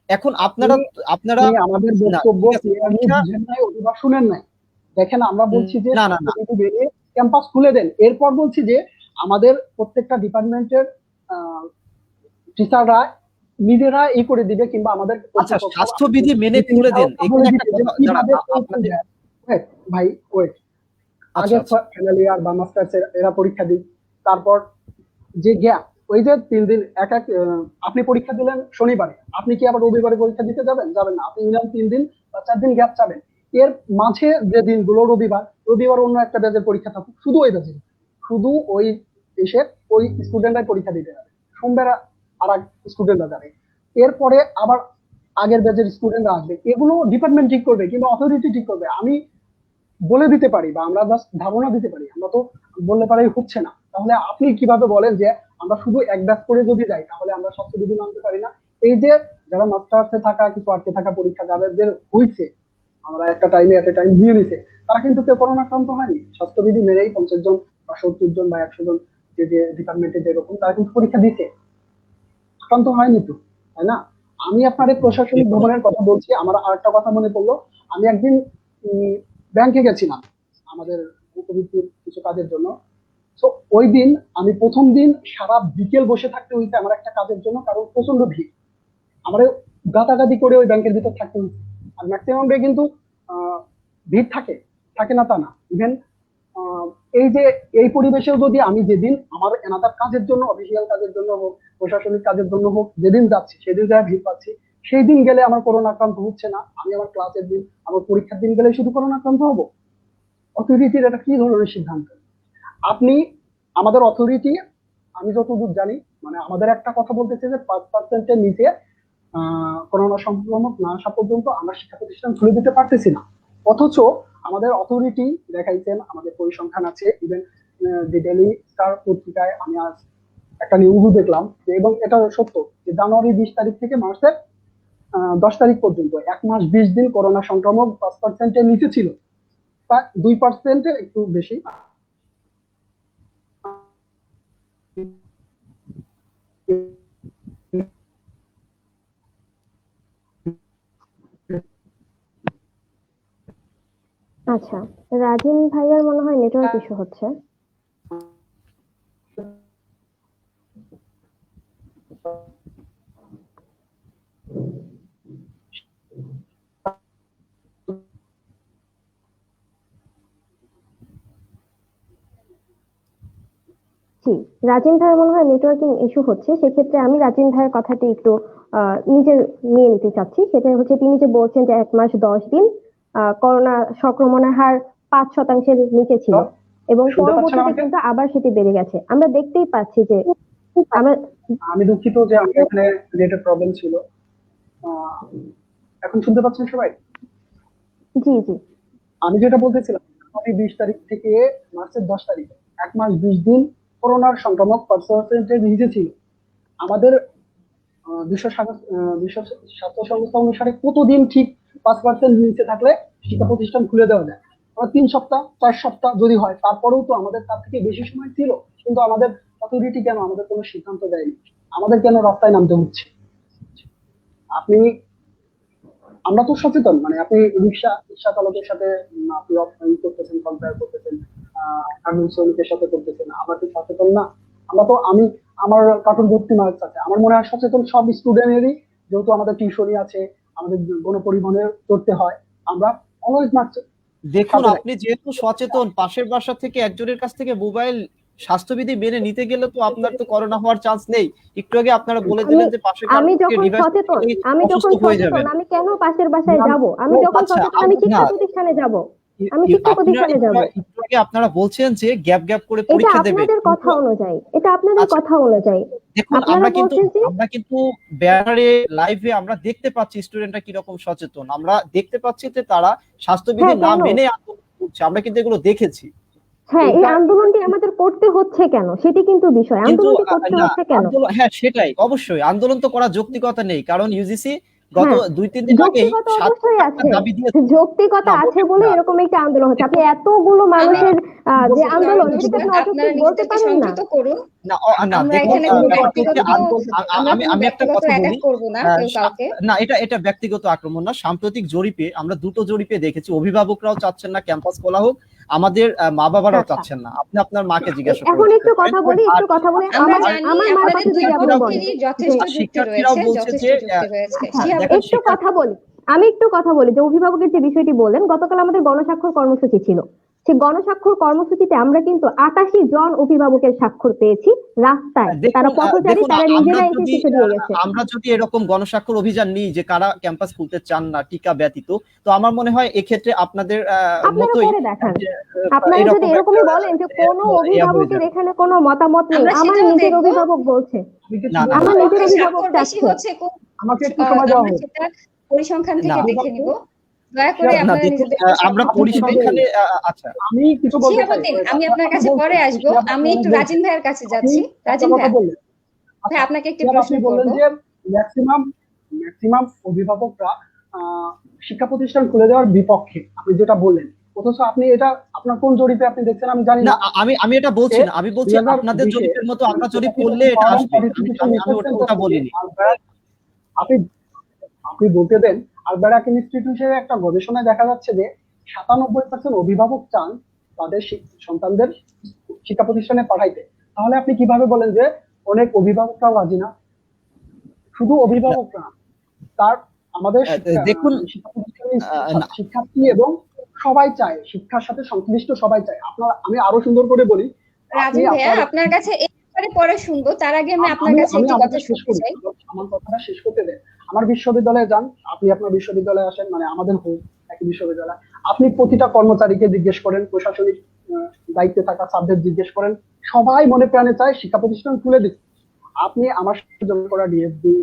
এখন আপনারা আপনি আপনারা আপনি আমাদের না, বক্তব্য ঠিক আছে, ক্লিয়ারলি পরীক্ষা, বুঝেন নাই অথবা শুনেন নাই। দেখেন, আমরা বলছি যে না না না, স্বাস্থ্যবিধি মেনে ক্যাম্পাস খুলে দেন, এরপর বলছি যে আমাদের প্রত্যেকটা ডিপার্টমেন্টের টিচাররা নিজেরা করে দিবে, কিংবা আমাদের আচ্ছা, কর্তৃপক্ষ স্বাস্থ্যবিধি মেনে নীতি খুলে দেন, নির্ধারকরা এখানে বলে একটা দিবে যে কথা দাঁড়ান, কিভাবে কোন আপনাদের, ওয়েট ভাই ওয়েট, আচ্ছা আগে আচ্ছা, ফাইনাল ইয়ার বা মাস্টার্স এরা পরীক্ষা দিক, তারপর যে গ্যাপ, ওই যে 3 দিন এক এক আপনি পরীক্ষা দিলেন শনিবারে, আপনি কি আবার রবিবারে পরীক্ষা দিতে যাবেন? যাবেন না, আপনি মিনিমাম 3 দিন বা 4 দিন গ্যাপ চাবেন। এর মাঝে যে দিনগুলো রবিবার, রবিবার অন্য একটা ব্যাচের পরীক্ষা থাকুক, শুধু ওই ব্যাচের, শুধু ওই এসে ওই স্টুডেন্টরাই পরীক্ষা দিতে যাবে, সোমবার আর এক স্টুডেন্টরা যাবে, এরপরে আবার আগের ব্যাচের স্টুডেন্টরা আসবে। এগুলো ডিপার্টমেন্ট ঠিক করবে কিংবা অথরিটি ঠিক করবে। আমি বলে দিতে পারি বা আমরা জাস্ট ধারণা দিতে পারি, আমরা তো বললে পারাই হচ্ছে না। তাহলে আপনি কিভাবে বলেন যে আমরা শুধু এক ব্যাচ করে যদি যাই তাহলে আমরা স্বাস্থ্যবিধি মানতে পারি না? এই যে যারা মাস্টার্সে থাকা কিছু আটকে থাকা পরীক্ষা যাদের হয়েছে, আমরা একটা টাইমে এট এ টাইম দিয়ে নিছে, তারা কিন্তু কেউ করোনা আক্রান্ত হয়নি, স্বাস্থ্যবিধি মেনেই 50 জন বা 70 জন বা 100 জন যে যে ডিপার্টমেন্টে যেরকম, তারা কিন্তু পরীক্ষা দিতে আক্রান্ত হয়নি তো, তাই না? আমি আপনার এই প্রশাসনিক দেখুন, ভবনের কথা বলছি, আমার আরেকটা কথা মনে পড়লো। আমি একদিন ব্যাংকে গেছিলাম আমাদের উপবৃত্তির কিছু কাজের জন্য। তো ওই দিন আমি প্রথম দিন সারা বিকেল বসে থাকতে হইছে আমার একটা কাজের জন্য, কারণ প্রচন্ড ভিড়, আমার গাতাগাতি করে ওই ব্যাংকের ভিতর থাকতে হচ্ছে। আর ম্যাক্সিমাম ডে কিন্তু আহ, ভিড় থাকে, থাকে না তা না। ইভেন এই যে এই পরিবেশেও যদি আমি যেদিন আমার এনাদার কাজের জন্য, অফিসিয়াল কাজের জন্য হোক, প্রশাসনিক কাজের জন্য হোক, যেদিন যাচ্ছি সেদিন যা ভিড় পাচ্ছি, সেই দিন গেলে আমার করোনা আক্রান্ত হচ্ছে না, আমি আমার ক্লাসের দিন, আমার পরীক্ষার দিন গেলে শুধু করোনা আক্রান্ত হবো? অথরিটির এটা কি ধরনের সিদ্ধান্ত? আপনি আমাদের অথরিটি, আমি যতদূর জানি, মানে আমাদের একটা কথা বলতেছে যে 5%-এর নিচে করোনা সংক্রমক না আসা পর্যন্ত আমরা শিক্ষা প্রতিষ্ঠান খুলে দিতে পারতেছি না। অথচ আমাদের অথরিটি দেখাইছেন, আমাদের পরিসংখ্যান আছে। ইভেন দি ডেইলি স্টার পত্রিকায় আমি আজ একটা নিউজও দেখলাম এবং এটা সত্য, যে জানুয়ারি 20 তারিখ থেকে মার্চের 10 তারিখ পর্যন্ত 1 মাস 20 দিন করোনা সংক্রমক 5%-এর নিচে ছিল, বা 2%-এর একটু বেশি। আচ্ছা, রাজিন ভাইয়ার মনে হয় নেটওয়ার্ক ইস্যু হচ্ছে। জি, রাজিন ভাইয়ের মনে হয় নেটওয়ার্কিং ইস্যু হচ্ছে, সেক্ষেত্রে আমি রাজিন ভাইয়ের কথাটি একটু নিজের নিয়ে নিতে চাচ্ছি। সেটা হচ্ছে তিনি যে বলছেন যে 1 মাস 10 দিন করোনা সংক্রমণের হার 5% নিচে ছিল, এবং শুনতে পাচ্ছেন পরবর্তীতে আমাকে? কিন্তু আবার সেটি বেড়ে গেছে। আমরা দেখতেই পাচ্ছি যে আমরা আমি দুঃখিত যে আমার এখানে নেটের প্রবলেম ছিল। আহ, এখন শুনতে পাচ্ছেন সবাই? জি জি আমি যেটা বলতেছিলাম, জানুয়ারি 20 তারিখ থেকে মার্চের 10 তারিখ, 1 মাস 20 দিন করোনার সংক্রমক পার্সেন্টেজ নিচে ছিল। আমাদের বিশ্ব স্বাস্থ্য সংস্থা অনুসারে কতদিন ঠিক 5% নিচে থাকলে শিক্ষা প্রতিষ্ঠান খুলে দেওয়া যায়? আমরা 3 সপ্তাহ 4 সপ্তাহ যদি হয়, তারপরেও তো আমাদের তার থেকে বেশি সময় ছিল। কিন্তু আমাদের অথরিটি কেন আমাদের কোনো সিদ্ধান্ত দেয়নি? আমাদের কেন রাস্তায় নামতে হচ্ছে? আপনি, আমরা তো সচেতন, মানে আপনি রিক্সা চালকের সাথে আপনি করতেছেন, কম্পেয়ার করতেছেন, গার্মেন্টস শ্রমিকের সাথে করতেছেন, আমরা কি সচেতন না? আমরা তো, আমার কার্টুন ভর্তি মার্কস আছে, আমার মনে হয় সচেতন সব স্টুডেন্টেরই, যেহেতু আমাদের টিউশনি আছে, আমাদের গণপরিবহনে চড়তে হয়, আমরা অলওয়েজ মার্কস দেখুন, সাথে আপনি যেহেতু সচেতন, পাশের বাসা থেকে একজনের কাছ থেকে মোবাইল স্বাস্থ্যবিধি মেনে নিতে গেলে তো আপনার তো করোনা হওয়ার চান্স নেই। একটু আগে আপনারা বলে আমি দিলেন যে পাশের কারো আমি থেকে যখন ডিভাইস সচেতন আমি অসুস্থ যখন হয়ে সচেতন যাবেন। আমি কেন পাশের বাসায় রাখি। যাব? আমি ও যখন আচ্ছা, সচেতন আমি না, শিক্ষা প্রতিষ্ঠানে যাব, আমি শিক্ষা আপনারা প্রতিষ্ঠানে যাব। একটু আগে আপনারা বলছেন যে গ্যাপ গ্যাপ করে এটা পরীক্ষা দেবে, আপনাদের কিন্তু কথা অনুযায়ী, এটা আপনাদের আচ্ছা, কথা অনুযায়ী দেখুন আপনারা বলছেন যে আমরা কিন্তু ব্যানারে লাইভে আমরা দেখতে পাচ্ছি স্টুডেন্টরা কিরকম সচেতন। আমরা দেখতে পাচ্ছি যে তারা স্বাস্থ্যবিধি হ্যাঁ না কেন, মেনে আন্দোলন করছে, আমরা কিন্তু এগুলো দেখেছি। হ্যাঁ এই এটা আন্দোলনটি আমাদের করতে হচ্ছে কেন সেটি কিন্তু বিষয়, কিন্তু আন্দোলনটি করতে না, হচ্ছে কেন? আন্দোলন, হ্যাঁ সেটাই, অবশ্যই আন্দোলন তো করার যৌক্তিকতা নেই, কারণ ইউজিসি গত হ্যাঁ 2-3 দিন আগেই যৌক্তিকতা 7 অবশ্যই লাখ আছে, দাবি দিয়েছে। যৌক্তিকতা না আছে বলবেন বলে না, এরকম একটা আন্দোলন হচ্ছে। আপনি দেখুন, এতগুলো আমি মানুষের যে বলতে সরি আন্দোলন, এটাকে মুস্তাক, আপনি আপনারা অযৌক্তিক বলতে নিজেদেরকে পারেন না? সংযত করুন। না আমরা দেখুন, এখানে কোনো ব্যক্তিগত আমরা আমি কোনো আমি একটা ব্যক্তিগত কথা বলি। অ্যাটাক করব না কেউ কাউকে। না, এটা ব্যক্তিগত আক্রমণ না। সাম্প্রতিক জরিপে আমরা 2টো জরিপে দেখেছি অভিভাবকরাও চাচ্ছেন না ক্যাম্পাস খোলা হোক, আমাদের মা বাবারাও আচ্ছা, চাচ্ছেন না। আপনি আপনার মাকে জিজ্ঞাসা করে এখন দেখতে একটু পারেন। কথা বলি, আর একটু কথা বলি। আমরা আমার জানি আমার মার আপনাদের কথা দুই যদি আপনি বলেন পক্ষেরই যে যথেষ্ট যুক্তি শিক্ষার্থীরাও রয়েছে, বলছে যথেষ্ট যে যুক্তি রয়েছে। আচ্ছা, দেখেন একটু কথা বলি, আমি একটু কথা বলি যে অভিভাবকের যে বিষয়টি বললেন, গতকাল আমাদের গণস্বাক্ষর কর্মসূচি ছিল। সেই গণস্বাক্ষর কর্মসূচিতে আমরা কিন্তু 88 জন অভিভাবকের স্বাক্ষর পেয়েছি রাস্তায়, তারা পথচারী, দেখুন, তারা নিজেরা এসে চিঠি দিয়ে গেছে। আমরা যদি এরকম গণস্বাক্ষর অভিযান নিই যে কারা ক্যাম্পাস খুলতে চান না টিকা ব্যতীত, তো আমার মনে হয় এক্ষেত্রে আপনাদের আপনারা মতোই করে দেখান, যে, আপনারা যদি এরকম এরকমই একটা বলেন যে কোনো ইয়া হয়ে অভিভাবকের যাবে। এখানে কোনো মতামত নেই, আমরা আমার সেটাও নিজের দেখব। অভিভাবক বলছে, আমি কিছু না, না, বলতে না, আমার চাই। নিজের পক্ষে অভিভাবক স্বাক্ষর বেশি চাচ্ছে। হচ্ছে কোন আমাকে একটু সময় দেওয়া আমরা হোক। সেটা পরিসংখ্যান থেকে না, দেখে নিব। দয়া করে শিহাব, না, আপনারা দেখুন, নিজেদের আমরা সংযত করবেন। পরিসংখ্যানে আচ্ছা, আমি কিছু বলতে চাই। শিহাবুদ্দিন, আমি আপনার কাছে পরে আসবো। শিহাব, আপনি আমি অনেক একটু বলছেন। রাজিন ভাইয়ের কাছে আপনি যাচ্ছি। একটা রাজিন কথা ভাইয়া, বললেন। ভাই আচ্ছা, আপনাকে একটি শিহাব, প্রশ্ন আপনি বললেন করব। যে ম্যাক্সিমাম ম্যাক্সিমাম অভিভাবকরা শিক্ষা প্রতিষ্ঠান খুলে দেওয়ার বিপক্ষে, আপনি যেটা বললেন, অথচ আপনি এটা আপনার কোন জরিপে আপনি দেখছেন আমি জানি না, না। আমি এটা বলছি যে না, আমি বলছি 2020 আপনাদের জরিপের মতো আমরা জরিপ এটা করলে এটা আসবে। আমি ওটা বলিনি। আপনি আপনি বলতে দেন। আলবেরাক ইনস্টিটিউশনের একটা গবেষণায় দেখা যাচ্ছে যে 97% অভিভাবক চান তাদের সন্তানদের শিক্ষা প্রতিষ্ঠানে পাঠাইতে। তাহলে আপনি কিভাবে বলেন যে অনেক অভিভাবকরাও রাজি না? শুধু অভিভাবক না, তার আমাদের দেখুন, শিক্ষা প্রতিষ্ঠানের না, শিক্ষার্থী এবং সবাই চায়, শিক্ষার সাথে সংশ্লিষ্ট সবাই চায়। আমি আরো সুন্দর করে বলি। আপনি রাজিন ভাইয়া, আপনার আপনার কাছে এই ব্যাপারে পরে শুনবো, তার আগে আমি আপনার আমি কাছে আমি একটি কথা আমাকে শেষ শুনতে করি, চাই। আমার কথাটা শেষ করতে দেন। আমার বিশ্ববিদ্যালয়ে যান, আপনি আপনার বিশ্ববিদ্যালয়ে আসেন, মানে আমাদের হোক একই বিশ্ববিদ্যালয়। আপনি প্রতিটা কর্মচারীকে জিজ্ঞেস করেন, প্রশাসনিক দায়িত্বে থাকা স্যারদের জিজ্ঞেস করেন, সবাই মনে প্রাণে চায় শিক্ষা প্রতিষ্ঠান খুলে দিন। আপনি আমার সাথে যোগাযোগ করা ডিএসবি,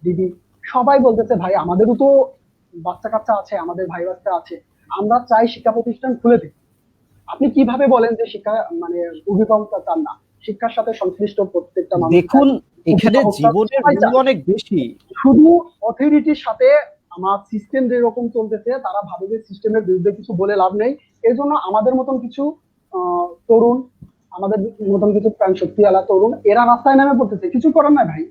ডিবি, সবাই বলতেছে ভাই আমাদেরও তো বাচ্চা কাচ্চা আছে, আমাদের ভাই বাচ্চা আছে, আমরা চাই শিক্ষা প্রতিষ্ঠান খুলে দিন। আপনি কিভাবে বলেন যে শিক্ষা, মানে অভিভাবকরা চান না? শিক্ষার সাথে সংশ্লিষ্ট প্রত্যেকটা মানুষ দেখুন, চায়, এখানে অভিভাবকরা জীবনের সবাই মূল্য চায়। অনেক বেশি। শুধু অথরিটির সাথে আমার সিস্টেম যেরকম চলতেছে, তারা ভাবে যে সিস্টেমের বিরুদ্ধে কিছু বলে লাভ নেই। এই জন্য আমাদের মতন কিছু তরুণ, আমাদের মতন কিছু প্রাণ শক্তিওয়ালা তরুণ, এরা রাস্তায় নেমে পড়তেছে। কিছু করার নাই ভাই,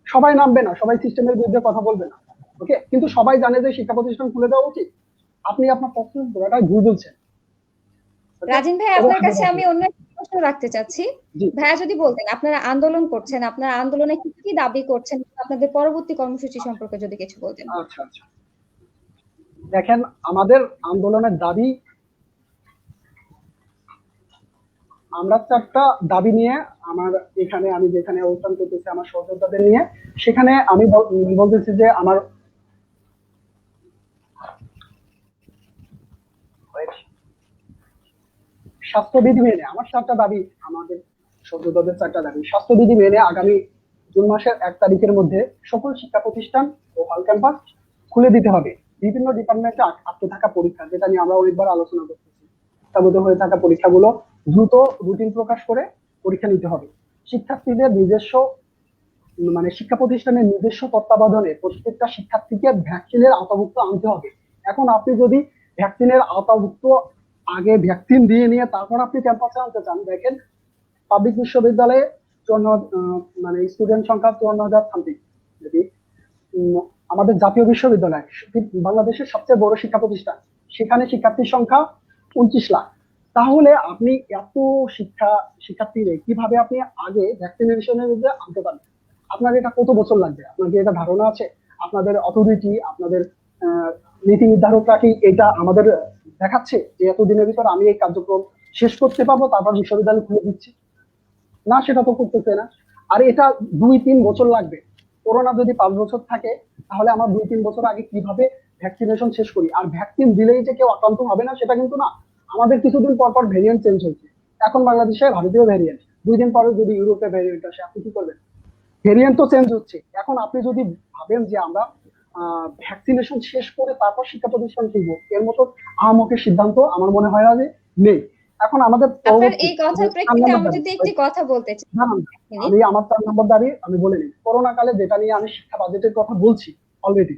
সবাই নামবে না, সবাই সিস্টেমের বিরুদ্ধে কথা বলবে না, ওকে? কিন্তু সবাই জানে যে শিক্ষা প্রতিষ্ঠান খুলে দেওয়া উচিত। আপনি আপনার পক্ষের গোড়াটায় ভুল বলছেন। রাজিন ভাই, আপনার কাছে আমি অন্য একটা প্রশ্ন রাখতে চাচ্ছি। জি, ভাইয়া যদি বলতেন আপনারা আন্দোলন করছেন, আপনারা আন্দোলনে কি কি দাবি করছেন, আপনাদের পরবর্তী কর্মসূচি সম্পর্কে যদি কিছু বলতেন। আচ্ছা আচ্ছা। দেখেন, আমাদের আন্দোলনের দাবি আমরা 4টা দাবি নিয়ে আমি যেখানে অবস্থান করতেছি আমার সহযোদ্ধাদের নিয়ে, সেখানে আমি বলতেছি যে আমার স্বাস্থ্যবিধি মেনে আমার 4টা দাবি, আমাদের সহযোদ্ধাদের 4টা দাবি, স্বাস্থ্যবিধি মেনে আগামী জুন মাসের 1 তারিখের মধ্যে সকল শিক্ষা প্রতিষ্ঠান ও হল ক্যাম্পাস খুলে দিতে হবে। বিভিন্ন ডিপার্টমেন্টে আটকে থাকা পরীক্ষা, যেটা নিয়ে আমরা অনেকবার আলোচনা করতেছি, তার মধ্যে হয়ে থাকা পরীক্ষাগুলো দ্রুত রুটিন প্রকাশ করে পরীক্ষা নিতে হবে। শিক্ষার্থীদের নিজস্ব শিক্ষা প্রতিষ্ঠানের নিজস্ব তত্ত্বাবধানে প্রত্যেকটা শিক্ষার্থীকে ভ্যাকসিনের আওতাভুক্ত আনতে হবে। এখন আপনি যদি ভ্যাকসিনের আওতাভুক্ত আগে ভ্যাকসিন দিয়ে নিয়ে তারপর আপনি ক্যাম্পাসে আনতে চান, দেখেন পাবলিক বিশ্ববিদ্যালয়ে স্টুডেন্ট সংখ্যা 54,000 সামথিং। যদি আমাদের জাতীয় বিশ্ববিদ্যালয় বাংলাদেশের সবচেয়ে বড় শিক্ষা প্রতিষ্ঠান, সেখানে শিক্ষার্থীর সংখ্যা 29 লাখ। তাহলে আপনি এত শিক্ষার্থীদের কিভাবে আপনি আগে ভ্যাকসিনেশনের মধ্যে আনতে পারবেন? আপনার এটা কত বছর লাগবে? আপনার কি এটা ধারণা আছে? আপনাদের অথরিটি, আপনাদের নীতি নির্ধারকরা কি এটা আমাদের দেখাচ্ছে যে এতদিনের ভিতর আমি এই কার্যক্রম শেষ করতে পারবো, তারপর বিশ্ববিদ্যালয় খুলে দিচ্ছি? না, সেটা তো করতেছে না। আর এটা 2-3 বছর লাগবে। করোনা যদি 5 বছর থাকে, তাহলে আমার 2-3 বছর আগে কিভাবে ভ্যাকসিনেশন শেষ করি? আর ভ্যাকসিন দিলেই যে কেউ আক্রান্ত হবে না সেটা কিন্তু না। আমাদের কিছুদিন পর পর ভেরিয়েন্ট চেঞ্জ হচ্ছে। এখন বাংলাদেশে ভারতীয় ভেরিয়েন্ট, 2 দিন পরে যদি ইউরোপে ভেরিয়েন্ট আসে, আপনি কি করবেন? ভেরিয়েন্ট তো চেঞ্জ হচ্ছে। এখন আপনি যদি ভাবেন যে আমরা ভ্যাকসিনেশন শেষ করে তারপর শিক্ষা প্রতিষ্ঠান খুলবো, এর মতো আহামকের সিদ্ধান্ত আমার মনে হয় না যে নেই। এখন আমাদের আপনার এই কথার প্রেক্ষিতে আমি যদি একটি কথা বলতে চাই। আমি আমার 4 নম্বর দাবি আমি বলে নিই। করোনা কালে যেটা নিয়ে আমি শিক্ষা বাজেটের কথা বলছি অলরেডি,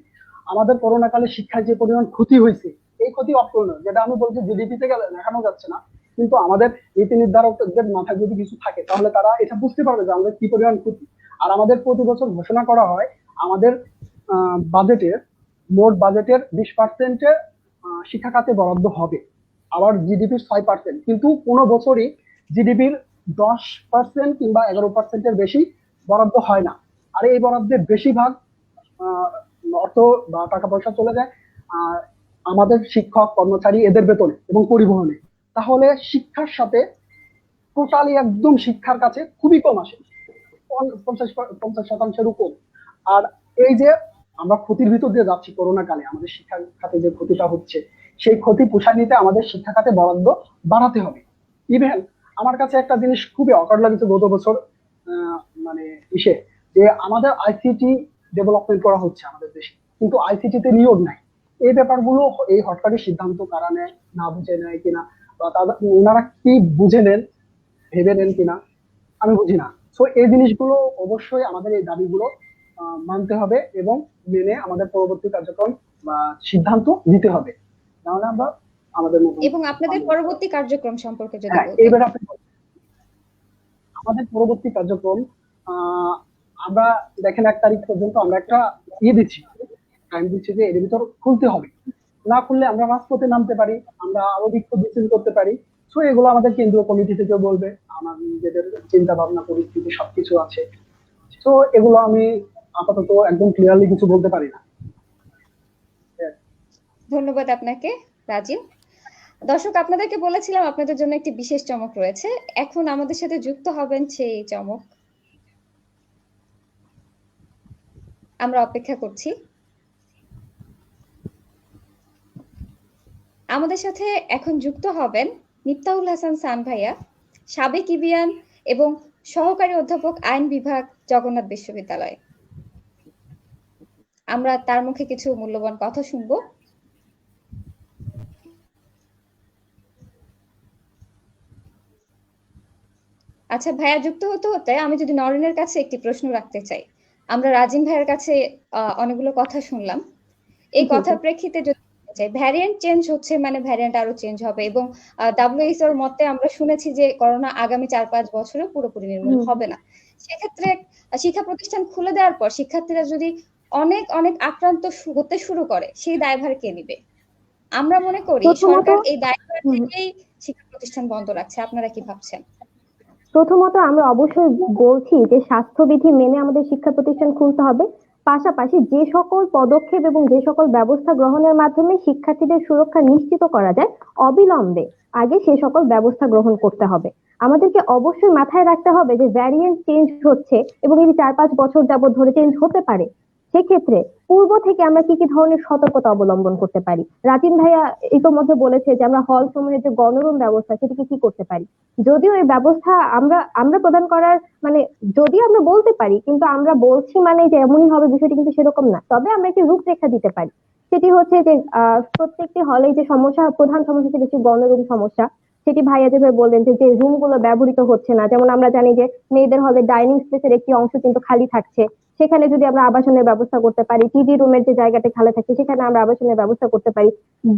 আমাদের করোনা কালে শিক্ষায় যে পরিমাণ ক্ষতি হয়েছে, এই ক্ষতি অপূর্ণনীয়। যেটা আমি বলছি জিডিপি থেকে দেখানো যাচ্ছে না, কিন্তু আমাদের নীতি নির্ধারকদের মাথায় যদি কিছু থাকে তাহলে তারা এটা বুঝতে পারবে যে আমাদের কি পরিমাণ ক্ষতি। আর আমাদের প্রতি বছর ঘোষণা করা হয় আমাদের বাজেটের মোট বাজেটের 20% শিক্ষা খাতে বরাদ্দ হবে, আবার জিডিপির 6%, কিন্তু কোনো বছরই জিডিপির 10% কিংবা 11%-এর বেশি বরাদ্দ হয় না। আর এই বরাদ্দের বেশিরভাগ অর্থ বা টাকা পয়সা চলে যায় আমাদের শিক্ষক কর্মচারী এদের বেতনে এবং পরিবহনে। তাহলে শিক্ষার সাথে টোটালি একদম শিক্ষার কাছে খুবই কম আসে, 50% উপর। আর এই যে আমরা ক্ষতির ভিতর দিয়ে যাচ্ছি করোনা কালে, আমাদের শিক্ষা খাতে যে ক্ষতিটা হচ্ছে, সেই ক্ষতি পোষায় নিতে আমাদের শিক্ষা খাতে বরাদ্দ বাড়াতে হবে। ইভেন আমার কাছে একটা জিনিস খুবই অকার্ড লাগছে গত বছর যে আমাদের আইসিটি ডেভেলপমেন্ট করা হচ্ছে আমাদের দেশে, কিন্তু আইসিটিতে নিয়োগ নাই। এই ব্যাপারগুলো এই হটকারী সিদ্ধান্ত কারা নেয়, না বুঝে নেয় কিনা, বা ওনারা কি বুঝে নেন, ভেবে নেন কিনা, আমি বুঝি না। সো এই জিনিসগুলো অবশ্যই আমাদের এই দাবিগুলো মানতে হবে এবং মেনে আমাদের পরবর্তী কার্যক্রম বা সিদ্ধান্ত নিতে হবে, নাহলে আমরা আমাদের মতো। এবং আপনাদের পরবর্তী কার্যক্রম সম্পর্কে যদি এইবার আমাদের পরবর্তী কার্যক্রম, আমরা দেখেন 1 তারিখ পর্যন্ত আমরা একটা দিচ্ছি, টাইম দিচ্ছি যে এর ভিতর খুলতে হবে। না খুললে আমরা রাজপথে নামতে পারি, আমরা আরো বিক্ষোভ মিছিল করতে পারি। সো এগুলো আমাদের কেন্দ্রীয় কমিটি থেকে বলবে, আমার নিজেদের চিন্তা ভাবনা পরিস্থিতি সবকিছু আছে। তো এগুলো আমি আপাতত একদম ক্লিয়ারলি কিছু বলতে পারি না। ধন্যবাদ আপনাকে রাজীব। দর্শক, আপনাদেরকে বলেছিলাম আপনাদের জন্য একটি বিশেষ চমক রয়েছে, এখন আমাদের সাথে যুক্ত হবেন সেই চমক। আমরা অপেক্ষা করছি। আমাদের সাথে এখন যুক্ত হবেন মিফতাহুল হাসান সান ভাইয়া, সাবেক ইবিয়ান এবং সহকারী অধ্যাপক আইন বিভাগ, জগন্নাথ বিশ্ববিদ্যালয়। আমরা তার মুখে কিছু মূল্যবান কথা শুনবো। আচ্ছা ভাইয়া, যুক্ত হতে হতে আমি যদি নরেনের কাছে একটি প্রশ্ন রাখতে চাই। আমরা রাজিন ভাইয়ের কাছে অনেকগুলো কথা শুনলাম, এই কথার প্রেক্ষিতে যদি চাই, ভ্যারিয়েন্ট চেঞ্জ হচ্ছে মানে ভ্যারিয়েন্ট আরো চেঞ্জ হবে, এবং WHO এর মতে আমরা শুনেছি যে করোনা আগামী 4-5 বছরে পুরোপুরি নির্মূল হবে না। সেক্ষেত্রে শিক্ষা প্রতিষ্ঠান খুলে দেওয়ার পর শিক্ষার্থীরা যদি অনেক অনেক আক্রান্ত হতে শুরু করে, সেই দায়ভার কে নিবে? আমরা মনে করি সরকার এই দায়ভার থেকেই শিক্ষা প্রতিষ্ঠান বন্ধ রাখছে। আপনারা কি ভাবছেন? প্রথমত আমরা অবশ্যই বলছি যে স্বাস্থ্যবিধি মেনে আমাদের শিক্ষা প্রতিষ্ঠান খুলতে হবে, পাশাপাশি যে সকল পদক্ষেপ এবং যে সকল ব্যবস্থা গ্রহণের মাধ্যমে শিক্ষার্থীদের সুরক্ষা নিশ্চিত করা যায় অবিলম্বে আগে সে সকল ব্যবস্থা গ্রহণ করতে হবে। আমাদেরকে অবশ্যই মাথায় রাখতে হবে যে ভ্যারিয়েন্ট চেঞ্জ হচ্ছে এবং এই 4-5 বছর যাবত ধরে চেঞ্জ হতে পারে। সেক্ষেত্রে পূর্ব থেকে আমরা কি কি ধরনের সতর্কতা অবলম্বন করতে পারি? রাতিন ভাইয়া ইতোমধ্যে বলেছে যে আমরা হল সমূহের যে গণরুম ব্যবস্থা সেটিকে কি করতে পারি। যদিও এই ব্যবস্থা আমরা আমরা প্রদান করার মানে যদিও আমরা বলতে পারি, কিন্তু আমরা বলছি মানে যে এমনই হবে বিষয়টি কিন্তু সেরকম না। তবে আমরা একটি রূপরেখা দিতে পারি। সেটি হচ্ছে যে প্রত্যেকটি হলে যে সমস্যা, প্রধান সমস্যা সেটি হচ্ছে গণরুম সমস্যা। সেটি ভাইয়া যেভাবে বললেন যে যে রুম গুলো ব্যবহৃত হচ্ছে না, যেমন আমরা জানি যে মেয়েদের হলে ডাইনিং স্পেসের একটি অংশ কিন্তু খালি থাকছে, সেখানে যদি আমরা আবাসনের ব্যবস্থা করতে পারি, টিভি রুমের যে জায়গাটা খালি থাকছে সেখানে আমরা আবাসনের ব্যবস্থা করতে পারি,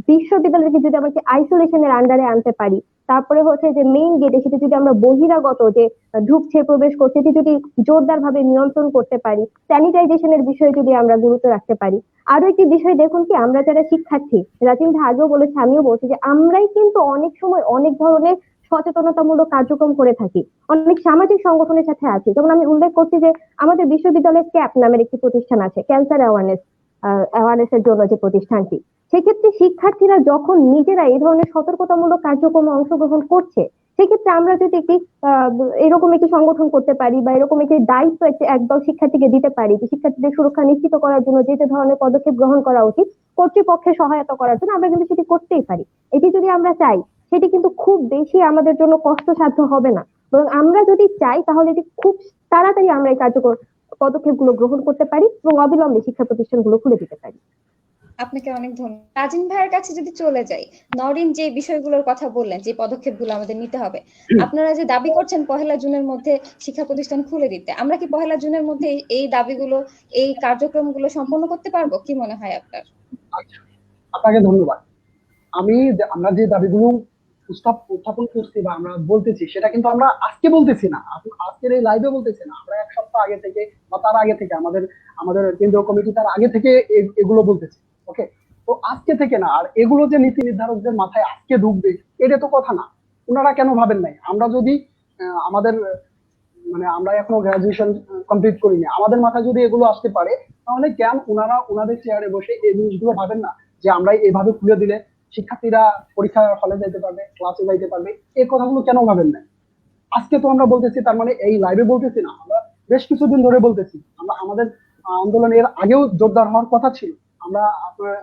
বিশ্ববিদ্যালয়কে যদি আমরা আইসোলেশনের আন্ডারে আনতে পারি, তারপরে হচ্ছে যে মেইন গেটে সেটা যদি আমরা বহিরাগত যে ঢুকছে প্রবেশ করছে সেটি যদি জোরদার ভাবে নিয়ন্ত্রণ করতে পারি, স্যানিটাইজেশনের বিষয়ে যদি আমরা গুরুত্ব রাখতে পারি। আরো একটি বিষয় দেখুন কি, আমরা যারা শিক্ষার্থী, রাজিন ভাই আগেও বলেছে আমিও বলছি যে আমরাই কিন্তু অনেক সময় অনেক ধরনের সচেতনতামূলক কার্যক্রম করে থাকি, অনেক সামাজিক সংগঠনের সাথে আছি। যেমন আমি উল্লেখ করছি যে আমাদের বিশ্ববিদ্যালয়ের ক্যাপ নামের একটি প্রতিষ্ঠান আছে, ক্যান্সার অ্যাওয়ারনেস এর জন্য যে প্রতিষ্ঠানটি। সেক্ষেত্রে শিক্ষার্থীরা যখন নিজেরা এই ধরনের সতর্কতামূলক কার্যক্রমে অংশগ্রহণ করছে, সেক্ষেত্রে আমরা যদি একটি এরকম একটি সংগঠন করতে পারি বা এরকম একটি দায়িত্ব একদল শিক্ষার্থীকে দিতে পারি যে শিক্ষার্থীদের সুরক্ষা নিশ্চিত করার জন্য যে যে ধরনের পদক্ষেপ গ্রহণ করা উচিত কর্তৃপক্ষের সহায়তা করার জন্য, আমরা কিন্তু সেটি করতেই পারি। এটি যদি আমরা চাই সেটি কিন্তু খুব বেশি আমাদের জন্য কষ্টসাধ্য হবে না, বরং আমরা যদি চাই তাহলে এটি খুব তাড়াতাড়ি আমরা এই কার্যকর পদক্ষেপগুলো গ্রহণ করতে পারি এবং অবিলম্বে শিক্ষা প্রতিষ্ঠানগুলো খুলে দিতে পারি। আপনাকে অনেক ধন্যবাদ। রাজিন ভাইয়ের কাছে যদি চলে যাই, নরিন যে বিষয়গুলোর কথা বললেন, যে পদক্ষেপগুলো আমাদের নিতে হবে, আপনারা যে দাবি করছেন 1 জুনের মধ্যে শিক্ষা প্রতিষ্ঠান খুলে দিতে, আমরা কি 1 জুনের মধ্যে এই দাবিগুলো, এই কার্যক্রমগুলো সম্পন্ন করতে পারবো? কি মনে হয় আপনার? আচ্ছা, আপনাকে ধন্যবাদ। আমরা যে দাবিগুলো উত্থাপন করছি বা আমরা বলতেছি, সেটা কিন্তু আমরা আজকে বলতেছি না, আজকের এই লাইভে বলতেছি না, আমরা 1 সপ্তাহ আগে থেকে বা তার আগে থেকে আমাদের আমাদের কেন্দ্রীয় কমিটি তার আগে থেকে এগুলো বলতেছি। ওকে, তো আজকে থেকে না, আর এগুলো যে নীতি নির্ধারকদের মাথায় আজকে ঢুকবে এটা তো কথা না। ওনারা কেন ভাবেন নাই? আমরা যদি আমাদের মানে আমরা এখনো গ্রাজুয়েশন কমপ্লিট করিনি, আমাদের মাথায় যদি এগুলো আসতে পারে, তাহলে কেন ওনারা ওনাদের চেয়ারে বসে এই জিনিসগুলো ভাবেন না যে আমরা এইভাবে খুলে দিলে শিক্ষার্থীরা পরীক্ষা হলে যাইতে পারবে, ক্লাসে যাইতে পারবে? এই কথাগুলো কেন ভাবেন না? আজকে তো আমরা বলতেছি, তার মানে এই লাইভে বলতেছি না, আমরা বেশ কিছুদিন ধরে বলতেছি। আমরা আমাদের আন্দোলন এর আগেও জোরদার হওয়ার কথা ছিল। আমরা আপনারা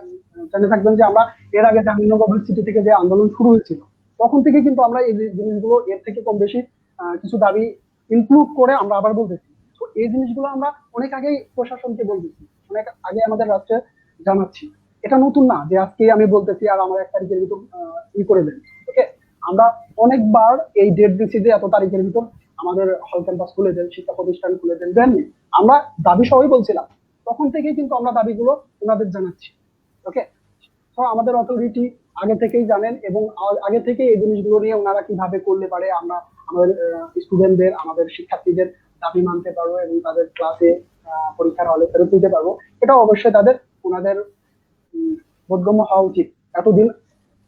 জেনে থাকবেন যে আমরা এর আগে জাহাঙ্গীরনগর ইউনিভার্সিটি থেকে যে আন্দোলন শুরু হয়েছিল, তখন থেকে কিন্তু আমরা এই জিনিসগুলো এর থেকে কম বেশি কিছু দাবি ইনক্লুড করে আমরা আবার বলতেছি। তো এই জিনিসগুলো আমরা অনেক আগেই প্রশাসনকে বলতেছি, অনেক আগে আমাদের রাষ্ট্রে জানাচ্ছি। এটা নতুন না যে আজকে আমি বলতেছি আর আমার 1 তারিখের ভিতর করে দেন। ওকে, আমরা অনেকবার এই ডেট দিচ্ছি যে এত তারিখের ভিতর আমাদের হল ক্যাম্পাস খুলে দেন, শিক্ষা প্রতিষ্ঠান খুলে দেন, দেননি। আমরা দাবি সবই বলছিলাম, তখন থেকেই কিন্তু আমরা দাবিগুলো ওনাদের জানাচ্ছি। ওকে, তো আমাদের অথরিটি আগে থেকেই জানেন এবং আগে থেকে এই জিনিসগুলো নিয়ে ওনারা কিভাবে করলে পারে আমরা আমাদের স্টুডেন্টদের, আমাদের শিক্ষার্থীদের দাবি মানতে পারবো এবং তাদের ক্লাসে পরীক্ষার হলে ফেরত দিতে পারবো, এটা অবশ্যই ওনাদের বোধগম্য হওয়া উচিত। এতদিন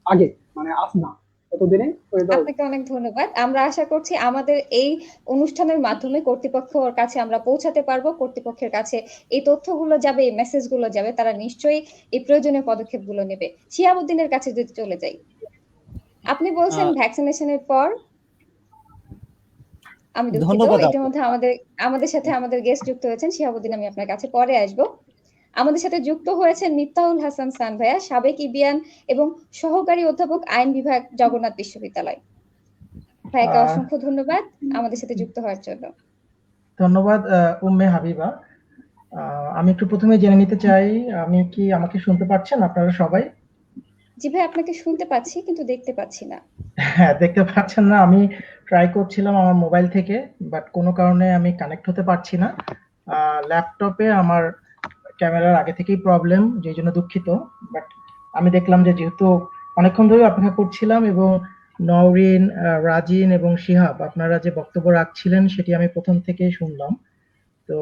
আগে, মানে আজ না, এতদিনে করে দেওয়া উচিত। আপনাকে অনেক ধন্যবাদ। আমরা আশা করছি আমাদের এই অনুষ্ঠানের মাধ্যমে কর্তৃপক্ষের কাছে আমরা পৌঁছাতে পারবো, কর্তৃপক্ষের কাছে এই তথ্যগুলো যাবে, এই মেসেজগুলো যাবে, তারা নিশ্চয়ই এই প্রয়োজনীয় পদক্ষেপগুলো নেবে। শিহাবুদ্দিনের কাছে যদি চলে যাই, আপনি বলছেন ভ্যাকসিনেশনের পর, আমি দুঃখিত, ধন্যবাদ আপু। ইতিমধ্যে আমাদের সাথে আমাদের গেস্ট যুক্ত হয়েছেন। শিহাবুদ্দিন, আমি আপনার কাছে পরে আসবো। আমাদের সাথে যুক্ত হয়েছেন মিফতাহুল হাসান সান ভাইয়া, সাবেক ইবিয়ান এবং সহকারী অধ্যাপক আইন বিভাগ, জগন্নাথ বিশ্ববিদ্যালয়। ভাইয়াকে অসংখ্য ধন্যবাদ আমাদের সাথে যুক্ত হওয়ার জন্য। ধন্যবাদ উম্মে হাবিবা। আমি একটু প্রথমে জেনে নিতে চাই, আমাকে শুনতে পাচ্ছেন আপনারা সবাই? জি ভাই, আপনাকে শুনতে পাচ্ছি কিন্তু দেখতে পাচ্ছি না। হ্যাঁ, দেখতে পাচ্ছেন না? আমি ট্রাই করছিলাম আমার মোবাইল থেকে, বাট কোনো কারণে আমি কানেক্ট হতে পারছি না। ল্যাপটপে আমার ক্যামেরার আগে থেকেই প্রবলেম, যেই জন্য দুঃখিত। বাট আমি দেখলাম যে যেহেতু অনেকক্ষণ ধরে অপেক্ষা করছিলাম এবং নওরিন, রাজিন এবং শিহাব আপনারা যে বক্তব্য রাখছিলেন সেটি আমি প্রথম থেকেই শুনলাম, তো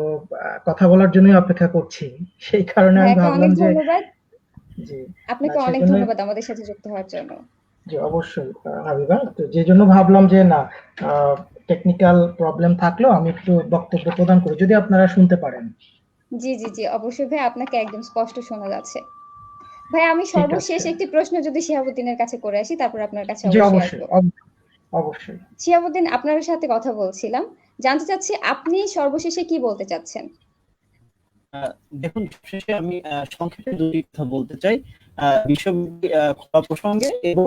কথা বলার জন্যই অপেক্ষা করছি। সেই কারণে আমি ভাবলাম যে জি, আপনাকে অনেক ধন্যবাদ আমাদের সাথে যুক্ত হওয়ার জন্য। জি অবশ্যই হাবিবা, তো যে জন্য ভাবলাম যে না, টেকনিক্যাল প্রবলেম থাকলেও আমি একটু বক্তব্য প্রদান করি, যদি আপনারা শুনতে পারেন। জি জি জি, অবশ্যই ভাই, আপনাকে একদম স্পষ্ট শোনা যাচ্ছে। ভাই, আমি সর্বশেষ একটি প্রশ্ন যদি শিহাবুদ্দিনের কাছে করে আসি, তারপর আপনার কাছে জি অবশ্যই অবশ্যই আসবো। অবশ্যই। শিহাবুদ্দিন, আপনার সাথে কথা বলছিলাম, জানতে চাচ্ছি আপনি সর্বশেষে কি বলতে চাচ্ছেন? আহ, দেখুন, শেষে আমি সংক্ষেপে দুটি কথা বলতে চাই, বিশ্ববিদ্যালয় খোলা প্রসঙ্গে এবং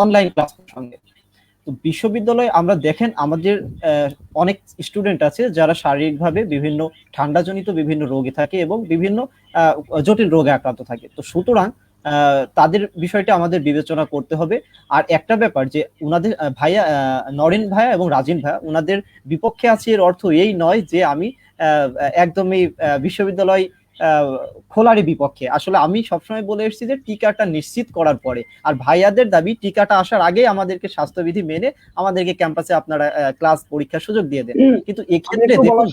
অনলাইন ক্লাস প্রসঙ্গে। তো বিশ্ববিদ্যালয়ে আমরা দেখেন আমাদের অনেক স্টুডেন্ট আছে যারা শারীরিকভাবে বিভিন্ন ঠান্ডাজনিত বিভিন্ন রোগে থাকে এবং বিভিন্ন জটিল রোগে আক্রান্ত থাকে। তো সুতরাং তাদের বিষয়টা আমাদের বিবেচনা করতে হবে। আর একটা ব্যাপার যে উনাদের ভাইয়া, নরেন ভাইয়া এবং রাজিন ভাইয়া উনাদের বিপক্ষে আছে এর অর্থ এই নয় যে আমি একদমই বিশ্ববিদ্যালয় খোলারই বিপক্ষে। আসলে আমি সবসময় বলে এসেছি যে টিকাটা নিশ্চিত করার পরে, আর ভাইয়াদের দাবি টিকাটা আসার আগে আমাদেরকে স্বাস্থ্যবিধি মেনে আমাদেরকে ক্যাম্পাসে আপনারা ক্লাস পরীক্ষার সুযোগ দিয়ে দেন। কিন্তু এক্ষেত্রে দেখুন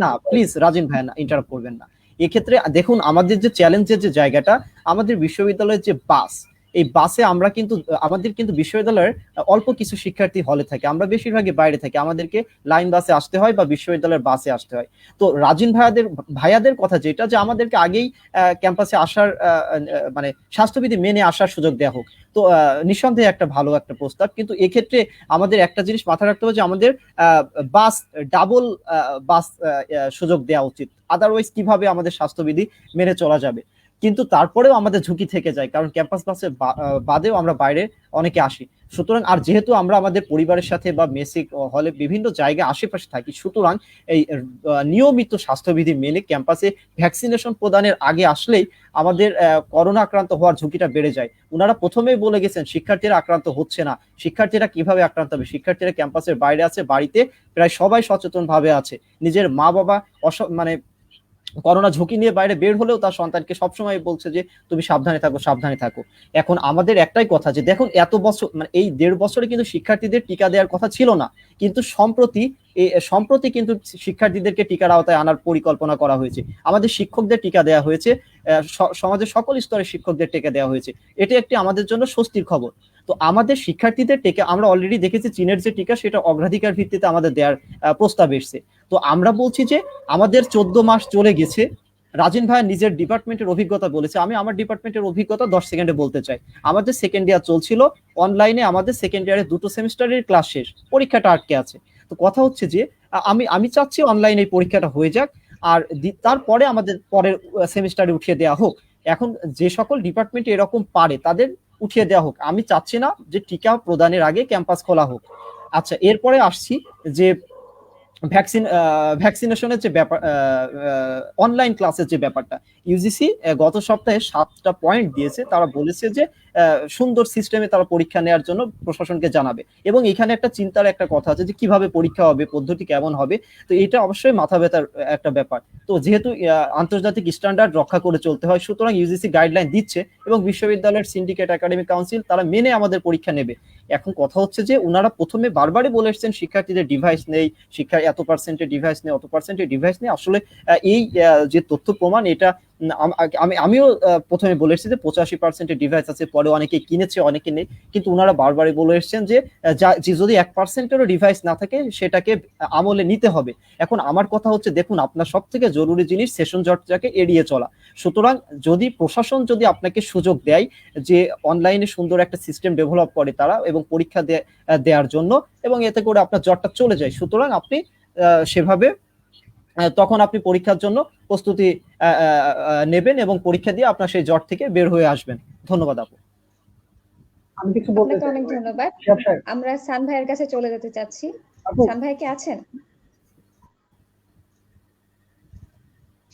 না, প্লিজ রাজিন ভাই না, ইন্টারাপ্ট করবেন না। এক্ষেত্রে দেখুন আমাদের যে চ্যালেঞ্জের যে জায়গাটা, আমাদের বিশ্ববিদ্যালয়ের যে বাস, এই বাসে আমরা কিন্তু আমাদের কিন্তু বিশ্ববিদ্যালয়ের অল্প কিছু শিক্ষার্থী হলে থাকে, আমরা বেশিরভাগই বাইরে থাকি, আমাদেরকে লাইন বাসে আসতে হয় বা বিশ্ববিদ্যালয়ের বাসে আসতে হয়। তো রাজিন ভাইয়াদের কথা যেটা, যে আমাদেরকে আগেই ক্যাম্পাসে আসার মানে স্বাস্থ্যবিধি মেনে আসার সুযোগ দেওয়া হোক, তো নিঃসন্দেহে একটা ভালো একটা প্রস্তাব। কিন্তু এক্ষেত্রে আমাদের একটা জিনিস মাথায় রাখতে হবে যে আমাদের বাস ডাবল বাস সুযোগ দেওয়া উচিত, আদারওয়াইজ কিভাবে আমাদের স্বাস্থ্যবিধি মেনে চলা যাবে। কিন্তু তারপরেও আমাদের ঝুঁকি থেকে যায়, কারণ ক্যাম্পাস বাসে বাদেও আমরা বাইরে অনেকে আসি। সুতরাং আর যেহেতু আমরা আমাদের পরিবারের সাথে বা মেসিক হলে বিভিন্ন জায়গায় আশেপাশে থাকি, সুতরাং এই নিয়মিত স্বাস্থ্যবিধি মেনে ক্যাম্পাসে ভ্যাকসিনেশন প্রদানের আগে আসলেই আমাদের করোনা আক্রান্ত হওয়ার ঝুঁকিটা বেড়ে যায়। ওনারা প্রথমেই বলে গেছেন শিক্ষার্থীরা আক্রান্ত হচ্ছে না। শিক্ষার্থীরা কিভাবে আক্রান্ত হবে? শিক্ষার্থীরা ক্যাম্পাসের বাইরে আছে, বাড়িতে প্রায় সবাই সচেতন ভাবে আছে। নিজের মা বাবা মানে করোনা ঝুঁকি নিয়ে বাইরে বের হলেও তার সন্তানকে সবসময় বলছে যে তুমি সাবধানে থাকো, সাবধানে থাকো। এখন আমাদের একটাই কথা যে দেখুন, এত বছর মানে এই 1.5 বছরে কিন্তু শিক্ষার্থীদের টিকা দেওয়ার কথা ছিল না, কিন্তু সম্প্রতি কিন্তু শিক্ষার্থীদেরকে টিকার আওতায় আনার পরিকল্পনা করা হয়েছে। আমাদের শিক্ষকদের টিকা দেওয়া হয়েছে, সমাজের সকল স্তরের শিক্ষকদের টিকা দেওয়া হয়েছে। এটি একটি আমাদের জন্য স্বস্তির খবর। তো আমাদের শিক্ষার্থীদের টিকা আমরা অলরেডি দেখেছি, চীনের যে টিকা সেটা অগ্রাধিকার ভিত্তিতে আমাদের দেওয়ার প্রস্তাব এসছে। তো আমরা বলছি যে আমাদের 14 মাস চলে গেছে। রাজিন ভাই নিজের ডিপার্টমেন্টের অভিজ্ঞতা বলেছে, আমি আমার ডিপার্টমেন্টের অভিজ্ঞতা 10 সেকেন্ডে বলতে চাই। আমাদের সেকেন্ড ইয়ার চলছিল, অনলাইনে আমাদের সেকেন্ড ইয়ারে 2টো সেমিস্টারের ক্লাস শেষ, পরীক্ষাটা আটকে আছে। তো কথা হচ্ছে যে আমি চাচ্ছি অনলাইনে এই পরীক্ষাটা হয়ে যাক, আর তারপরে আমাদের পরের সেমিস্টারে উঠিয়ে দেওয়া হোক। এখন যে সকল ডিপার্টমেন্টে এরকম পারে তাদের উঠিয়ে দেওয়া হোক। আমি চাচ্ছি না যে টিকা প্রদানের আগে ক্যাম্পাস খোলা হোক। আচ্ছা, এরপরে আসছি যে ভ্যাকসিনেশনের যে ব্যাপার, অনলাইন ক্লাসের যে ব্যাপারটা, ইউজিসি গত সপ্তাহে 7টা পয়েন্ট দিয়েছে। তারা বলেছে যে সুন্দর সিস্টেমে তারা পরীক্ষা নেওয়ার জন্য প্রশাসনকে জানাবে, এবং এখানে একটা চিন্তার একটা কথা আছে যে কিভাবে পরীক্ষা হবে, পদ্ধতি কেমন হবে। তো এটা অবশ্যই মাথা ব্যথার একটা ব্যাপার। তো যেহেতু আন্তর্জাতিক স্ট্যান্ডার্ড রক্ষা করে চলতে হয়, সুতরাং ইউজিসি গাইডলাইন দিচ্ছে এবং বিশ্ববিদ্যালয়ের সিন্ডিকেট একাডেমিক কাউন্সিল তারা মেনে আমাদের পরীক্ষা নেবে। এখন কথা হচ্ছে যে ওনারা প্রথমে বারবারই বলে এসেছেন শিক্ষার্থীদের ডিভাইস নেই, শিক্ষার এত পার্সেন্টের ডিভাইস নেই, অত পার্সেন্টের ডিভাইস নেই। আসলে এই যে তথ্য প্রমাণ, এটা আমিও প্রথমে বলে এসেছি যে 85%-এর ডিভাইস আছে, পরে অনেকে কিনেছে অনেকে নেই, কিন্তু ওনারা বারবারই বলে এসেছেন যে যদি 1%-এরও ডিভাইস না থাকে সেটাকে আমলে নিতে হবে। এখন আমার কথা হচ্ছে, দেখুন আপনার সব থেকে জরুরি জিনিস সেশন জটটাকে এড়িয়ে চলা। সুতরাং যদি প্রশাসন যদি আপনাকে সুযোগ দেয় যে অনলাইনে সুন্দর একটা সিস্টেম ডেভেলপ করে তারা এবং পরীক্ষা দেওয়ার জন্য, এবং এতে করে আপনার জটটা চলে যায়, সুতরাং আপনি সেভাবে তখন আপনি পরীক্ষার জন্য প্রস্তুতি নেবেন এবং পরীক্ষা দিয়ে আপনার সেই জট থেকে বের হয়ে আসবেন। ধন্যবাদ আপু। আমি কিছু বলতে আপনাকে চাই। অনেক ধন্যবাদ। আমরা সান ভাইয়ের কাছে চলে যেতে চাচ্ছি। সান ভাই কি আছেন?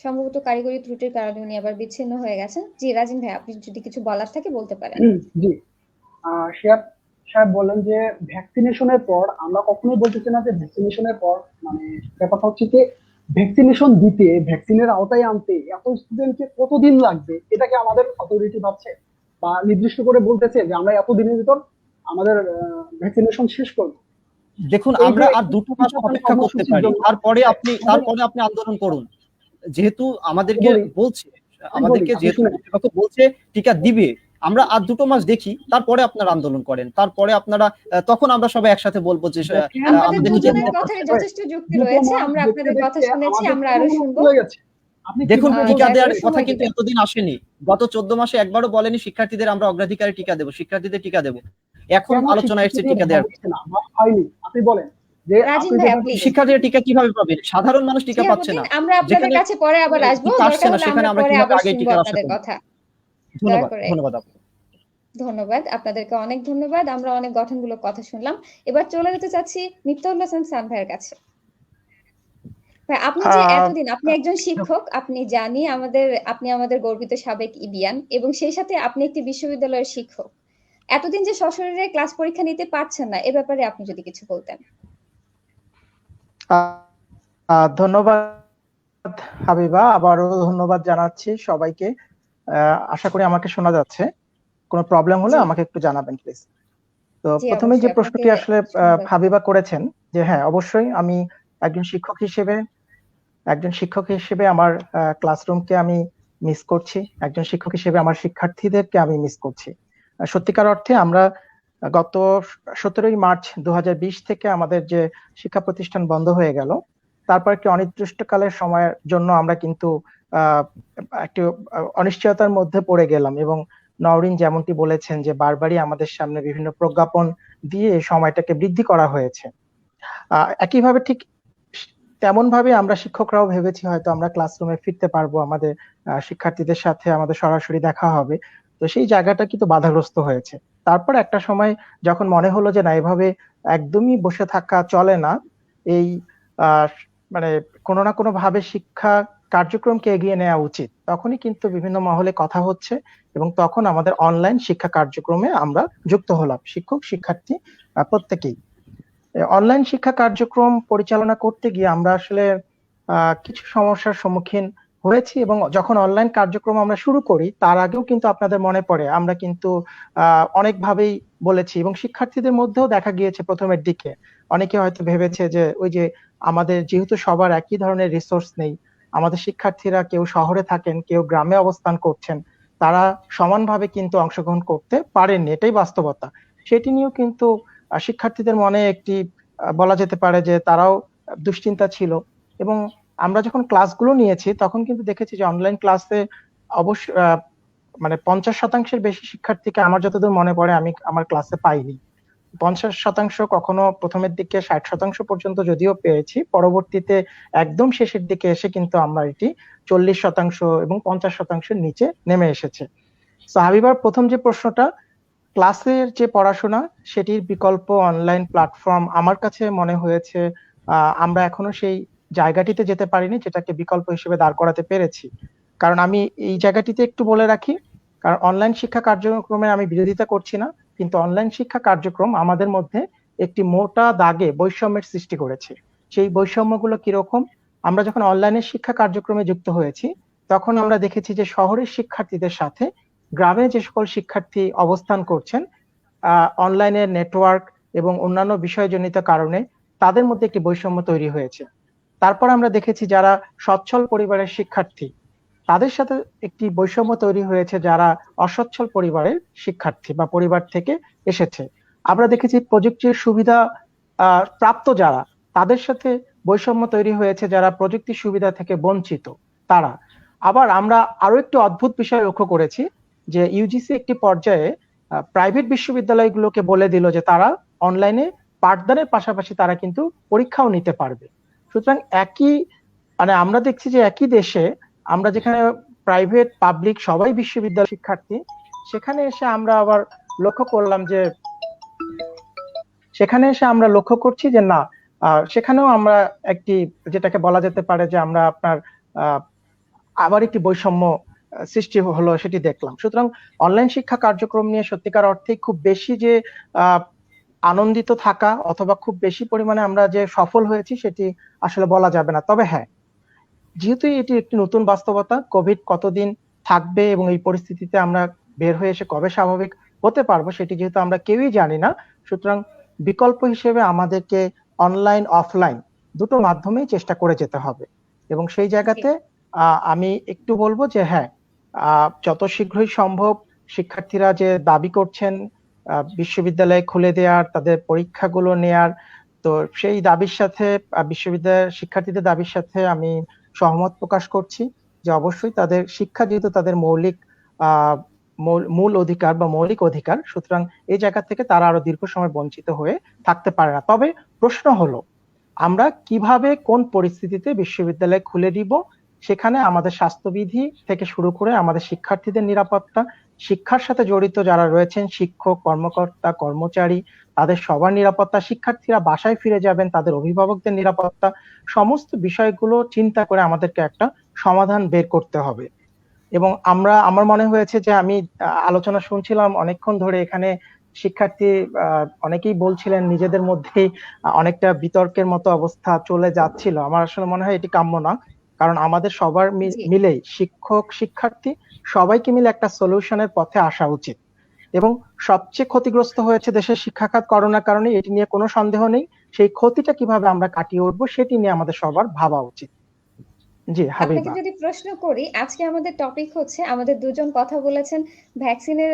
সম্ভবত কারিগরি ত্রুটির কারণে উনি আবার বিচ্ছিন্ন হয়ে গেছেন। জি রাজিন ভাই, আপনি যদি কিছু বলার থাকে বলতে পারেন। জি, শিহাব সাহেব বললেন যে ভ্যাকসিনেশনের পর, আমরা কখনোই বলতেছি না যে ভ্যাকসিনেশনের পর, মানে ব্যাপারটা হচ্ছে যে ভ্যাকসিনেশন দিতে, ভ্যাকসিনের আওতায় আনতে এত স্টুডেন্টকে কতদিন লাগবে, এটাকে আমাদের অথরিটি ভাবছে বা নির্দিষ্ট করে বলতেছে যে আমরা এতদিনের ভিতর আমাদের ভ্যাকসিনেশন শেষ করবো। দেখুন, আমরা আর 2 মাস অপেক্ষা করতে পারি, তারপরে আপনি আন্দোলন করুন। যেহেতু আমাদেরকে বলছে টিকা দিবে, আমরা আর 2 মাস দেখি, তারপরে আপনারা আন্দোলন করেন, তারপরে আপনারা তখন আমরা সবাই একসাথে বলবো যে আমাদের দুজনের কথায় যথেষ্ট যুক্তি রয়েছে। আমরা আপনাদের কথা শুনেছি, আমরা আরো শুনবো। দেখুন, টিকা দেওয়ার কথা কিন্তু এতদিন আসেনি। গত 14 মাসে একবারও বলেনি শিক্ষার্থীদের আমরা অগ্রাধিকারে টিকা দেবো, শিক্ষার্থীদের টিকা দেবো। এখন কেন আলোচনা এসেছে শিক্ষার্থীদের টিকা দেওয়ার। হচ্ছে না বা হয়নি? আপনি বলেন যে রাজিন আপনি ভাইয়া যেভাবে প্লিজ। শিক্ষার্থীরা টিকা কিভাবে পাবে? সাধারণ মানুষ টিকা পাচ্ছে শিহাবুদ্দিন, না। আমরা আপনাদের যেখানে কাছে পরে আবার আসবো, টিকা আসছে দরকার না হলে সেখানে আমরা আমরা পরে কিভাবে আবার আগে শুনবো টিকার আশা আপনাদের করব? কথা। দয়া ধন্যবাদ, করে। ধন্যবাদ আপু। ধন্যবাদ, আপনাদেরকে অনেক ধন্যবাদ। আমরা অনেক গঠনমূলক কথা শুনলাম। এবার চলে যেতে চাচ্ছি মিফতাহুল হাসান সান ভাইয়ের কাছে। ভাই, আপনি যে আহ, এতদিন, আপনি একজন শিক্ষক, আপনি জানি আপনি আমাদের গর্বিত সাবেক ইবিয়ান, এবং সেই সাথে আপনি একটি বিশ্ববিদ্যালয়ের শিক্ষক। এতদিন যে সশরীরে ক্লাস পরীক্ষা নিতে পারছেন না, এ ব্যাপারে আপনি যদি কিছু বলতেন। ধন্যবাদ হাবিবা, আবারও ধন্যবাদ জানাচ্ছি সবাইকে। আশা করি আমাকে শোনা যাচ্ছে। কোনো প্রবলেম হলে জি, আমাকে একটু জানাবেন প্লিজ। তো জি, প্রথমে যে অবশ্যই আপনাকে প্রশ্নটি আসলে শোনা যাচ্ছে। হাবিবা করেছেন যে হ্যাঁ, অবশ্যই আমি একজন শিক্ষক হিসেবে আমার ক্লাসরুমকে আমি মিস করছি। একজন শিক্ষক হিসেবে আমার শিক্ষার্থীদেরকে আমি মিস করছি। সত্যিকার অর্থে আমরা গত 17ই মার্চ 2020 থেকে আমাদের যে শিক্ষা প্রতিষ্ঠান বন্ধ হয়ে গেল, তারপর একটি অনির্দিষ্টকালের সময়ের জন্য আমরা কিন্তু আহ, একটি অনিশ্চয়তার মধ্যে পড়ে গেলাম, এবং নওরিন যেমনটি বলেছেন যে বারবারই আমাদের সামনে বিভিন্ন প্রজ্ঞাপন দিয়ে এই সময়টাকে বৃদ্ধি করা হয়েছে। একইভাবে ঠিক তেমন ভাবে আমরা শিক্ষকরাও ভেবেছি হয়তো আমরা ক্লাসরুমে ফিরতে পারবো, আমাদের শিক্ষার্থীদের সাথে আমাদের সরাসরি দেখা হবে। তো সেই জায়গাটা কিন্তু বাধাগ্রস্ত হয়েছে। তারপর একটা সময় যখন মনে হলো যে না, এভাবে একদমই বসে থাকা চলে না, এই আহ, মানে কোনো না কোনো ভাবে শিক্ষা কার্যক্রমকে এগিয়ে নেওয়া উচিত, তখনই কিন্তু বিভিন্ন মহলে কথা হচ্ছে, এবং তখন আমাদের অনলাইন শিক্ষা কার্যক্রমে আমরা যুক্ত হলাম, শিক্ষক শিক্ষার্থী প্রত্যেকেই। অনলাইন শিক্ষা কার্যক্রম পরিচালনা করতে গিয়ে আমরা আসলে কিছু সমস্যার সম্মুখীন হয়েছি, এবং যখন অনলাইন কার্যক্রম আমরা শুরু করি তার আগেও কিন্তু আপনাদের মনে পড়ে আমরা কিন্তু অনেকভাবেই বলেছি, এবং শিক্ষার্থীদের মধ্যেও দেখা গিয়েছে প্রথমের দিকে অনেকে হয়তো ভেবেছে যে ওই যে আমাদের যেহেতু সবার একই ধরনের রিসোর্স নেই, আমাদের শিক্ষার্থীরা কেউ শহরে থাকেন, কেউ গ্রামে অবস্থান করছেন, তারা সমানভাবে কিন্তু অংশগ্রহণ করতে পারেননি, এটাই বাস্তবতা। সেটি নিয়েও কিন্তু শিক্ষার্থীদের মনে একটি বলা যেতে পারে যে তারাও দুশ্চিন্তা ছিল। এবং আমরা যখন ক্লাসগুলো নিয়েছি তখন কিন্তু দেখেছি যে অনলাইন ক্লাসে অবশ্য মানে 50% বেশি শিক্ষার্থীকে আমার যতদূর মনে পড়ে আমি আমার ক্লাসে পাইনি। 50%, কখনো প্রথমের দিকে 60% পর্যন্ত যদিও পেয়েছি, পরবর্তীতে একদম শেষের দিকে এসে কিন্তু আমরা এটি 40% এবং 50%-এর নিচে নেমে এসেছে। তো হাবিবার প্রথম যে প্রশ্নটা, ক্লাসের যে পড়াশোনা সেটির বিকল্প অনলাইন প্ল্যাটফর্ম, আমার কাছে মনে হয়েছে আমরা এখনো সেই জায়গাটিতে যেতে পারিনি যেটাকে বিকল্প হিসেবে দাঁড় করাতে পেরেছি। কারণ আমি এই জায়গাটিতে একটু বলে রাখি, কারণ অনলাইন শিক্ষা কার্যক্রমে আমি বিরোধিতা করছি না, কিন্তু অনলাইন শিক্ষা কার্যক্রম আমাদের মধ্যে একটি মোটা দাগে বৈষম্যের সৃষ্টি করেছে। সেই বৈষম্যগুলো কিরকম? আমরা যখন অনলাইনে শিক্ষা কার্যক্রমে যুক্ত হয়েছি তখন আমরা দেখেছি যে শহরের শিক্ষার্থীদের সাথে গ্রামে যে সকল শিক্ষার্থী অবস্থান করছেন, অনলাইনের নেটওয়ার্ক এবং অন্যান্য বিষয়জনিত কারণে তাদের মধ্যে একটি বৈষম্য তৈরি হয়েছে। তারপর আমরা দেখেছি যারা সচ্ছল পরিবারের শিক্ষার্থী, তাদের সাথে একটি বৈষম্য তৈরি হয়েছে যারা অসচ্ছল পরিবারের শিক্ষার্থী বা পরিবার থেকে এসেছে। আমরা দেখেছি প্রযুক্তির সুবিধা প্রাপ্ত যারা, তাদের সাথে বৈষম্য তৈরি হয়েছে যারা প্রযুক্তির সুবিধা থেকে বঞ্চিত তারা। আবার আমরা আরো একটি অদ্ভুত বিষয় লক্ষ্য করেছি যে ইউজিসি একটি পর্যায়ে প্রাইভেট বিশ্ববিদ্যালয়গুলোকে বলে দিল যে তারা অনলাইনে পাঠদানের পাশাপাশি তারা কিন্তু পরীক্ষাও নিতে পারবে। সুতরাং একই মানে আমরা দেখছি যে একই দেশে আমরা যেখানে প্রাইভেট পাবলিক সবাই বিশ্ববিদ্যালয় শিক্ষার্থী, সেখানে এসে আমরা আবার লক্ষ্য করলাম যে লক্ষ্য করছি যে না, সেখানেও আমরা একটি যেটাকে বলা যেতে পারে যে আমরা আপনার আবার একটি বৈষম্য সৃষ্টি হলো সেটি দেখলাম। সুতরাং অনলাইন শিক্ষা কার্যক্রম নিয়ে সত্যিকার অর্থে খুব বেশি যে আনন্দিত থাকা অথবা খুব বেশি পরিমাণে আমরা যে সফল হয়েছি সেটি আসলে বলা যাবে না। তবে হ্যাঁ, যেহেতু এটি একটি নতুন বাস্তবতা, কোভিড কতদিন থাকবে এবং এই পরিস্থিতিতে আমরা বের হয়ে এসে কবে স্বাভাবিক হতে পারবো সেটি যেহেতু আমরা কেউই জানি না, সুতরাং বিকল্প হিসেবে আমাদেরকে অনলাইন অফলাইন দুটো মাধ্যমেই চেষ্টা করে যেতে হবে। এবং সেই জায়গাতে আমি একটু বলবো যে হ্যাঁ, যত শীঘ্রই সম্ভব শিক্ষার্থীরা যে দাবি করছেন বিশ্ববিদ্যালয় খুলে দেওয়ার, তাদের পরীক্ষাগুলো নেয়ার, তো সেই দাবির সাথে বিশ্ববিদ্যালয়ের শিক্ষার্থীদের দাবির সাথে আমি সহমত প্রকাশ করছি যে অবশ্যই তাদের শিক্ষা যেহেতু তাদের মৌলিক মূল অধিকার বা মৌলিক অধিকার। সুতরাং এই জায়গা থেকে তারা আরো দীর্ঘ সময় বঞ্চিত হয়ে থাকতে পারে না। তবে প্রশ্ন হলো, আমরা কিভাবে কোন পরিস্থিতিতে বিশ্ববিদ্যালয় খুলে দিব, সেখানে আমাদের স্বাস্থ্যবিধি থেকে শুরু করে আমাদের শিক্ষার্থীদের নিরাপত্তা, শিক্ষার সাথে জড়িত যারা রয়েছেন শিক্ষক, কর্মকর্তা, কর্মচারী, তাদের সবার নিরাপত্তা, শিক্ষার্থীরা বাসায় ফিরে যাবেন তাদের অভিভাবকদের নিরাপত্তা, সমস্ত বিষয়গুলো চিন্তা করে আমাদেরকে একটা সমাধান বের করতে হবে। এবং আমার মনে হয়েছে যে আমি আলোচনা শুনছিলাম অনেকক্ষণ ধরে, এখানে শিক্ষার্থী অনেকেই বলছিলেন নিজেদের মধ্যেই অনেকটা বিতর্কের মতো অবস্থা চলে যাচ্ছিল। আমার আসলে মনে হয় এটি কাম্য না, কারণ আমাদের সবার জি মিলেই শিক্ষক শিক্ষার্থী সবাইকে মিলে একটা সলিউশনের পথে আসা উচিত। এবং সবচেয়ে ক্ষতিগ্রস্ত হয়েছে দেশের শিক্ষা খাত করোনার কারণে, এটি নিয়ে কোনো সন্দেহ নেই। সেই ক্ষতিটা কিভাবে আমরা কাটিয়ে উঠবো সেটি নিয়ে আমাদের সবার ভাবা উচিত। জি আপনাকে হাবিবা। যদি প্রশ্ন করি, আজকে আমাদের টপিক হচ্ছে, আমাদের দুজন কথা বলেছেন ভ্যাকসিনের,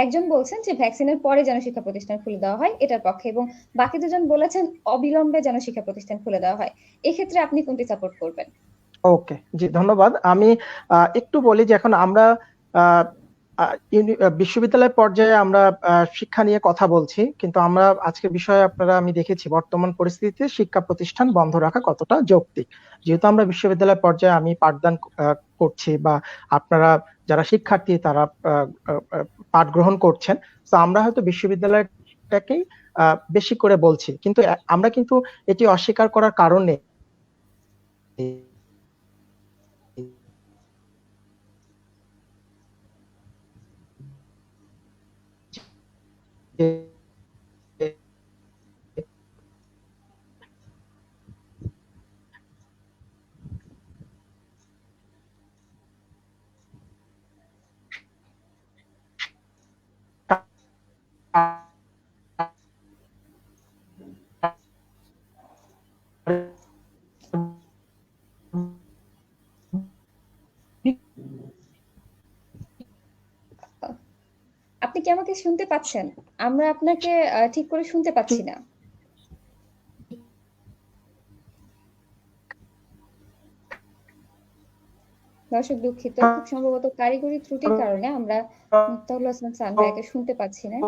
একজন বলছেন যে ভ্যাকসিনের পরে যেন শিক্ষা প্রতিষ্ঠান খুলে দেওয়া হয় এটার পক্ষে, এবং বাকি দুজন বলেছেন অবিলম্বে যেন শিক্ষা প্রতিষ্ঠান খুলে দেওয়া হয়। এক্ষেত্রে আপনি কোনটি সাপোর্ট করবেন? ওকে, জি ধন্যবাদ। আমি একটু বলি যে এখন আমরা আহ, বিশ্ববিদ্যালয় পর্যায়ে আমরা শিক্ষা নিয়ে কথা বলছি, কিন্তু আমরা আজকের বিষয়ে আমি দেখেছি বর্তমান পরিস্থিতিতে শিক্ষা প্রতিষ্ঠান বন্ধ রাখা কতটা যৌক্তিক। যেহেতু আমরা বিশ্ববিদ্যালয় পর্যায়ে আমি পাঠদান করছি, বা আপনারা যারা শিক্ষার্থী তারা পাঠ গ্রহণ করছেন, তো আমরা হয়তো বিশ্ববিদ্যালয়টাকেই বেশি করে বলছি, কিন্তু আমরা কিন্তু এটি অস্বীকার করার কারণে আপনি কি আমাকে শুনতে পাচ্ছেন? আমরা আপনাকে ঠিক করে শুনতে পাচ্ছি না। দর্শক দুঃখিত, খুব সম্ভবত কারিগরি ত্রুটির কারণে আমরা মুক্তাহুল হাসান সান ভাইকে শুনতে পাচ্ছি না।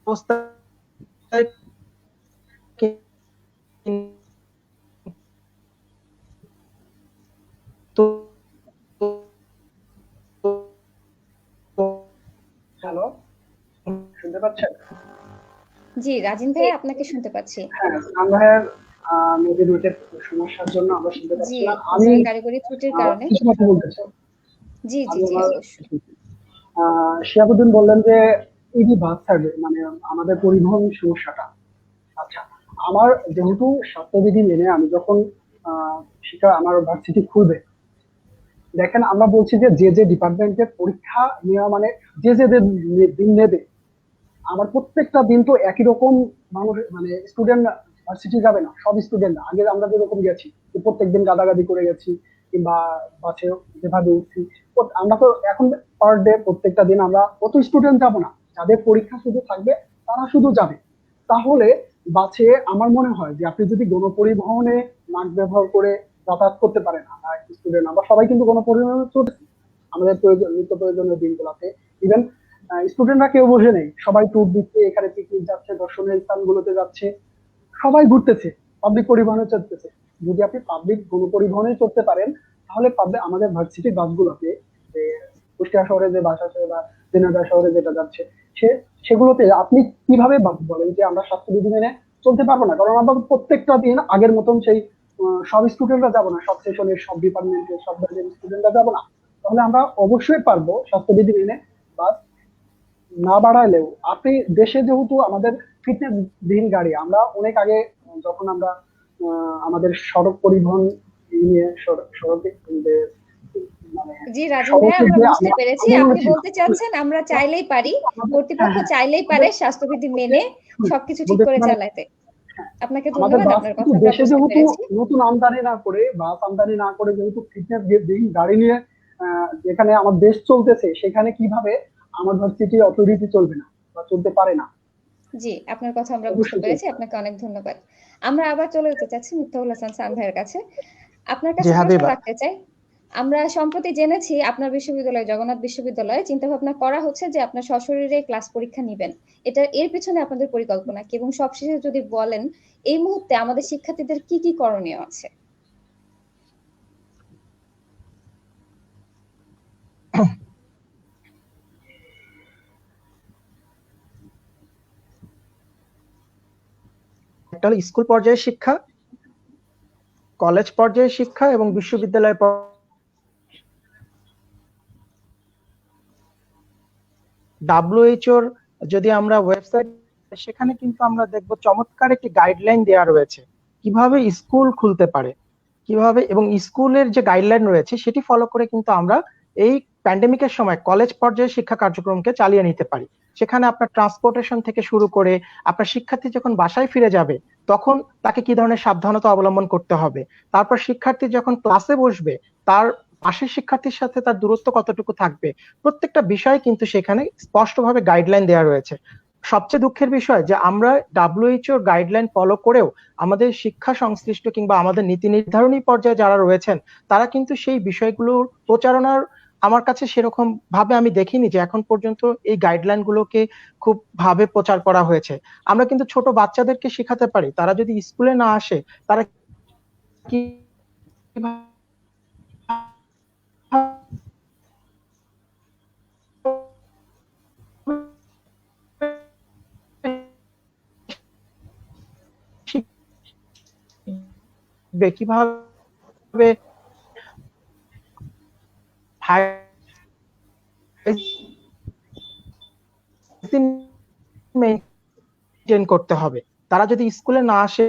অবস্থায় কিন্তু হ্যালো, শুনতে পাচ্ছেন? জি রাজিন ভাই, আপনাকে শুনতে পাচ্ছি। হ্যাঁ, সান ভাইয়ের মেবি রুটের সমস্যার জন্য আমরা শুনতে জি, পাচ্ছি না। আমি কারিগরি ত্রুটির কারণে। কিছু কথা বলতে চাই। জি জি আমি জি আমার অবশ্যই। শিহাবুদ্দিন বললেন যে ইডি বাস সার্ভে মানে আমাদের পরিবহন সমস্যাটা। আচ্ছা, আমার যেহেতু স্বাস্থ্যবিধি মেনে আমি যখন আমার ভার্সিটি খুলবে, দেখেন আমরা বলছি যে যে যে ডিপার্টমেন্টের পরীক্ষা নেওয়া মানে যে যে দিন নেবে, আমার প্রত্যেকটা দিন তো একই রকম মানুষ মানে স্টুডেন্ট ভার্সিটি যাবে না, সব স্টুডেন্ট না। আগে আমরা যেরকম গেছি যে প্রত্যেকদিন গাদাগাদি করে গেছি কিংবা বাসে যেভাবে উঠছি, আমরা তো এখন পার ডে প্রত্যেকটা দিন আমরা অত স্টুডেন্ট যাবো না। যাদের পরীক্ষা শুধু থাকবে তারা শুধু যাবে। তাহলে বাসে আমার মনে হয় যে আপনি যদি গণপরিবহনে মাস্ক ব্যবহার করে যাতায়াত করতে পারেন, আমরা স্টুডেন্ট আমরা সবাই কিন্তু গণপরিবহনে চলছি আমাদের প্রয়োজন নিত্য প্রয়োজনীয় দিনগুলোতে। ইভেন স্টুডেন্টরা কেউ বসে নেই, সবাই ট্যুর দিচ্ছে, এখানে পিকনিক যাচ্ছে, দর্শনীয় স্থানগুলোতে যাচ্ছে, সবাই ঘুরতেছে, পাবলিক পরিবহনে চলতেছে। যদি আপনি পাবলিক গণপরিবহনে চলতে পারেন, তাহলে আমাদের ভার্সিটির বাসগুলোতে যে কুষ্টিয়া শহরে যে বাস আছে বা দিনাজপুর শহরে যেটা যাচ্ছে, সেগুলোতে আপনি কিভাবে বলেন যে আমরা স্বাস্থ্যবিধি মেনে চলতে পারবো না? কারণ আমরা প্রত্যেকটা দিন আগের মতন সেই সব স্টুডেন্টরা যাবো না, সব সেশনের সব ডিপার্টমেন্টের সব স্টুডেন্টরা যাবো না। তাহলে আমরা অবশ্যই পারবো স্বাস্থ্যবিধি মেনে বাস না বাড়াইলেও। আপনি দেশে যেহেতু আমাদের ফিটনেস বিহীন গাড়ি, আমরা অনেক আগে যখন আমরা আমাদের সড়ক পরিবহন নিয়ে সড়কে মানে জি রাজিন ভাই, সড়কে আমরা যে বুঝতে পেরেছি আপনি বলতে চাচ্ছেন আমরা চাইলেই পারি, কর্তৃপক্ষ চাইলেই পারে স্বাস্থ্যবিধি মেনে সবকিছু ঠিক করে চালাতে। আপনাকে আমাদের ধন্যবাদ, বাস আপনার কিন্তু কথা আমরা দেশে বুঝতে যেহেতু পেরেছি। নতুন আমদানি না করে, বাস আমদানি না করে যেহেতু ফিটনেস বিহীন গাড়ি নিয়ে যেখানে আমার দেশ চলতেছে, সেখানে কিভাবে আমার ভার্সিটি অথরিটি চলবে না বা চলতে পারে না? জি, আপনার কথা আমরা বুঝতে অবশ্যই পেরেছি, চলবে। আপনাকে অনেক ধন্যবাদ। আমরা আবার চলে যেতে চাচ্ছি মুক্তাহুল হাসান সান ভাইয়ের কাছে। আপনার জি কাছে প্রশ্ন হাবিবা। রাখতে চাই, আমরা সম্প্রতি জেনেছি আপনার বিশ্ববিদ্যালয়, জগন্নাথ বিশ্ববিদ্যালয়ে চিন্তা ভাবনা করা হচ্ছে যে আপনার সশরীরে ক্লাস পরীক্ষা নিবেন। এর পিছনে আপনাদের পরিকল্পনা কি, এবং সবশেষে যদি বলেন এই মুহূর্তে আমাদের শিক্ষার্থীদের কি কি করণীয় আছে? একটা হলো স্কুল পর্যায়ের শিক্ষা, কলেজ পর্যায়ের শিক্ষা এবং বিশ্ববিদ্যালয় ডাব্লিউএইচওর যদি আমরা ওয়েবসাইট, সেখানে কিন্তু আমরা দেখব চমৎকার একটি গাইডলাইন দেওয়া রয়েছে কিভাবে স্কুল খুলতে পারে, কিভাবে, এবং স্কুলের যে গাইডলাইন রয়েছে সেটি ফলো করে কিন্তু আমরা এই প্যান্ডেমিকের সময় কলেজ পর্যায়ে শিক্ষা কার্যক্রমকে চালিয়ে নিতে পারি। সেখানে আপনার ট্রান্সপোর্টেশন থেকে শুরু করে আপনার শিক্ষার্থী যখন বাসায় ফিরে যাবে তখন তাকে কি ধরনের সাবধানতা অবলম্বন করতে হবে, তারপর শিক্ষার্থী যখন ক্লাসে বসবে তার পাশের শিক্ষার্থীর সাথে তার দূরত্ব কতটুকু থাকবে, প্রত্যেকটা বিষয় কিন্তু সেখানে স্পষ্টভাবে গাইডলাইন দেওয়া রয়েছে। সবচেয়ে দুঃখের বিষয় যে আমরা ডাব্লিউএইচওর গাইডলাইন ফলো করেও আমাদের শিক্ষা সংশ্লিষ্ট কিংবা আমাদের নীতি নির্ধারণী পর্যায়ে যারা রয়েছেন তারা কিন্তু সেই বিষয়গুলোর প্রচারণার আমার কাছে সেরকম ভাবে আমি দেখিনি যে এখন পর্যন্ত এই গাইডলাইন গুলোকে খুব ভাবে প্রচার করা হয়েছে। আমরা কিন্তু ছোট বাচ্চাদেরকে শেখাতে পারি, তারা যদি স্কুলে না আসে তারা কি কিভাবে মেনটেন করতে হবে, তারা যদি স্কুলে না আসে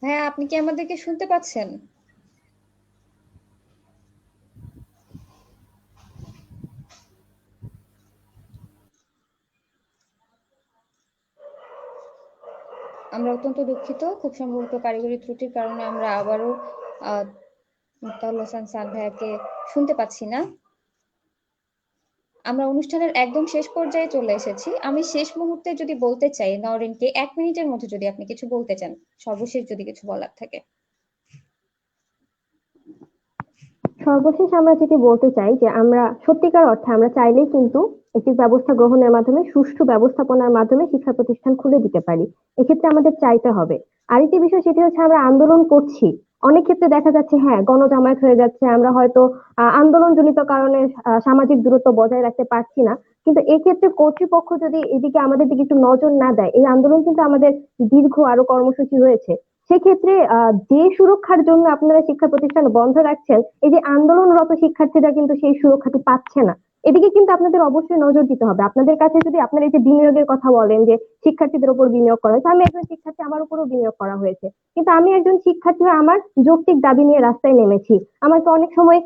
হ্যাঁ, আপনি কি আমাদেরকে শুনতে পাচ্ছেন? আমরা অত্যন্ত দুঃখিত, খুব সম্ভবত কারিগরি ত্রুটির কারণে আমরা আবারও মুক্তাউল হাসান সাদ ভাইয়াকে শুনতে পাচ্ছি না। আমরা অনুষ্ঠানের একদম শেষ পর্যায়ে চলে এসেছি। আমি শেষ মুহূর্তে যদি বলতে চাই নওরিনকে 1 মিনিটের মধ্যে যদি আপনি কিছু বলতে চান, সর্বশেষ যদি কিছু বলার থাকে। সর্বশেষ আমরা যেটি বলতে চাই যে আমরা সত্যিকার অর্থে আমরা চাইলেই কিন্তু একটি ব্যবস্থা গ্রহণের মাধ্যমে, সুষ্ঠু ব্যবস্থাপনার মাধ্যমে শিক্ষা প্রতিষ্ঠান খুলে দিতে পারি। এক্ষেত্রে আমাদের চাইতে হবে। আরেকটি বিষয় সেটি হচ্ছে আমরা আন্দোলন করছি, অনেক ক্ষেত্রে দেখা যাচ্ছে হ্যাঁ গণজামায়াত হয়ে যাচ্ছে, আমরা হয়তো আন্দোলনজনিত কারণে সামাজিক দূরত্ব বজায় রাখতে পারছি না, কিন্তু এক্ষেত্রে কর্তৃপক্ষ যদি এদিকে আমাদের দিকে একটু নজর না দেয়, এই আন্দোলন কিন্তু আমাদের দীর্ঘ আরো কর্মসূচি রয়েছে, সেক্ষেত্রে যে সুরক্ষার জন্য আপনারা শিক্ষা প্রতিষ্ঠান বন্ধ রাখছেন, এই যে আন্দোলনরত শিক্ষার্থীরা কিন্তু সেই সুরক্ষাটি পাচ্ছে না। এদিকে কিন্তু আপনাদের অবশ্যই নজর দিতে হবে। আপনাদের কাছে যদি আপনারা এই যে বিনিয়োগের কথা বলেন যে শিক্ষার্থীদের উপর বিনিয়োগ করা হয়েছে, আমি একজন শিক্ষার্থী, আমার উপরও বিনিয়োগ করা হয়েছে, কিন্তু আমি একজন শিক্ষার্থী হয়ে আমার যৌক্তিক দাবি নিয়ে রাস্তায় নেমেছি। আমাকে অনেক সময়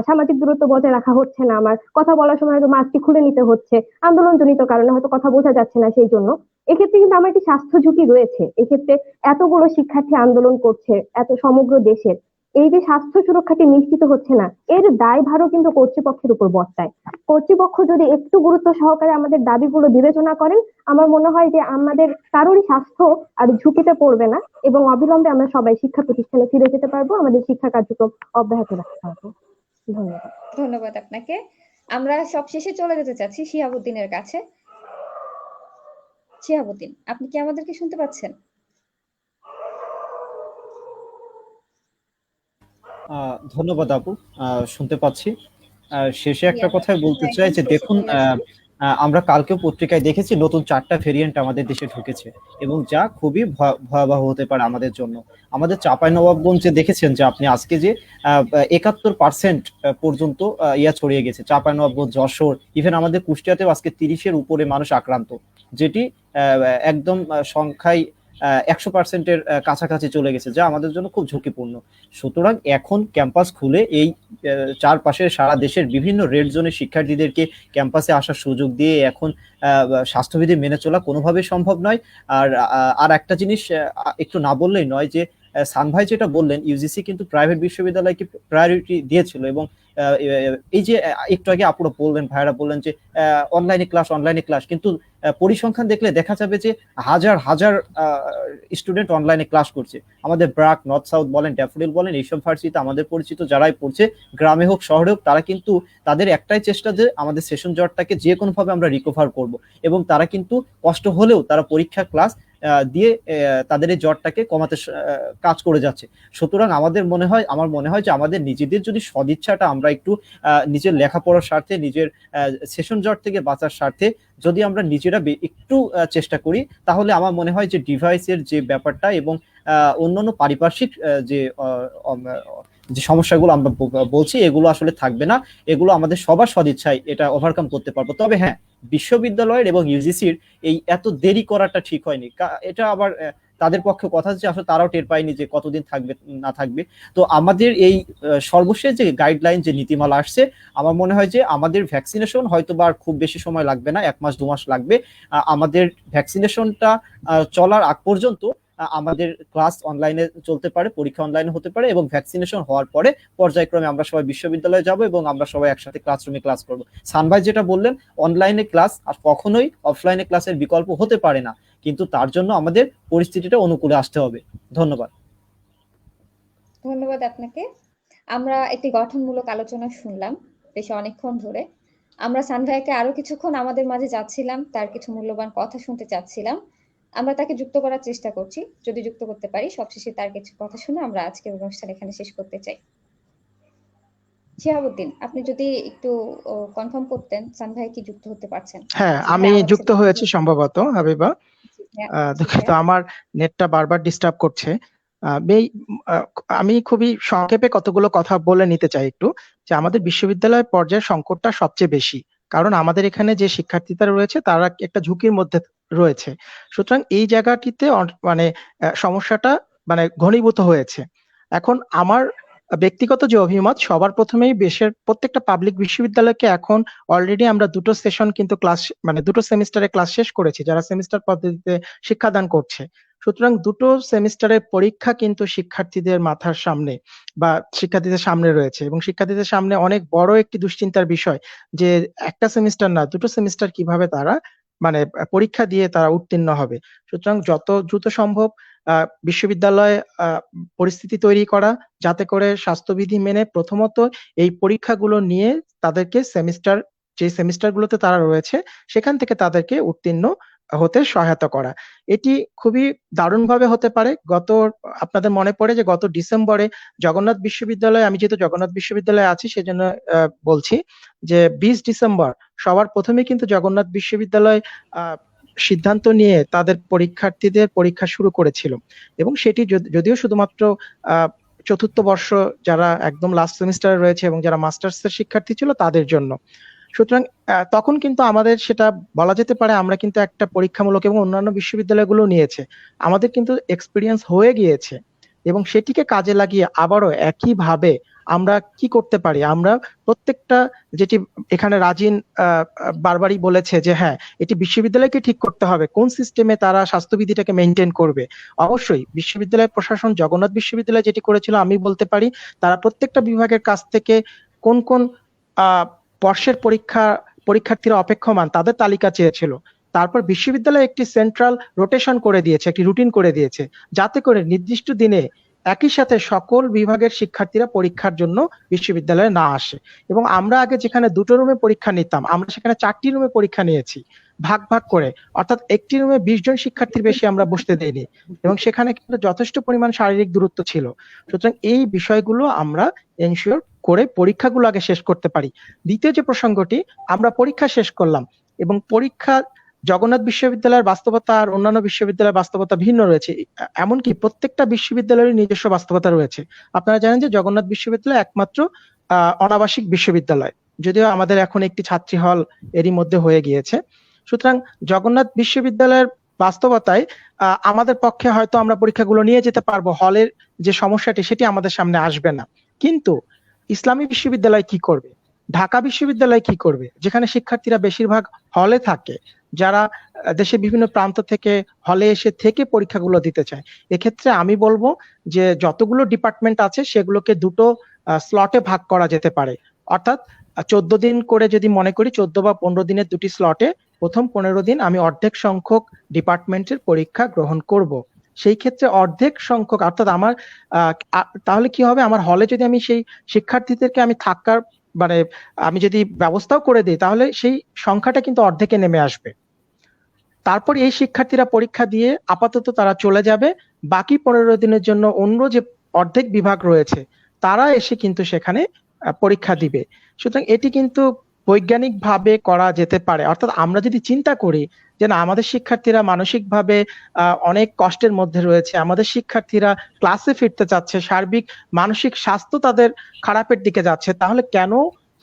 সামাজিক দূরত্ব বজায় রাখা হচ্ছে না, আমার কথা বলার সময় হয়তো মাস্কটি খুলে নিতে হচ্ছে, আন্দোলনজনিত কারণে হয়তো কথা বোঝা যাচ্ছে না, সেই জন্য এক্ষেত্রে কিন্তু আমার একটি স্বাস্থ্য ঝুঁকি রয়েছে। এক্ষেত্রে এতগুলো শিক্ষার্থী আন্দোলন করছে, এত সমগ্র দেশের, এই যে স্বাস্থ্য সুরক্ষাটি নিশ্চিত হচ্ছে না, এর দায়ভারও কিন্তু কর্তৃপক্ষের উপর বর্তায়। কর্তৃপক্ষ যদি একটু গুরুত্ব সহকারে আমাদের দাবিগুলো বিবেচনা করেন, আমার মনে হয় যে আমাদের কারোরই স্বাস্থ্য আর ঝুঁকিতে পড়বে না, এবং অবিলম্বে আমরা সবাই শিক্ষা প্রতিষ্ঠানে ফিরে যেতে পারবো, আমাদের শিক্ষা কার্যক্রম অব্যাহত রাখতে পারবো। ধন্যবাদ। ধন্যবাদ আপনাকে। আমরা সবশেষে চলে যেতে চাচ্ছি শিহাবুদ্দিনের কাছে। শিহাবুদ্দিন, আপনি কি আমাদেরকে শুনতে পাচ্ছেন? ধন্যবাদ আপু, শুনতে পাচ্ছি। শেষে একটা জি, কথাই বলতে চাই যে দেখুন, আমরা কালকেও পত্রিকায় দেখেছি নতুন 4টা ভেরিয়েন্ট আমাদের দেশে ঢুকেছে, এবং যা খুবই ভয়াবহ হতে পারে আমাদের জন্য। আমাদের চাঁপাইনবাবগঞ্জে দেখেছেন যে আপনি আজকে যে 71% পর্যন্ত ইয়া ছড়িয়ে গেছে, চাঁপাইনবাবগঞ্জ, যশোর, ইভেন আমাদের কুষ্টিয়াতেও আজকে 30-এর উপরে মানুষ আক্রান্ত, যেটি একদম সংখ্যায় 100%-এর কাছাকাছি চলে গেছে, যা আমাদের জন্য খুব ঝুঁকিপূর্ণ। সুতরাং এখন ক্যাম্পাস খুলে এই চারপাশের সারা দেশের বিভিন্ন রেড জোনের শিক্ষার্থীদেরকে ক্যাম্পাসে আসার সুযোগ দিয়ে এখন স্বাস্থ্যবিধি মেনে চলা কোনোভাবেই সম্ভব নয়। আর একটা জিনিস একটু না বললেই নয় যে সান ভাই যেটা বললেন, ইউজিসি কিন্তু প্রাইভেট বিশ্ববিদ্যালয়কে প্রায়োরিটি দিয়েছিল, এবং এই যে একটু আগে আপুরা বললেন, ভাইরা বললেন যে অনলাইনে ক্লাস, কিন্তু পরিসংখ্যান দেখলে দেখা যাবে যে হাজার হাজার স্টুডেন্ট অনলাইনে ক্লাস করছে। আমাদের ব্রাক, নর্থ সাউথ বলেন, ড্যাফোডিল বলেন, এইসব ভার্সিটিতে আমাদের পরিচিত যারাই পড়ছে, গ্রামে হোক শহরে হোক, তারা কিন্তু তাদের একটাই চেষ্টা যে আমাদের সেশন জটটাকে যে কোনোভাবে আমরা রিকভার করব, এবং তারা কিন্তু কষ্ট হলেও তারা পরীক্ষা ক্লাস দিয়ে তাদের এই জ্বরটাকে কমাতে কাজ করে যাচ্ছে। সুতরাং আমার মনে হয় যে আমাদের নিজেদের যদি সদিচ্ছাটা আমরা একটু নিজের লেখাপড়ার স্বার্থে, নিজের সেশন জ্বর থেকে বাঁচার স্বার্থে যদি আমরা নিজেরা একটু চেষ্টা করি, তাহলে আমার মনে হয় যে ডিভাইসের যে ব্যাপারটা এবং অন্যান্য পারিপার্শ্বিক যে সমস্যাগুলো আমরা বলছি, এগুলো আসলে থাকবে না। এগুলো আমাদের সবার সদিচ্ছায় এটা ওভারকাম করতে পারবো। তবে হ্যাঁ, বিশ্ববিদ্যালয়ের এবং ইউজিসির এই এত দেরি করাটা ঠিক হয়নি। এটা আবার তাদের পক্ষে কথা হচ্ছে, আসলে তারাও টের পায়নি যে কতদিন থাকবে না থাকবে। তো আমাদের এই সর্বশেষ যে গাইডলাইন, যে নীতিমালা আসছে, আমার মনে হয় যে আমাদের ভ্যাকসিনেশন হয়তো বা খুব বেশি সময় লাগবে না, 1 মাস 2 মাস লাগবে। আমাদের ভ্যাকসিনেশনটা চলার আগ পর্যন্ত আমাদের ক্লাস অনলাইনে চলতে পারে, পরীক্ষা অনলাইনে হতে পারে, এবং ভ্যাকসিনেশন হওয়ার পরে পর্যায়ক্রমে আমরা সবাই বিশ্ববিদ্যালয়ে যাব এবং আমরা সবাই একসাথে ক্লাসরুমে ক্লাস করব। সানভাই যেটা বললেন, অনলাইনে ক্লাস আর কখনোই অফলাইনে ক্লাসের বিকল্প হতে পারে না, কিন্তু তার জন্য আমাদের পরিস্থিতিটা অনুকূলে আসতে হবে। ধন্যবাদ। ধন্যবাদ আপনাকে। আমরা একটি গঠনমূলক আলোচনা শুনলাম বেশ অনেকক্ষণ ধরে। আমরা সান ভাইকে আরো কিছুক্ষণ আমাদের মাঝে যাচ্ছিলাম, তার কিছু মূল্যবান কথা শুনতে চাচ্ছিলাম। আমরা তাকে যুক্ত করার চেষ্টা করছি, যদি যুক্ত করতে পারি। সবশেষে তার কিছু কথা শুনে আমরা আজকের অনুষ্ঠান এখানে শেষ করতে চাই। শিহাবুদ্দিন, আপনি যদি একটু কনফার্ম করতেন সান ভাই কি যুক্ত হতে পারছেন? হ্যাঁ, আমি যুক্ত হয়েছি সম্ভবত, হাবিবা। দুঃখিত, আমার নেটটা বারবার ডিস্টার্ব করছে। আমি খুবই সংক্ষেপে কতগুলো কথা বলে নিতে চাই একটু, যে আমাদের বিশ্ববিদ্যালয় পর্যায়ের সংকটটা সবচেয়ে বেশি, কারণ আমাদের এখানে যে শিক্ষার্থীরা রয়েছে তারা একটা ঝুঁকির মধ্যে রয়েছে। সুতরাং এই জায়গাটিতে মানে সমস্যাটা মানে ঘনীভূত হয়েছে। এখন আমার ব্যক্তিগত যে অভিমত, সবার প্রথমেই প্রত্যেকটা পাবলিক বিশ্ববিদ্যালয়কে এখন অলরেডি আমরা দুটো সেশন কিন্তু ক্লাস, মানে দুটো সেমিস্টারে ক্লাস শেষ করেছি যারা সেমিস্টার পদ্ধতিতে শিক্ষাদান করছে। সুতরাং দুটো সেমিস্টারের পরীক্ষা কিন্তু শিক্ষার্থীদের মাথার সামনে বা শিক্ষার্থীদের সামনে রয়েছে, এবং শিক্ষার্থীদের সামনে অনেক বড় একটি দুশ্চিন্তার বিষয় যে একটা সেমিস্টার না, দুটো সেমিস্টার কিভাবে তারা মানে পরীক্ষা দিয়ে তারা উত্তীর্ণ হবে। সুতরাং যত দ্রুত সম্ভব বিশ্ববিদ্যালয়ে পরিস্থিতি তৈরি করা, যাতে করে স্বাস্থ্যবিধি মেনে প্রথমত এই পরীক্ষাগুলো নিয়ে তাদেরকে যে সেমিস্টারগুলোতে তারা রয়েছে সেখান থেকে তাদেরকে উত্তীর্ণ হতে সহায়তা করা। এটি খুবই দারুণভাবে হতে পারে। আপনাদের মনে পড়ে যে গত ডিসেম্বরে জগন্নাথ বিশ্ববিদ্যালয়ে, আমি যেহেতু জগন্নাথ বিশ্ববিদ্যালয়ে আছি সেজন্য বলছি, যে 20 ডিসেম্বর সবার প্রথমে কিন্তু জগন্নাথ বিশ্ববিদ্যালয় সিদ্ধান্ত নিয়ে তাদের পরীক্ষার্থীদের পরীক্ষা শুরু করেছিল, এবং সেটি যদিও শুধুমাত্র চতুর্থ বর্ষ যারা একদম লাস্ট সেমিস্টারে রয়েছে এবং যারা মাস্টার্সের শিক্ষার্থী ছিল তাদের জন্য। সুতরাং তখন কিন্তু আমাদের সেটা বলা যেতে পারে আমরা কিন্তু একটা পরীক্ষামূলক, এবং অন্যান্য বিশ্ববিদ্যালয়গুলো নিয়েছে, আমাদের কিন্তু এক্সপিরিয়েন্স হয়ে গিয়েছে, এবং সেটিকে কাজে লাগিয়ে আবারও একইভাবে আমরা কি করতে পারি। আমরা প্রত্যেকটা, যেটি এখানে রাজিন বারবারই বলেছে যে হ্যাঁ, এটি বিশ্ববিদ্যালয়কে ঠিক করতে হবে কোন সিস্টেমে তারা স্বাস্থ্যবিধিটাকে মেনটেন করবে। অবশ্যই বিশ্ববিদ্যালয় প্রশাসন, জগন্নাথ বিশ্ববিদ্যালয় যেটি করেছিল, আমি বলতে পারি তারা প্রত্যেকটা বিভাগের কাছ থেকে কোন কোন বর্ষের পরীক্ষার্থীরা অপেক্ষমান তাদের তালিকা চেয়েছিল। তারপর বিশ্ববিদ্যালয় একটি সেন্ট্রাল রোটেশন করে দিয়েছে, একটি রুটিন করে দিয়েছে, যাতে করে নির্দিষ্ট দিনে একই সাথে সকল বিভাগের শিক্ষার্থীরা পরীক্ষার জন্য বিশ্ববিদ্যালয়ে না আসে। এবং আমরা আগে যেখানে দুটো রুমে পরীক্ষা নিতাম, আমরা সেখানে 4টি রুমে পরীক্ষা নিয়েছি ভাগ ভাগ করে, অর্থাৎ একটি রুমে 20 জন শিক্ষার্থীর বেশি আমরা বসতে দেইনি, এবং সেখানে কিন্তু যথেষ্ট পরিমাণ শারীরিক দূরত্ব ছিল। সুতরাং এই বিষয়গুলো আমরা এনশিওর করে পরীক্ষাগুলো আগে শেষ করতে পারি। দ্বিতীয় যে প্রসঙ্গটি, আমরা পরীক্ষা শেষ করলাম, এবং পরীক্ষা জগন্নাথ বিশ্ববিদ্যালয়ের বাস্তবতা আর অন্যান্য বিশ্ববিদ্যালয়ের বাস্তবতা ভিন্ন রয়েছে, এমনকি প্রত্যেকটা বিশ্ববিদ্যালয়ের নিজস্ব বাস্তবতা রয়েছে। আপনারা জানেন যে জগন্নাথ বিশ্ববিদ্যালয় একমাত্র অনাবাসিক বিশ্ববিদ্যালয়, যদিও আমাদের এখন একটি ছাত্রী হল এরই মধ্যে হয়ে গিয়েছে। সুতরাং জগন্নাথ বিশ্ববিদ্যালয়ের বাস্তবতায় আমাদের পক্ষে হয়তো আমরা পরীক্ষাগুলো নিয়ে যেতে পারবো, হলের যে সমস্যাটি সেটি আমাদের সামনে আসবে না। কিন্তু ইসলামী বিশ্ববিদ্যালয় কি করবে, ঢাকা বিশ্ববিদ্যালয় কি করবে, যেখানে শিক্ষার্থীরা বেশিরভাগ হলে থাকে, যারা দেশের বিভিন্ন প্রান্ত থেকে হলে এসে থেকে পরীক্ষাগুলো দিতে চায়। এক্ষেত্রে আমি বলবো যে যতগুলো ডিপার্টমেন্ট আছে সেগুলোকে দুটো স্লটে ভাগ করা যেতে পারে। অর্থাৎ 14 দিন করে যদি মনে করি, 14 বা 15 দিনের দুটি স্লটে প্রথম 15 দিন আমি অর্ধেক সংখ্যক ডিপার্টমেন্টের পরীক্ষা গ্রহণ করব। সেই ক্ষেত্রে অর্ধেক সংখ্যক, অর্থাৎ আমার তাহলে কি হবে, আমার হলে যদি আমি সেই শিক্ষার্থীদেরকে আমি থাকার মানে আমি যদি ব্যবস্থাও করে দিই, তাহলে সেই সংখ্যাটা কিন্তু অর্ধেকে নেমে আসবে। তারপর এই শিক্ষার্থীরা পরীক্ষা দিয়ে আপাতত তারা চলে যাবে, বাকি 15 দিনের জন্য অন্য যে অর্ধেক বিভাগ রয়েছে তারা এসে কিন্তু সেখানে পরীক্ষা দিবে। সুতরাং এটি কিন্তু বৈজ্ঞানিক ভাবে করা যেতে পারে। অর্থাৎ আমরা যদি চিন্তা করি যে না, আমাদের শিক্ষার্থীরা মানসিকভাবে অনেক কষ্টের মধ্যে রয়েছে, আমাদের শিক্ষার্থীরা ক্লাসে ফিরতে চাচ্ছে, সার্বিক মানসিক স্বাস্থ্য তাদের খারাপের দিকে যাচ্ছে, তাহলে কেন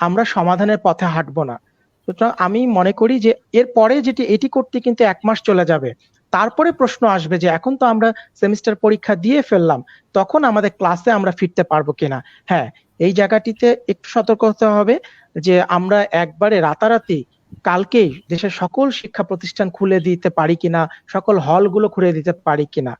আমরা সমাধানের পথে হাঁটবো না? সুতরাং আমি মনে করি যে এরপরে যেটি এটি করতে কিন্তু 1 মাস চলে যাবে, তারপরে প্রশ্ন আসবে যে এখন তো আমরা সেমিস্টার পরীক্ষা দিয়ে ফেললাম, তখন আমাদের ক্লাসে আমরা ফিরতে পারবো কিনা। হ্যাঁ, এই জায়গাটিতে একটু সতর্ক হতে হবে যে আমরা একবারে রাতারাতি কালকেই দেশের সকল শিক্ষা প্রতিষ্ঠান খুলে দিতে পারি কিনা, সকল হলগুলো খুলে দিতে পারি কিনা।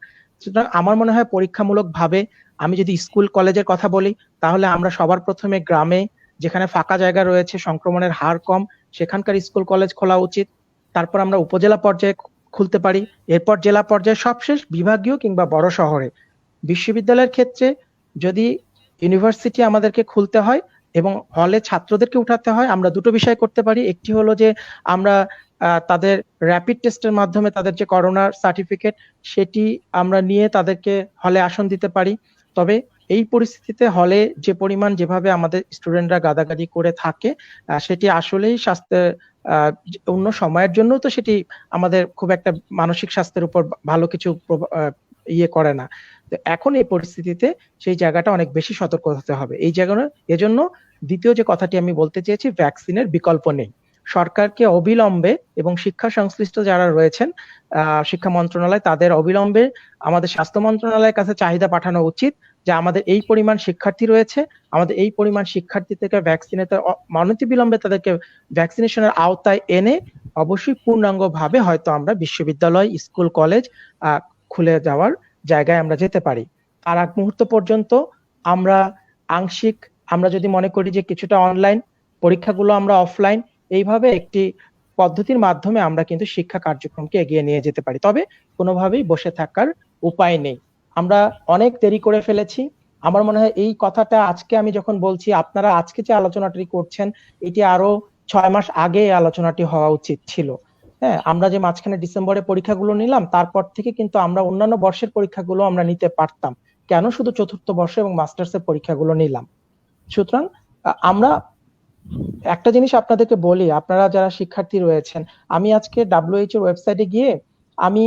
সুতরাং আমার মনে হয় পরীক্ষামূলক ভাবে, আমি যদি স্কুল কলেজের কথা বলি, তাহলে আমরা সবার প্রথমে গ্রামে যেখানে ফাঁকা জায়গা রয়েছে, সংক্রমণের হার কম, সেখানকার স্কুল কলেজ খোলা উচিত। তারপর আমরা উপজেলা পর্যায়ে খুলতে পারি, এরপর জেলা পর্যায়ে, সবশেষ বিভাগীয় কিংবা বড় শহরে। বিশ্ববিদ্যালয়ের ক্ষেত্রে যদি ইউনিভার্সিটি আমাদেরকে খুলতে হয় এবং হলে ছাত্রদেরকে উঠাতে হয়, আমরা দুটো বিষয় করতে পারি। একটি হলো যে আমরা তাদের র্যাপিড টেস্টের মাধ্যমে তাদের যে করোনা সার্টিফিকেট সেটি আমরা নিয়ে তাদেরকে হলে আসন দিতে পারি। তবে এই পরিস্থিতিতে হলে যে পরিমাণ যেভাবে আমাদের স্টুডেন্টরা গাদাগাদি করে থাকে, সেটি আসলেই স্বাস্থ্যের অন্য সময়ের জন্য তো সেটি আমাদের খুব একটা মানসিক স্বাস্থ্যের উপর ভালো কিছু ইয়ে করে না। তো এখন এই পরিস্থিতিতে সেই জায়গাটা অনেক বেশি সতর্ক হতে হবে। এই জায়গায় এজন্য দ্বিতীয় যে কথাটি আমি বলতে চেয়েছি, ভ্যাকসিনের বিকল্প নেই। সরকারকে অবিলম্বে এবং শিক্ষা সংশ্লিষ্ট যারা রয়েছেন, শিক্ষা মন্ত্রণালয়, তাদের অবিলম্বে আমাদের স্বাস্থ্য মন্ত্রণালয়ের কাছে চাহিদা পাঠানো উচিত যে আমাদের এই পরিমাণ শিক্ষার্থী রয়েছে, আমাদের এই পরিমাণ শিক্ষার্থী থেকে ভ্যাকসিনেতে অনতিবিলম্বে তাদেরকে ভ্যাকসিনেশনের আওতায় এনে অবশ্যই পূর্ণাঙ্গভাবে হয়তো আমরা বিশ্ববিদ্যালয়, স্কুল, কলেজ খুলে যাওয়ার জায়গায় আমরা যেতে পারি। তার আগ মুহূর্ত পর্যন্ত আমরা আংশিক, আমরা যদি মনে করি যে কিছুটা অনলাইন, পরীক্ষাগুলো আমরা অফলাইন, এইভাবে একটি পদ্ধতির মাধ্যমে আমরা কিন্তু শিক্ষা কার্যক্রমকে এগিয়ে নিয়ে যেতে পারি। তবে কোনোভাবেই বসে থাকার উপায় নেই। আমরা অনেক দেরি করে ফেলেছি। আমার মনে হয় এই কথাটা আজকে আমি যখন বলছি, আপনারা আজকে যে আলোচনাটি করছেন, এটি আরো 6 মাস আগে এই আলোচনাটি হওয়া উচিত ছিল। হ্যাঁ, আমরা যে মাঝখানে ডিসেম্বরে পরীক্ষাগুলো নিলাম, তারপর থেকে কিন্তু আমরা অন্যান্য বর্ষের পরীক্ষাগুলো আমরা নিতে পারতাম, কেন শুধু চতুর্থ বর্ষ এবং মাস্টার্সের পরীক্ষাগুলো নিলাম? সুতরাং আমরা একটা জিনিস আপনাদেরকে বলি, আপনারা যারা শিক্ষার্থী রয়েছেন, আমি আজকে WHO ওয়েবসাইটে গিয়ে আমি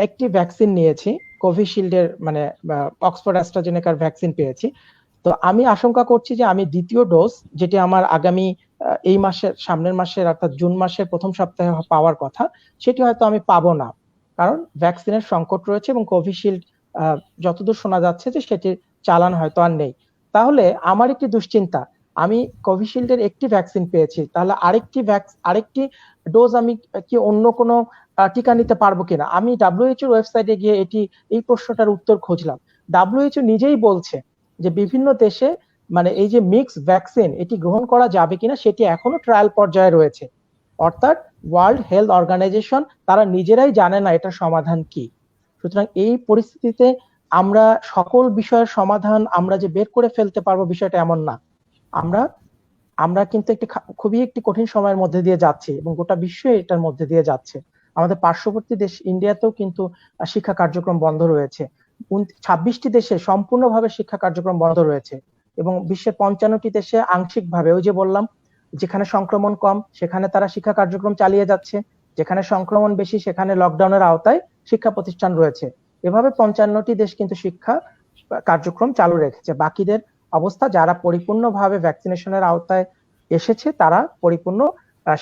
একটি ভ্যাকসিন নিয়েছি, কোভিশিল্ডের মানে অক্সফোর্ড অ্যাস্ট্রাজেনেকার ভ্যাকসিন পেয়েছি। তো আমি আশঙ্কা করছি যে আমি দ্বিতীয় ডোজ, যেটি আমার আগামী এই মাসের, সামনের মাসের অর্থাৎ জুন মাসের প্রথম সপ্তাহে পাওয়ার কথা, সেটি হয়তো আমি পাবো না, কারণ ভ্যাকসিনের সংকট রয়েছে এবং কোভিশিল্ড যতদূর শোনা যাচ্ছে যে সেটির চালান হয়তো আর নেই। তাহলে আমার একটি দুশ্চিন্তা, আমি কোভিশিল্ডের একটি ভ্যাকসিন পেয়েছি, তাহলে আরেকটি ডোজ আমি কি অন্য কোনো টিকা নিতে পারবো কিনা? আমি WHO ওয়েবসাইটে গিয়ে এই প্রশ্নটার উত্তর খুঁজলাম। WHO নিজেই বলছে যে বিভিন্ন দেশে মানে এই যে মিক্স ভ্যাকসিন, এটি গ্রহণ করা যাবে কিনা সেটি এখনো ট্রায়াল পর্যায়ে রয়েছে। অর্থাৎ ওয়ার্ল্ড হেলথ অর্গানাইজেশন তারা নিজেরাই জানে না এটার সমাধান কি। সুতরাং এই পরিস্থিতিতে আমরা সকল বিষয়ের সমাধান আমরা যে বের করে ফেলতে পারবো, বিষয়টা এমন না। আমরা কিন্তু খুবই একটি কঠিন সময়ের মধ্যে দিয়ে যাচ্ছি এবং গোটা বিশ্ব এটার মধ্যে দিয়ে যাচ্ছে। আমাদের পার্শ্ববর্তী দেশ ইন্ডিয়াতেও কিন্তু শিক্ষা কার্যক্রম বন্ধ রয়েছে। 26টি দেশে সম্পূর্ণভাবে শিক্ষা কার্যক্রম বন্ধ রয়েছে এবং বিশ্বের 55টি দেশে আংশিকভাবে, ওই যে বললাম, যেখানে সংক্রমণ কম সেখানে তারা শিক্ষা কার্যক্রম চালিয়ে যাচ্ছে, যেখানে সংক্রমণ বেশি সেখানে লকডাউনের আওতায় শিক্ষা প্রতিষ্ঠান রয়েছে। এভাবে 55টি দেশ কিন্তু শিক্ষা কার্যক্রম চালু রেখেছে। বাকিদের অবস্থা, যারা পরিপূর্ণভাবে ভ্যাকসিনেশনের আওতায় এসেছে তারা পরিপূর্ণ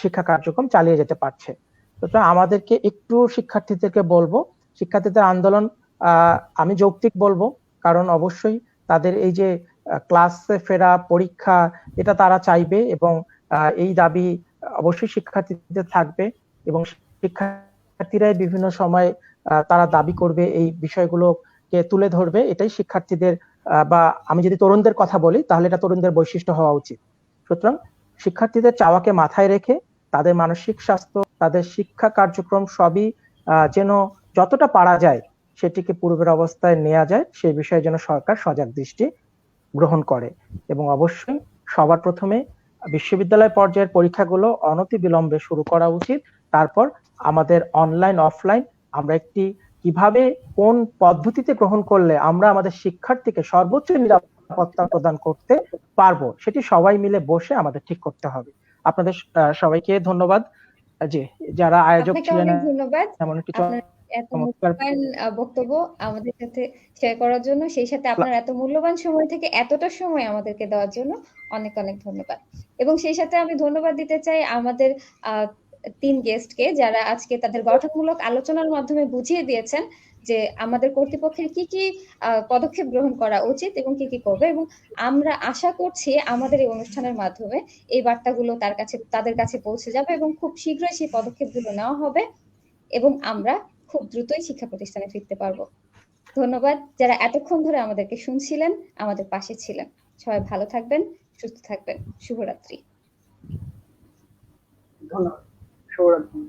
শিক্ষা কার্যক্রম চালিয়ে যেতে পারছে। সুতরাং আমাদেরকে একটু শিক্ষার্থীদেরকে বলবো, শিক্ষার্থীদের আন্দোলন আমি যৌক্তিক বলবো, কারণ অবশ্যই তাদের এই যে ক্লাসে ফেরা, পরীক্ষা, এটা তারা চাইবে এবং এই দাবি অবশ্যই শিক্ষার্থীদের থাকবে এবং শিক্ষার্থীরাই বিভিন্ন সময় তারা দাবি করবে, এই বিষয়গুলোকে তুলে ধরবে। এটাই শিক্ষার্থীদের বা আমি যদি তরুণদের কথা বলি তাহলে এটা তরুণদের বৈশিষ্ট্য হওয়া উচিত। সুতরাং শিক্ষার্থীদের চাওয়াকে মাথায় রেখে তাদের মানসিক স্বাস্থ্য, তাদের শিক্ষা কার্যক্রম সবই যেন যতটা পারা যায় সেটিকে পূর্বের অবস্থায় নেওয়া যায়, সেই বিষয়ে যেন সরকার সজাগ দৃষ্টি গ্রহণ করে। এবং অবশ্যই সবার প্রথমে বিশ্ববিদ্যালয় পর্যায়ের পরীক্ষাগুলো অনতিবিলম্বে শুরু করা উচিত। তারপর আমাদের অনলাইন অফলাইন আমরা একটি কিভাবে কোন পদ্ধতিতে গ্রহণ করলে আমরা আমাদের শিক্ষার্থীকে সর্বোচ্চ নিরাপত্তা প্রদান করতে পারবো সেটি সবাই মিলে বসে আমাদের ঠিক করতে হবে। আপনাদের সবাইকে ধন্যবাদ যে যারা আয়োজক আপনাকে ছিলেন অনেক ধন্যবাদ এমন একটি আপনার এত মূল্যবান বক্তব্য আমাদের সাথে শেয়ার করার জন্য, সেই সাথে আপনার এত মূল্যবান সময় থেকে এতটা সময় আমাদেরকে দেওয়ার জন্য অনেক অনেক ধন্যবাদ। এবং সেই সাথে আমি ধন্যবাদ দিতে চাই আমাদের 3 গেস্টকে, যারা আজকে তাদের গঠনমূলক আলোচনার মাধ্যমে বুঝিয়ে দিয়েছেন যে আমাদের কর্তৃপক্ষের কি কি পদক্ষেপ গ্রহণ করা উচিত এবং কি কি করবে। এবং আমরা আশা করছি আমাদের এই অনুষ্ঠানের মাধ্যমে এই বার্তাগুলো তাদের কাছে পৌঁছে যাবে এবং খুব শীঘ্রই সেই পদক্ষেপগুলো নেওয়া হবে এবং আমরা খুব দ্রুতই শিক্ষা প্রতিষ্ঠানে ফিরতে পারবো। ধন্যবাদ যারা এতক্ষণ ধরে আমাদেরকে শুনছিলেন, আমাদের পাশে ছিলেন। সবাই ভালো থাকবেন, সুস্থ থাকবেন। শুভরাত্রি। ধন্যবাদ। শুভরাত্রি।